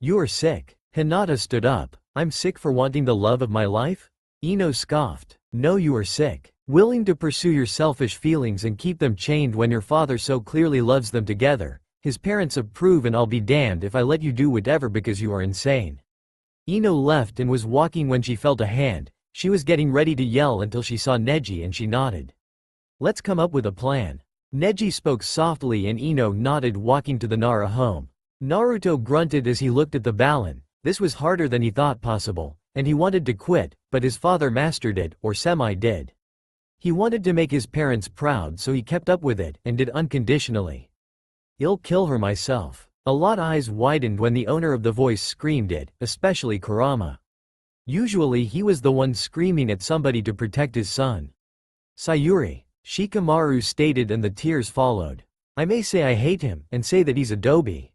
You are sick. Hinata stood up. I'm sick for wanting the love of my life? Ino scoffed. No, you are sick. Willing to pursue your selfish feelings and keep them chained when your father so clearly loves them together. His parents approve and I'll be damned if I let you do whatever because you are insane. Ino left and was walking when she felt a hand. She was getting ready to yell until she saw Neji and she nodded. Let's come up with a plan. Neji spoke softly and Ino nodded, walking to the Naara home. Naruto grunted as he looked at the balance. This was harder than he thought possible, and he wanted to quit, but his father mastered it, or semi-did. He wanted to make his parents proud, so he kept up with it, and did unconditionally. I'll kill her myself. A lot eyes widened when the owner of the voice screamed it, especially Kurama. Usually he was the one screaming at somebody to protect his son. Sayuri, Shikamaru stated, and the tears followed. I may say I hate him, and say that he's a doby.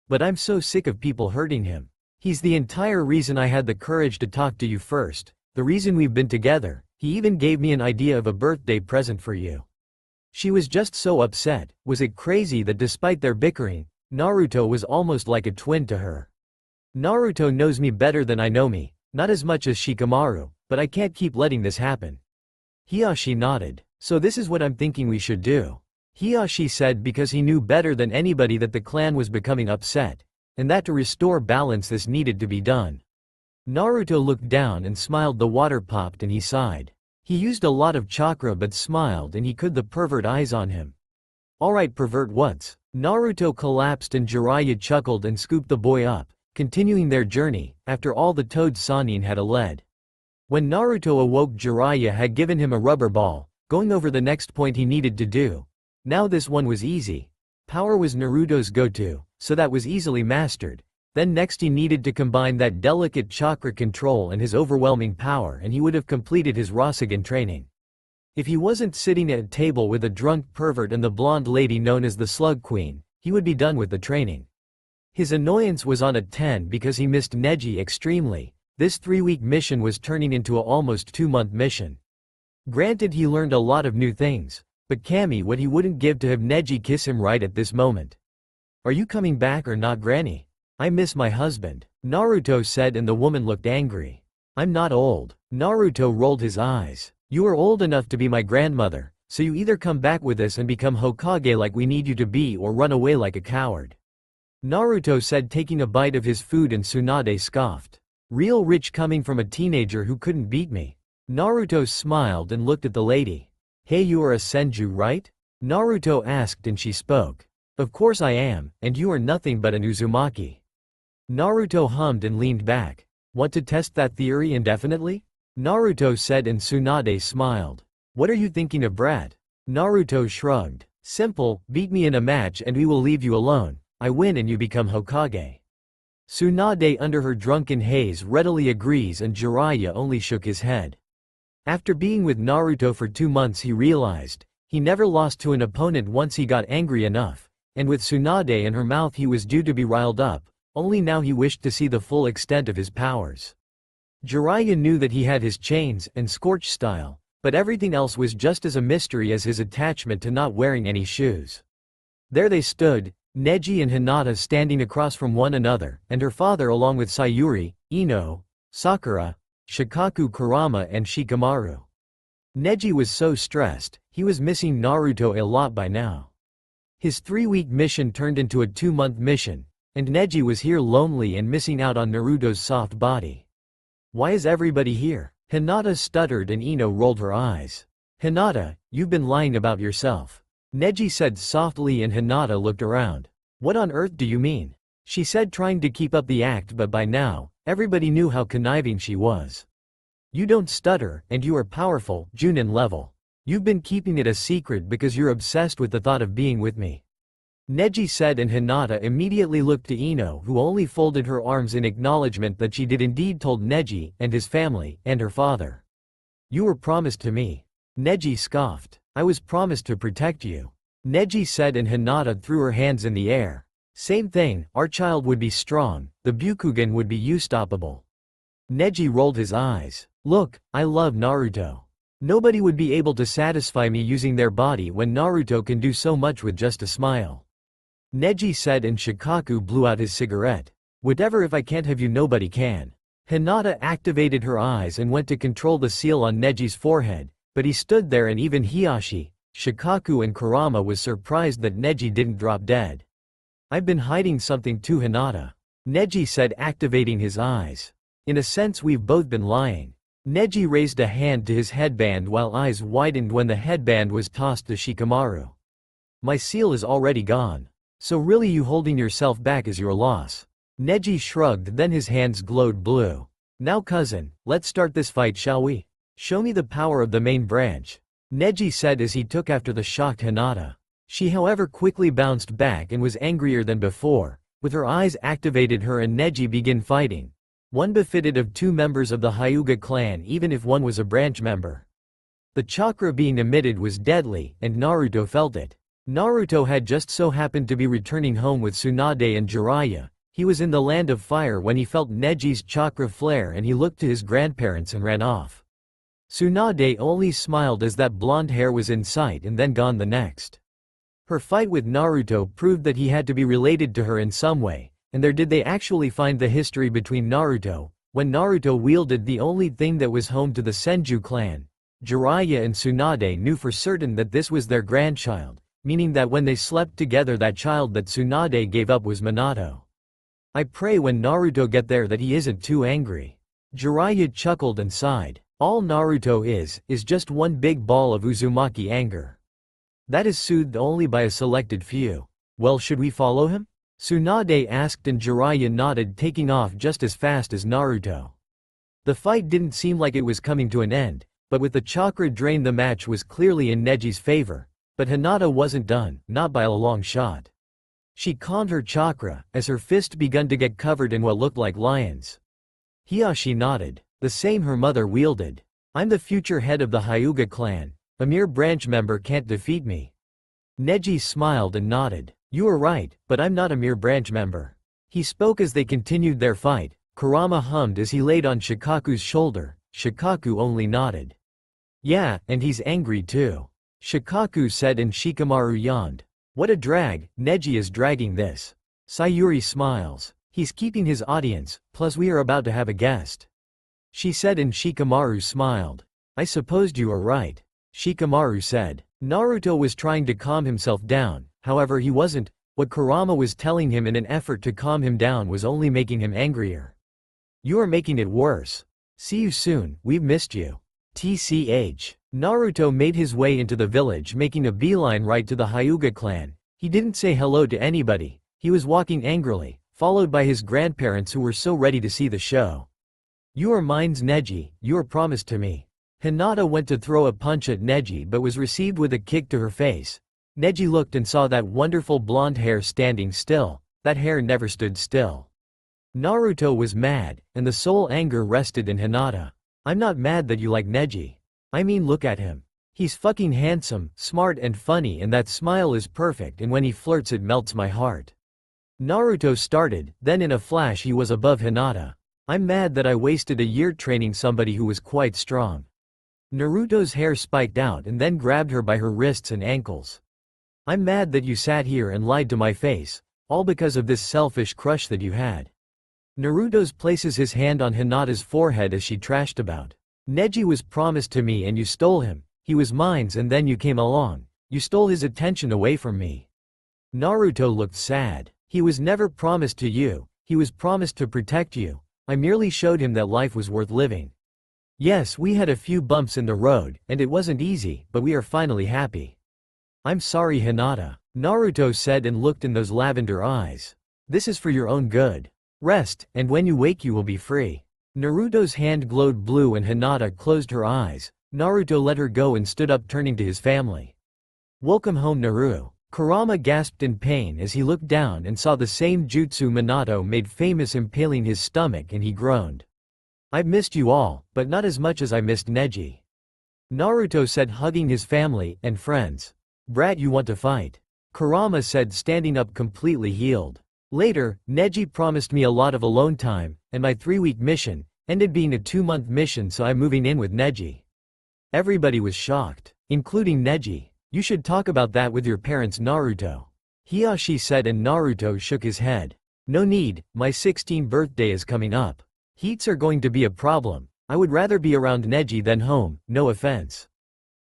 But I'm so sick of people hurting him. He's the entire reason I had the courage to talk to you first, the reason we've been together. He even gave me an idea of a birthday present for you." She was just so upset. Was it crazy that despite their bickering, Naruto was almost like a twin to her? "Naruto knows me better than I know me, not as much as Shikamaru, but I can't keep letting this happen." Hiyashi nodded. "So this is what I'm thinking we should do," Hiyashi said, because he knew better than anybody that the clan was becoming upset, and that to restore balance this needed to be done. Naruto looked down and smiled. The water popped and he sighed. He used a lot of chakra but smiled, and he could the pervert eyes on him. "Alright pervert, what's?" Naruto collapsed and Jiraiya chuckled and scooped the boy up, continuing their journey. After all, the toad Sannin had a lead. When Naruto awoke, Jiraiya had given him a rubber ball, going over the next point he needed to do. Now this one was easy. Power was Naruto's go-to, so that was easily mastered. Then next he needed to combine that delicate chakra control and his overwhelming power, and he would have completed his Rasengan training. If he wasn't sitting at a table with a drunk pervert and the blonde lady known as the Slug Queen, he would be done with the training. His annoyance was on a 10 because he missed Neji extremely. This 3-week mission was turning into a almost 2-month mission. Granted, he learned a lot of new things, but Kami, what he wouldn't give to have Neji kiss him right at this moment. "Are you coming back or not, Granny? I miss my husband," Naruto said, and the woman looked angry. "I'm not old." Naruto rolled his eyes. "You are old enough to be my grandmother, so you either come back with us and become Hokage like we need you to be, or run away like a coward," Naruto said, taking a bite of his food, and Tsunade scoffed. "Real rich coming from a teenager who couldn't beat me." Naruto smiled and looked at the lady. "Hey, you are a Senju, right?" Naruto asked, and she spoke. "Of course I am, and you are nothing but an Uzumaki." Naruto hummed and leaned back. "Want to test that theory indefinitely?" Naruto said, and Tsunade smiled. "What are you thinking of, brat?" Naruto shrugged. "Simple, beat me in a match and we will leave you alone. I win and you become Hokage." Tsunade, under her drunken haze, readily agrees, and Jiraiya only shook his head. After being with Naruto for 2 months, he realized he never lost to an opponent once he got angry enough, and with Tsunade in her mouth he was due to be riled up. Only now he wished to see the full extent of his powers. Jiraiya knew that he had his chains and scorch style, but everything else was just as a mystery as his attachment to not wearing any shoes. There they stood, Neji and Hinata standing across from one another, and her father along with Sayuri, Ino, Sakura, Shikaku, Kurama and Shikamaru. Neji was so stressed, he was missing Naruto a lot by now. His 3-week mission turned into a 2-month mission, and Neji was here lonely and missing out on Naruto's soft body. "Why is everybody here?" Hinata stuttered, and Ino rolled her eyes. "Hinata, you've been lying about yourself," Neji said softly, and Hinata looked around. "What on earth do you mean?" she said, trying to keep up the act, but by now, everybody knew how conniving she was. "You don't stutter, and you are powerful, Chunin level. You've been keeping it a secret because you're obsessed with the thought of being with me," Neji said, and Hinata immediately looked to Ino, who only folded her arms in acknowledgement that she did indeed told Neji, and his family, and her father. "You were promised to me," Neji scoffed. "I was promised to protect you," Neji said, and Hinata threw her hands in the air. "Same thing, our child would be strong, the Byakugan would be unstoppable." Neji rolled his eyes. "Look, I love Naruto. Nobody would be able to satisfy me using their body when Naruto can do so much with just a smile," Neji said, and Shikaku blew out his cigarette. "Whatever, if I can't have you, nobody can." Hinata activated her eyes and went to control the seal on Neji's forehead, but he stood there, and even Hiyashi, Shikaku and Kurama was surprised that Neji didn't drop dead. "I've been hiding something too, Hinata," Neji said, activating his eyes. "In a sense, we've both been lying." Neji raised a hand to his headband while eyes widened when the headband was tossed to Shikamaru. "My seal is already gone. So really, you holding yourself back is your loss." Neji shrugged, then his hands glowed blue. "Now cousin, let's start this fight, shall we? Show me the power of the main branch," Neji said as he took after the shocked Hinata. She however quickly bounced back and was angrier than before. With her eyes activated, her and Neji began fighting. One befitted of 2 members of the Hyuga clan, even if one was a branch member. The chakra being emitted was deadly, and Naruto felt it. Naruto had just so happened to be returning home with Tsunade and Jiraiya. He was in the land of fire when he felt Neji's chakra flare, and he looked to his grandparents and ran off. Tsunade only smiled as that blonde hair was in sight and then gone the next. Her fight with Naruto proved that he had to be related to her in some way, and there did they actually find the history between Naruto, when Naruto wielded the only thing that was home to the Senju clan. Jiraiya and Tsunade knew for certain that this was their grandchild, meaning that when they slept together that child that Tsunade gave up was Minato. I pray when Naruto get there that he isn't too angry. Jiraiya chuckled and sighed. All Naruto is just one big ball of Uzumaki anger. That is soothed only by a selected few. Well, should we follow him? Tsunade asked and Jiraiya nodded, taking off just as fast as Naruto. The fight didn't seem like it was coming to an end, but with the chakra drain the match was clearly in Neji's favor. But Hinata wasn't done, not by a long shot. She calmed her chakra, as her fist begun to get covered in what looked like lions. Hiashi nodded. The same her mother wielded. I'm the future head of the Hyuga clan. A mere branch member can't defeat me. Neji smiled and nodded. You are right, but I'm not a mere branch member. He spoke as they continued their fight. Kurama hummed as he laid on Shikaku's shoulder. Shikaku only nodded. Yeah, and he's angry too. Shikaku said and Shikamaru yawned. What a drag, Neji is dragging this. Sayuri smiles. He's keeping his audience, plus we are about to have a guest. She said and Shikamaru smiled. I supposed you were right. Shikamaru said. Naruto was trying to calm himself down, however he wasn't. What Kurama was telling him in an effort to calm him down was only making him angrier. You are making it worse. See you soon, we've missed you. TCH. Naruto made his way into the village, making a beeline right to the Hyuga clan. He didn't say hello to anybody. He was walking angrily, followed by his grandparents who were so ready to see the show. You are mine's Neji, you are promised to me. Hinata went to throw a punch at Neji but was received with a kick to her face. Neji looked and saw that wonderful blonde hair standing still. That hair never stood still. Naruto was mad, and the sole anger rested in Hinata. I'm not mad that you like Neji. I mean, look at him. He's fucking handsome, smart and funny, and that smile is perfect, and when he flirts it melts my heart. Naruto started, then in a flash he was above Hinata. I'm mad that I wasted a year training somebody who was quite strong. Naruto's hair spiked out and then grabbed her by her wrists and ankles. I'm mad that you sat here and lied to my face, all because of this selfish crush that you had. Naruto's places his hand on Hinata's forehead as she trashed about. Neji was promised to me and you stole him. He was mine's and then you came along. You stole his attention away from me. Naruto looked sad. He was never promised to you. He was promised to protect you. I merely showed him that life was worth living. Yes, we had a few bumps in the road, and it wasn't easy, but we are finally happy. I'm sorry, Hinata, Naruto said and looked in those lavender eyes. This is for your own good. Rest, and when you wake you will be free. Naruto's hand glowed blue and Hinata closed her eyes. Naruto let her go and stood up, turning to his family. Welcome home, Naru. Kurama gasped in pain as he looked down and saw the same jutsu Minato made famous, impaling his stomach, and he groaned. I've missed you all, but not as much as I missed Neji. Naruto said, hugging his family and friends. Brat, you want to fight? Kurama said, standing up completely healed. Later, Neji promised me a lot of alone time, and my 3-week mission ended being a 2-month mission, so I'm moving in with Neji. Everybody was shocked, including Neji. You should talk about that with your parents, Naruto. Hiashi said, and Naruto shook his head. No need, my 16th birthday is coming up. Heats are going to be a problem. I would rather be around Neji than home, no offense.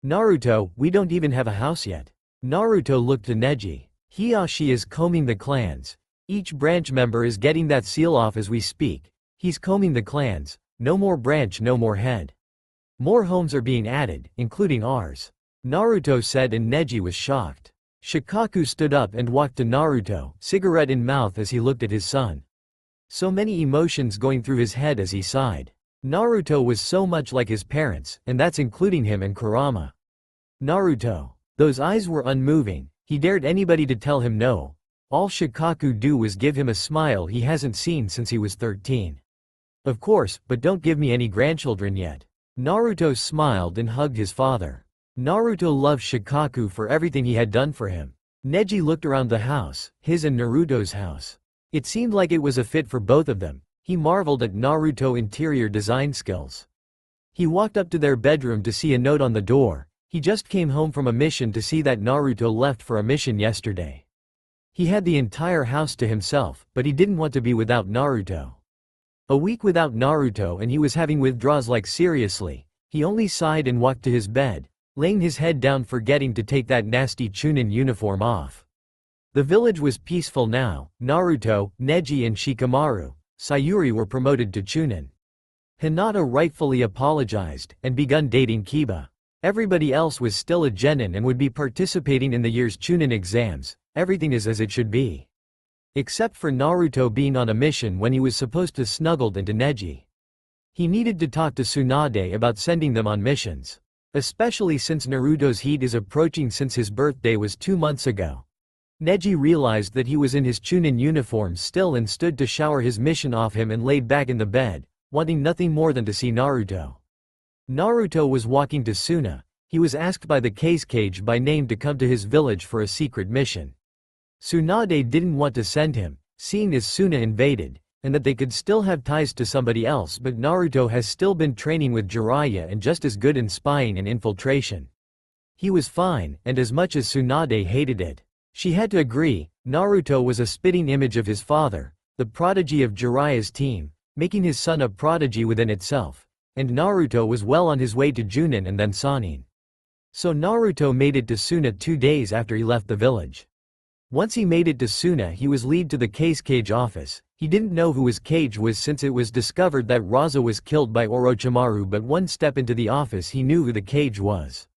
Naruto, we don't even have a house yet. Naruto looked to Neji. Hiashi is combing the clans. Each branch member is getting that seal off as we speak. He's combing the clans. No more branch, no more head. More homes are being added, including ours. Naruto said, and Neji was shocked. Shikaku stood up and walked to Naruto, cigarette in mouth, as he looked at his son. So many emotions going through his head as he sighed. Naruto was so much like his parents, and that's including him and Kurama. Naruto. Those eyes were unmoving. He dared anybody to tell him no. All Shikaku do was give him a smile he hasn't seen since he was 13. Of course, but don't give me any grandchildren yet. Naruto smiled and hugged his father. Naruto loved Shikaku for everything he had done for him. Neji looked around the house, his and Naruto's house. It seemed like it was a fit for both of them. He marveled at Naruto's interior design skills. He walked up to their bedroom to see a note on the door. He just came home from a mission to see that Naruto left for a mission yesterday. He had the entire house to himself, but he didn't want to be without Naruto. A week without Naruto and he was having withdrawals, like seriously. He only sighed and walked to his bed, laying his head down, forgetting to take that nasty Chunin uniform off. The village was peaceful now. Naruto, Neji and Shikamaru, Sayuri were promoted to Chunin. Hinata rightfully apologized and begun dating Kiba. Everybody else was still a genin and would be participating in the year's Chunin exams. Everything is as it should be. Except for Naruto being on a mission when he was supposed to snuggled into Neji. He needed to talk to Tsunade about sending them on missions. Especially since Naruto's heat is approaching, since his birthday was 2 months ago. Neji realized that he was in his Chunin uniform still and stood to shower his mission off him and laid back in the bed, wanting nothing more than to see Naruto. Naruto was walking to Suna. He was asked by the Cage by name to come to his village for a secret mission. Tsunade didn't want to send him, seeing as Suna invaded, and that they could still have ties to somebody else, but Naruto has still been training with Jiraiya and just as good in spying and infiltration. He was fine, and as much as Tsunade hated it, she had to agree. Naruto was a spitting image of his father, the prodigy of Jiraiya's team, making his son a prodigy within itself. And Naruto was well on his way to Junin and then Sannin. So Naruto made it to Suna 2 days after he left the village. Once he made it to Suna, he was led to the Cage office. He didn't know who his Cage was since it was discovered that Raza was killed by Orochimaru, but one step into the office he knew who the Cage was.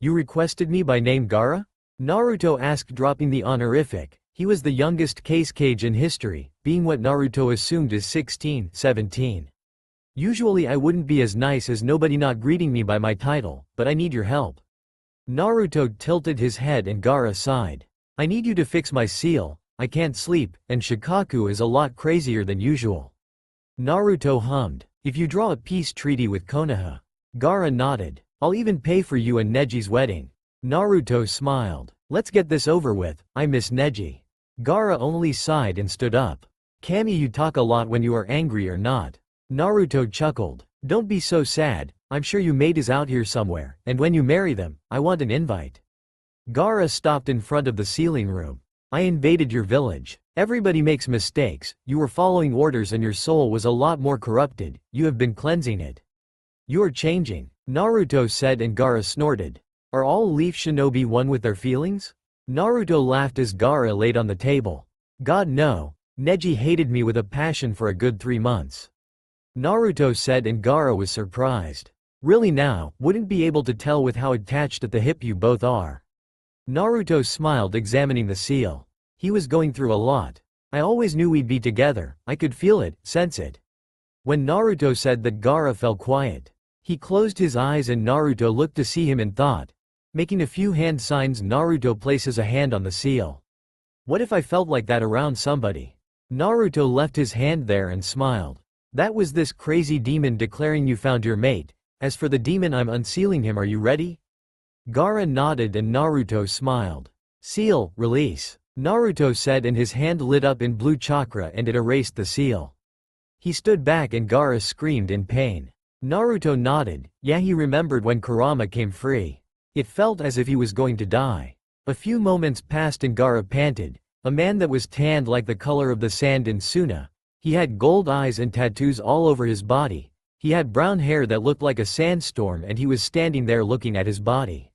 "You requested me by name, Gaara?" Naruto asked, dropping the honorific. He was the youngest Cage in history, being what Naruto assumed is 16, 17. "Usually I wouldn't be as nice as nobody not greeting me by my title, but I need your help." Naruto tilted his head and Gaara sighed. "I need you to fix my seal. I can't sleep, and Shikaku is a lot crazier than usual." Naruto hummed. "If you draw a peace treaty with Konoha." Gaara nodded. "I'll even pay for you and Neji's wedding." Naruto smiled. "Let's get this over with, I miss Neji." Gaara only sighed and stood up. "Kami, you talk a lot when you are angry or not." Naruto chuckled. "Don't be so sad, I'm sure your mate is out here somewhere, and when you marry them, I want an invite." Gaara stopped in front of the sealing room. "I invaded your village. Everybody makes mistakes, you were following orders and your soul was a lot more corrupted, you have been cleansing it. You are changing," Naruto said, and Gaara snorted. "Are all Leaf Shinobi one with their feelings?" Naruto laughed as Gaara laid on the table. "God no, Neji hated me with a passion for a good 3 months." Naruto said, and Gaara was surprised. "Really now, wouldn't be able to tell with how attached at the hip you both are." Naruto smiled, examining the seal. He was going through a lot. "I always knew we'd be together, I could feel it, sense it." When Naruto said that, Gaara fell quiet. He closed his eyes and Naruto looked to see him in thought. Making a few hand signs, Naruto places a hand on the seal. "What if I felt like that around somebody?" Naruto left his hand there and smiled. "That was this crazy demon declaring you found your mate. As for the demon, I'm unsealing him, are you ready?" Gaara nodded and Naruto smiled. "Seal, release," Naruto said, and his hand lit up in blue chakra and it erased the seal. He stood back and Gaara screamed in pain. Naruto nodded. Yeah, he remembered when Kurama came free. It felt as if he was going to die. A few moments passed and Gaara panted. A man that was tanned like the color of the sand in Suna. He had gold eyes and tattoos all over his body. He had brown hair that looked like a sandstorm and he was standing there looking at his body.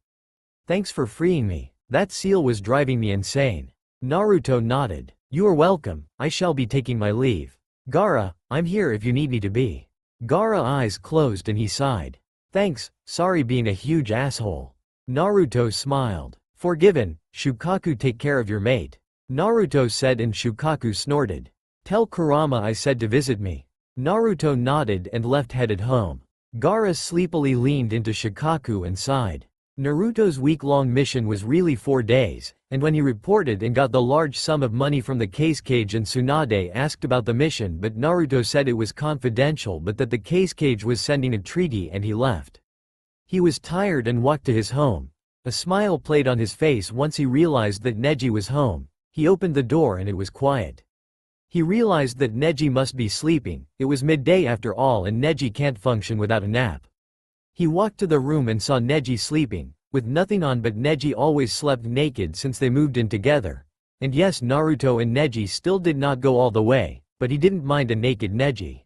"Thanks for freeing me. That seal was driving me insane." Naruto nodded. "You are welcome, I shall be taking my leave." "Gaara, I'm here if you need me to be." Gaara's eyes closed and he sighed. "Thanks, sorry being a huge asshole." Naruto smiled. "Forgiven, Shukaku, take care of your mate." Naruto said, and Shukaku snorted. "Tell Kurama I said to visit me." Naruto nodded and left, headed home. Gaara sleepily leaned into Shukaku and sighed. Naruto's week-long mission was really 4 days, and when he reported and got the large sum of money from the Cage and Tsunade asked about the mission, but Naruto said it was confidential, but that the Cage was sending a treaty, and he left. He was tired and walked to his home. A smile played on his face once he realized that Neji was home. He opened the door and it was quiet. He realized that Neji must be sleeping. It was midday after all and Neji can't function without a nap. He walked to the room and saw Neji sleeping, with nothing on, but Neji always slept naked since they moved in together. And yes, Naruto and Neji still did not go all the way, but he didn't mind a naked Neji.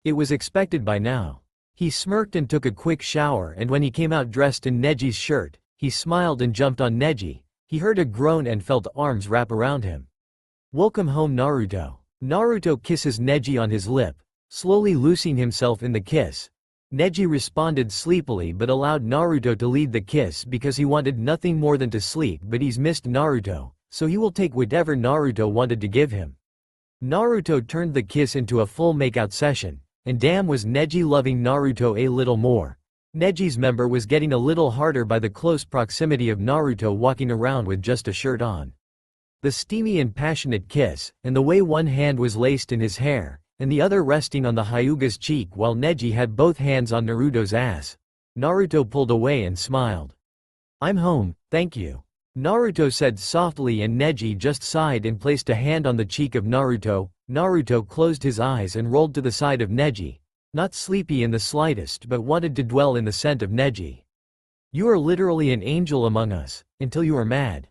It was expected by now. He smirked and took a quick shower, and when he came out dressed in Neji's shirt, he smiled and jumped on Neji. He heard a groan and felt arms wrap around him. "Welcome home, Naruto." Naruto kisses Neji on his lip, slowly losing himself in the kiss. Neji responded sleepily but allowed Naruto to lead the kiss because he wanted nothing more than to sleep, but he's missed Naruto, so he will take whatever Naruto wanted to give him. Naruto turned the kiss into a full makeout session, and damn was Neji loving Naruto a little more. Neji's member was getting a little harder by the close proximity of Naruto walking around with just a shirt on. The steamy and passionate kiss, and the way one hand was laced in his hair, and the other resting on the Hyuga's cheek while Neji had both hands on Naruto's ass. Naruto pulled away and smiled. "I'm home, thank you," Naruto said softly, and Neji just sighed and placed a hand on the cheek of Naruto. Naruto closed his eyes and rolled to the side of Neji, not sleepy in the slightest but wanted to dwell in the scent of Neji. "You are literally an angel among us, until you are mad."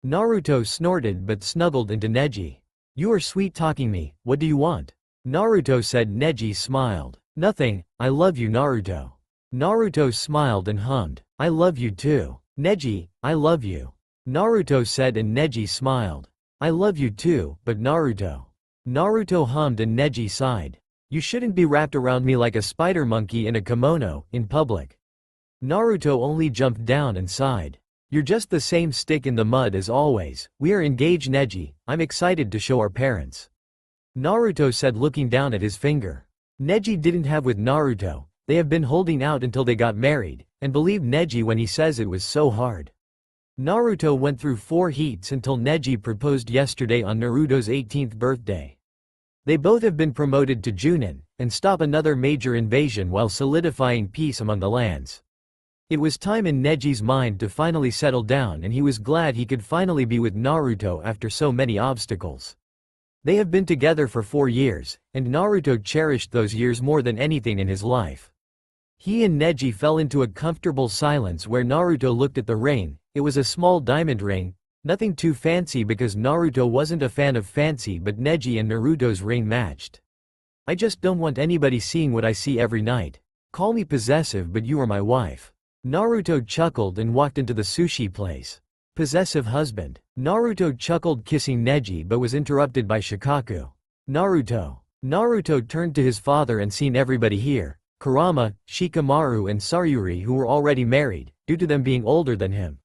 Naruto snorted but snuggled into Neji. "You are sweet-talking me, what do you want?" Naruto said. Neji smiled. "Nothing, I love you, Naruto." Naruto smiled and hummed, "I love you too. Neji, I love you." Naruto said, and Neji smiled. "I love you too, but Naruto." Naruto hummed and Neji sighed. "You shouldn't be wrapped around me like a spider monkey in a kimono, in public." Naruto only jumped down and sighed. "You're just the same stick in the mud as always. We are engaged, Neji. I'm excited to show our parents." Naruto said, looking down at his finger. Neji didn't have with Naruto. They have been holding out until they got married, and believed Neji when he says it was so hard. Naruto went through 4 heats until Neji proposed yesterday on Naruto's 18th birthday. They both have been promoted to Chunin, and stop another major invasion while solidifying peace among the lands. It was time in Neji's mind to finally settle down, and he was glad he could finally be with Naruto after so many obstacles. They have been together for 4 years, and Naruto cherished those years more than anything in his life. He and Neji fell into a comfortable silence where Naruto looked at the ring. It was a small diamond ring, nothing too fancy because Naruto wasn't a fan of fancy, but Neji and Naruto's ring matched. "I just don't want anybody seeing what I see every night. Call me possessive, but you are my wife." Naruto chuckled and walked into the sushi place. "Possessive husband." Naruto chuckled, kissing Neji, but was interrupted by Shikaku. "Naruto." Naruto turned to his father and seen everybody here, Kurama, Shikamaru and Sayuri, who were already married, due to them being older than him.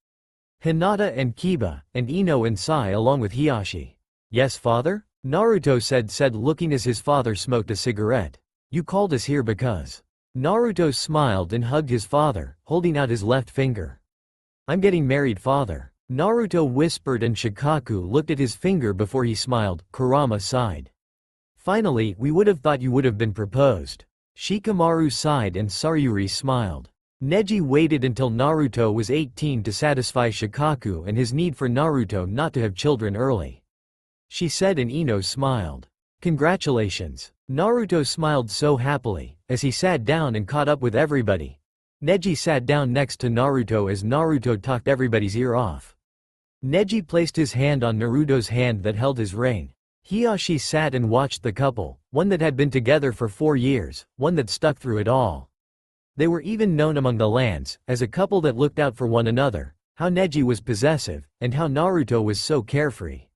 Hinata and Kiba, and Ino and Sai along with Hiyashi. "Yes, father?" Naruto said looking as his father smoked a cigarette. "You called us here because..." Naruto smiled and hugged his father, holding out his left finger. "I'm getting married, father," Naruto whispered, and Shikaku looked at his finger before he smiled. Kurama sighed. "Finally, we would have thought you would have been proposed." Shikamaru sighed and Sayuri smiled. Neji waited until Naruto was 18 to satisfy Shikaku and his need for Naruto not to have children early. She said, and Ino smiled. "Congratulations." Naruto smiled so happily, as he sat down and caught up with everybody. Neji sat down next to Naruto as Naruto talked everybody's ear off. Neji placed his hand on Naruto's hand that held his ring. Hiyashi sat and watched the couple, one that had been together for 4 years, one that stuck through it all. They were even known among the lands, as a couple that looked out for one another. How Neji was possessive, and how Naruto was so carefree.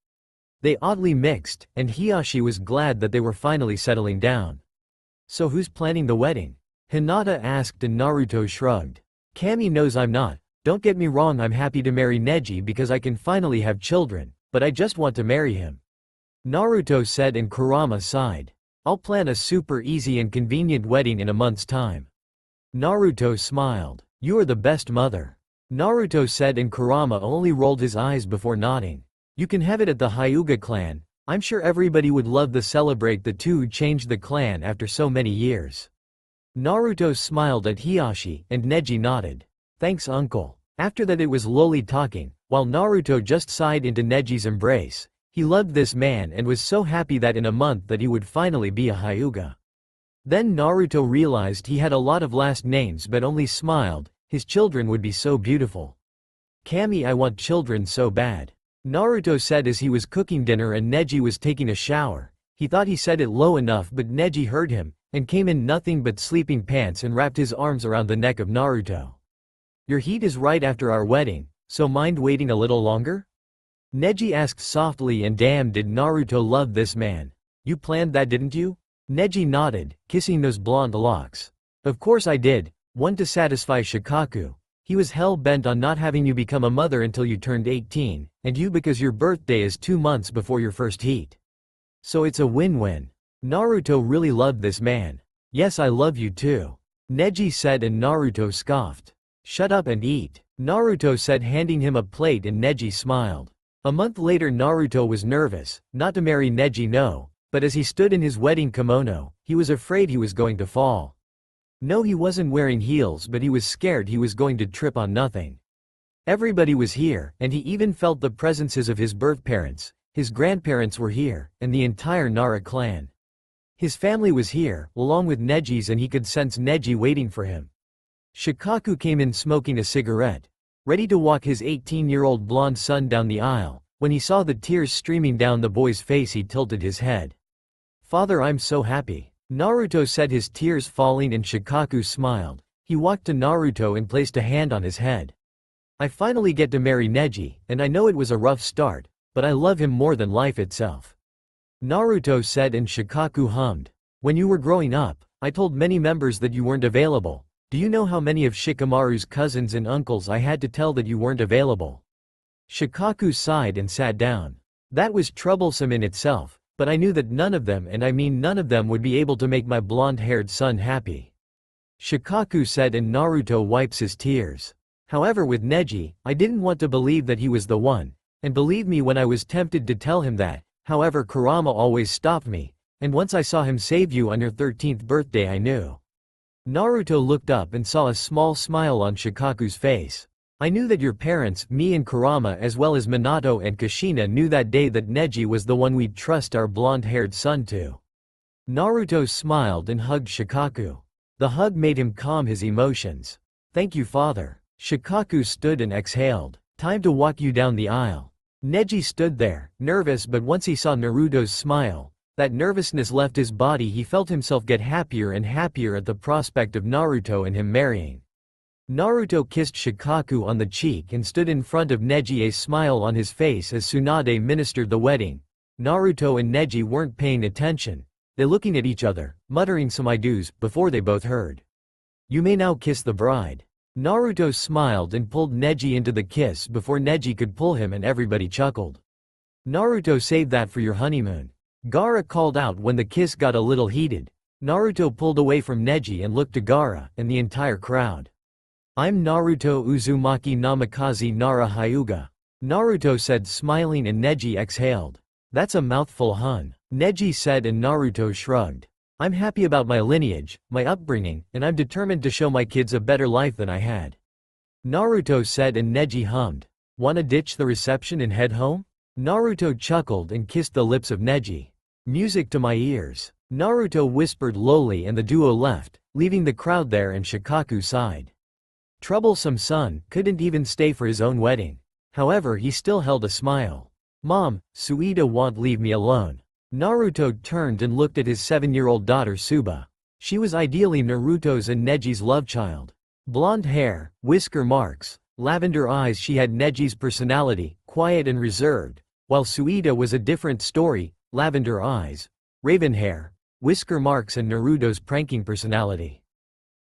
They oddly mixed, and Hiyashi was glad that they were finally settling down. "So who's planning the wedding?" Hinata asked, and Naruto shrugged. "Kami knows I'm not. Don't get me wrong, I'm happy to marry Neji because I can finally have children, but I just want to marry him." Naruto said, and Kurama sighed. "I'll plan a super easy and convenient wedding in a month's time." Naruto smiled. "You are the best mother," Naruto said, and Kurama only rolled his eyes before nodding. "You can have it at the Hyuga clan. I'm sure everybody would love to celebrate the two who changed the clan after so many years." Naruto smiled at Hiyashi, and Neji nodded. "Thanks, uncle." After that it was Loli talking, while Naruto just sighed into Neji's embrace. He loved this man and was so happy that in a month that he would finally be a Hyuga. Then Naruto realized he had a lot of last names but only smiled, his children would be so beautiful. Kami, I want children so bad. Naruto said as he was cooking dinner and Neji was taking a shower. He thought he said it low enough but Neji heard him, and came in nothing but sleeping pants and wrapped his arms around the neck of Naruto. Your heat is right after our wedding, so mind waiting a little longer? Neji asked softly, and damn, did Naruto love this man. You planned that, didn't you? Neji nodded, kissing those blonde locks. Of course I did, one to satisfy Shikaku. He was hell-bent on not having you become a mother until you turned 18, and you because your birthday is 2 months before your first heat. So it's a win-win. Naruto really loved this man. Yes, I love you too. Neji said, and Naruto scoffed. Shut up and eat, Naruto said, handing him a plate, and Neji smiled. A month later Naruto was nervous, not to marry Neji, no, but as he stood in his wedding kimono, he was afraid he was going to fall. No, he wasn't wearing heels, but he was scared he was going to trip on nothing. Everybody was here, and he even felt the presences of his birth parents. His grandparents were here, and the entire Naara clan. His family was here, along with Neji's, and he could sense Neji waiting for him. Shikaku came in smoking a cigarette, ready to walk his 18-year-old blonde son down the aisle. When he saw the tears streaming down the boy's face, he tilted his head. Father, I'm so happy, Naruto said, his tears falling, and Shikaku smiled. He walked to Naruto and placed a hand on his head. I finally get to marry Neji, and I know it was a rough start, but I love him more than life itself, Naruto said, and Shikaku hummed. When you were growing up, I told many members that you weren't available. Do you know how many of Shikamaru's cousins and uncles I had to tell that you weren't available? Shikaku sighed and sat down. That was troublesome in itself, but I knew that none of them, and I mean none of them, would be able to make my blonde-haired son happy, Shikaku said, and Naruto wipes his tears. However, with Neji, I didn't want to believe that he was the one, and believe me when I was tempted to tell him that. However, Kurama always stopped me, and once I saw him save you on your 13th birthday, I knew. Naruto looked up and saw a small smile on Shikaku's face. I knew that your parents, me and Kurama, as well as Minato and Kushina, knew that day that Neji was the one we'd trust our blonde-haired son to. Naruto smiled and hugged Shikaku. The hug made him calm his emotions. Thank you, father. Shikaku stood and exhaled. Time to walk you down the aisle. Neji stood there, nervous, but once he saw Naruto's smile, that nervousness left his body. He felt himself get happier and happier at the prospect of Naruto and him marrying. Naruto kissed Shikaku on the cheek and stood in front of Neji, a smile on his face as Tsunade ministered the wedding. Naruto and Neji weren't paying attention. They looking at each other, muttering some I do's, before they both heard. You may now kiss the bride. Naruto smiled and pulled Neji into the kiss before Neji could pull him, and everybody chuckled. Naruto, save that for your honeymoon, Gaara called out when the kiss got a little heated. Naruto pulled away from Neji and looked to Gaara and the entire crowd. I'm Naruto Uzumaki Namikaze Naara Hyuga, Naruto said, smiling, and Neji exhaled. That's a mouthful, hun, Neji said, and Naruto shrugged. I'm happy about my lineage, my upbringing, and I'm determined to show my kids a better life than I had, Naruto said, and Neji hummed. Wanna ditch the reception and head home? Naruto chuckled and kissed the lips of Neji. Music to my ears, Naruto whispered lowly, and the duo left, leaving the crowd there, and Shikaku sighed. Troublesome son, couldn't even stay for his own wedding. However, he still held a smile. Mom, Suida won't leave me alone. Naruto turned and looked at his 7-year-old daughter Suba. She was ideally Naruto's and Neji's love child. Blonde hair, whisker marks, lavender eyes, she had Neji's personality, quiet and reserved, while Suida was a different story, lavender eyes, raven hair, whisker marks, and Naruto's pranking personality.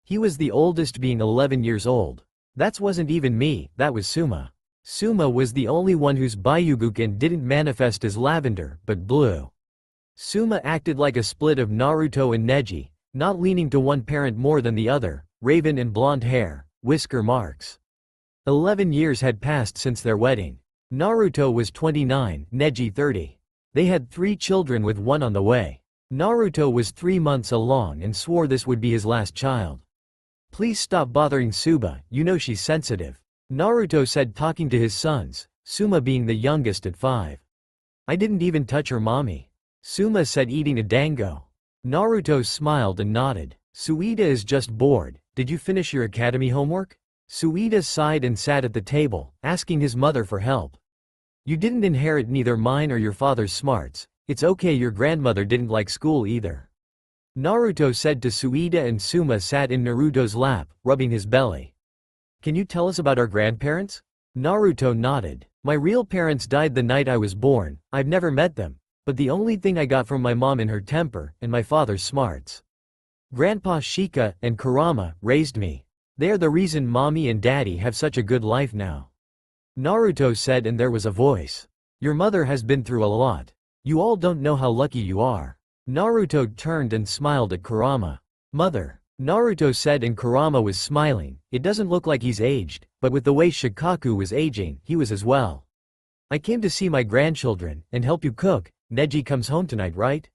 He was the oldest, being 11 years old. That wasn't even me, that was Suma. Suma was the only one whose Byugukin didn't manifest as lavender, but blue. Suma acted like a split of Naruto and Neji, not leaning to one parent more than the other, raven and blonde hair, whisker marks. 11 years had passed since their wedding. Naruto was 29, Neji 30. They had 3 children with one on the way. Naruto was 3 months along and swore this would be his last child. Please stop bothering Suba, you know she's sensitive, Naruto said, talking to his sons, Suma being the youngest at 5. I didn't even touch her, mommy, Suma said, eating a dango. Naruto smiled and nodded. Suida is just bored. Did you finish your academy homework? Suida sighed and sat at the table, asking his mother for help. You didn't inherit neither mine or your father's smarts. It's okay, your grandmother didn't like school either. Naruto said to Suida, and Suma sat in Naruto's lap, rubbing his belly. Can you tell us about our grandparents? Naruto nodded. My real parents died the night I was born. I've never met them. But the only thing I got from my mom in her temper, and my father's smarts. Grandpa Shika and Kurama raised me. They are the reason mommy and daddy have such a good life now. Naruto said, and there was a voice. Your mother has been through a lot. You all don't know how lucky you are. Naruto turned and smiled at Kurama. Mother. Naruto said, and Kurama was smiling. It doesn't look like he's aged, but with the way Shikaku was aging, he was as well. I came to see my grandchildren, and help you cook. Neji comes home tonight, right?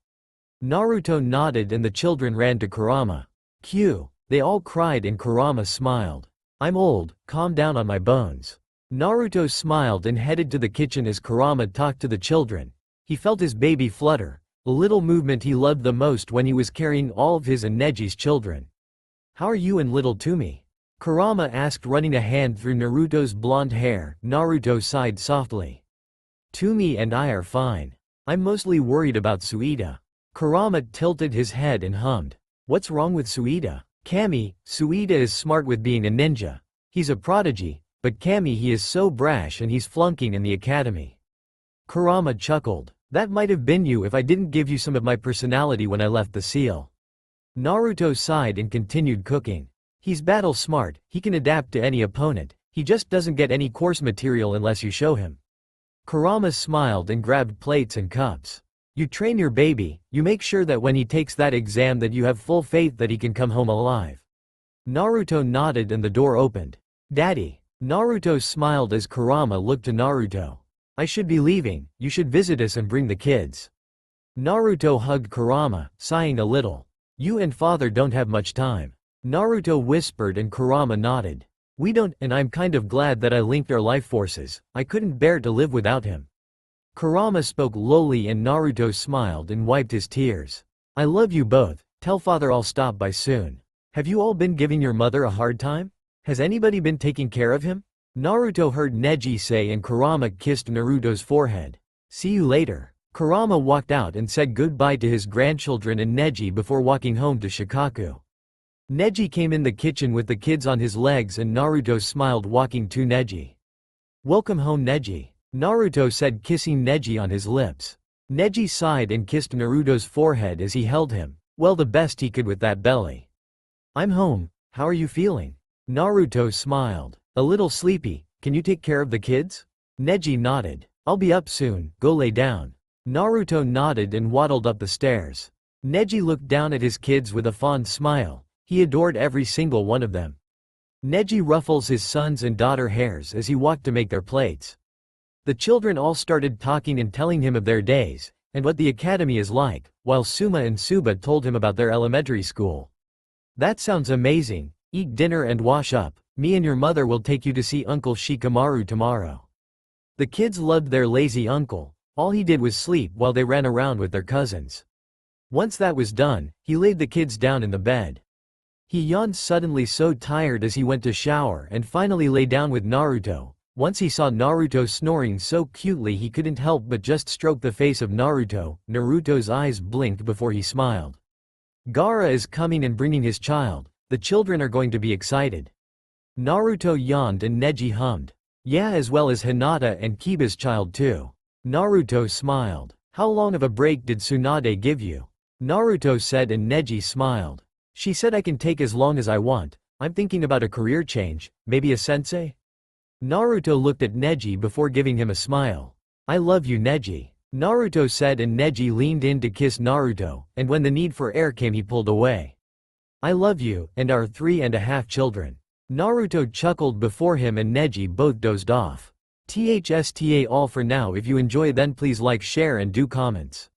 Naruto nodded, and the children ran to Kurama. Q. They all cried, and Kurama smiled. I'm old, calm down on my bones. Naruto smiled and headed to the kitchen as Kurama talked to the children. He felt his baby flutter, a little movement he loved the most when he was carrying all of his and Neji's children. How are you and little Tumi? Kurama asked, running a hand through Naruto's blonde hair. Naruto sighed softly. Tumi and I are fine. I'm mostly worried about Suida. Kurama tilted his head and hummed. What's wrong with Suida? Kami, Suida is smart with being a ninja. He's a prodigy, but Kami, he is so brash and he's flunking in the academy. Kurama chuckled. That might have been you if I didn't give you some of my personality when I left the seal. Naruto sighed and continued cooking. He's battle smart, he can adapt to any opponent, he just doesn't get any course material unless you show him. Kurama smiled and grabbed plates and cups. You train your baby, you make sure that when he takes that exam that you have full faith that he can come home alive. Naruto nodded and the door opened. Daddy. Naruto smiled as Kurama looked to Naruto. I should be leaving, you should visit us and bring the kids. Naruto hugged Kurama, sighing a little. You and father don't have much time. Naruto whispered and Kurama nodded. We don't, and I'm kind of glad that I linked our life forces. I couldn't bear to live without him. Kurama spoke lowly and Naruto smiled and wiped his tears. I love you both, tell father I'll stop by soon. Have you all been giving your mother a hard time? Has anybody been taking care of him? Naruto heard Neji say, and Kurama kissed Naruto's forehead. See you later. Kurama walked out and said goodbye to his grandchildren and Neji before walking home to Shikaku. Neji came in the kitchen with the kids on his legs and Naruto smiled walking to Neji. Welcome home, Neji. Naruto said, kissing Neji on his lips. Neji sighed and kissed Naruto's forehead as he held him. Well, the best he could with that belly. I'm home, how are you feeling? Naruto smiled. A little sleepy, can you take care of the kids? Neji nodded. I'll be up soon, go lay down. Naruto nodded and waddled up the stairs. Neji looked down at his kids with a fond smile. He adored every single one of them. Neji ruffles his son's and daughter hairs as he walked to make their plates. The children all started talking and telling him of their days, and what the academy is like, while Suma and Suba told him about their elementary school. That sounds amazing, eat dinner and wash up. Me and your mother will take you to see Uncle Shikamaru tomorrow. The kids loved their lazy uncle. All he did was sleep while they ran around with their cousins. Once that was done, he laid the kids down in the bed. He yawned suddenly, so tired, as he went to shower and finally lay down with Naruto. Once he saw Naruto snoring so cutely he couldn't help but just stroke the face of Naruto. Naruto's eyes blinked before he smiled. Gaara is coming and bringing his child. The children are going to be excited. Naruto yawned and Neji hummed. Yeah, as well as Hinata and Kiba's child too. Naruto smiled. How long of a break did Tsunade give you? Naruto said and Neji smiled. She said I can take as long as I want. I'm thinking about a career change, maybe a sensei? Naruto looked at Neji before giving him a smile. I love you, Neji. Naruto said and Neji leaned in to kiss Naruto, and when the need for air came he pulled away. I love you, and our 3.5 children. Naruto chuckled before him and Neji both dozed off. THSTA all for now. If you enjoy then please like, share and do comments.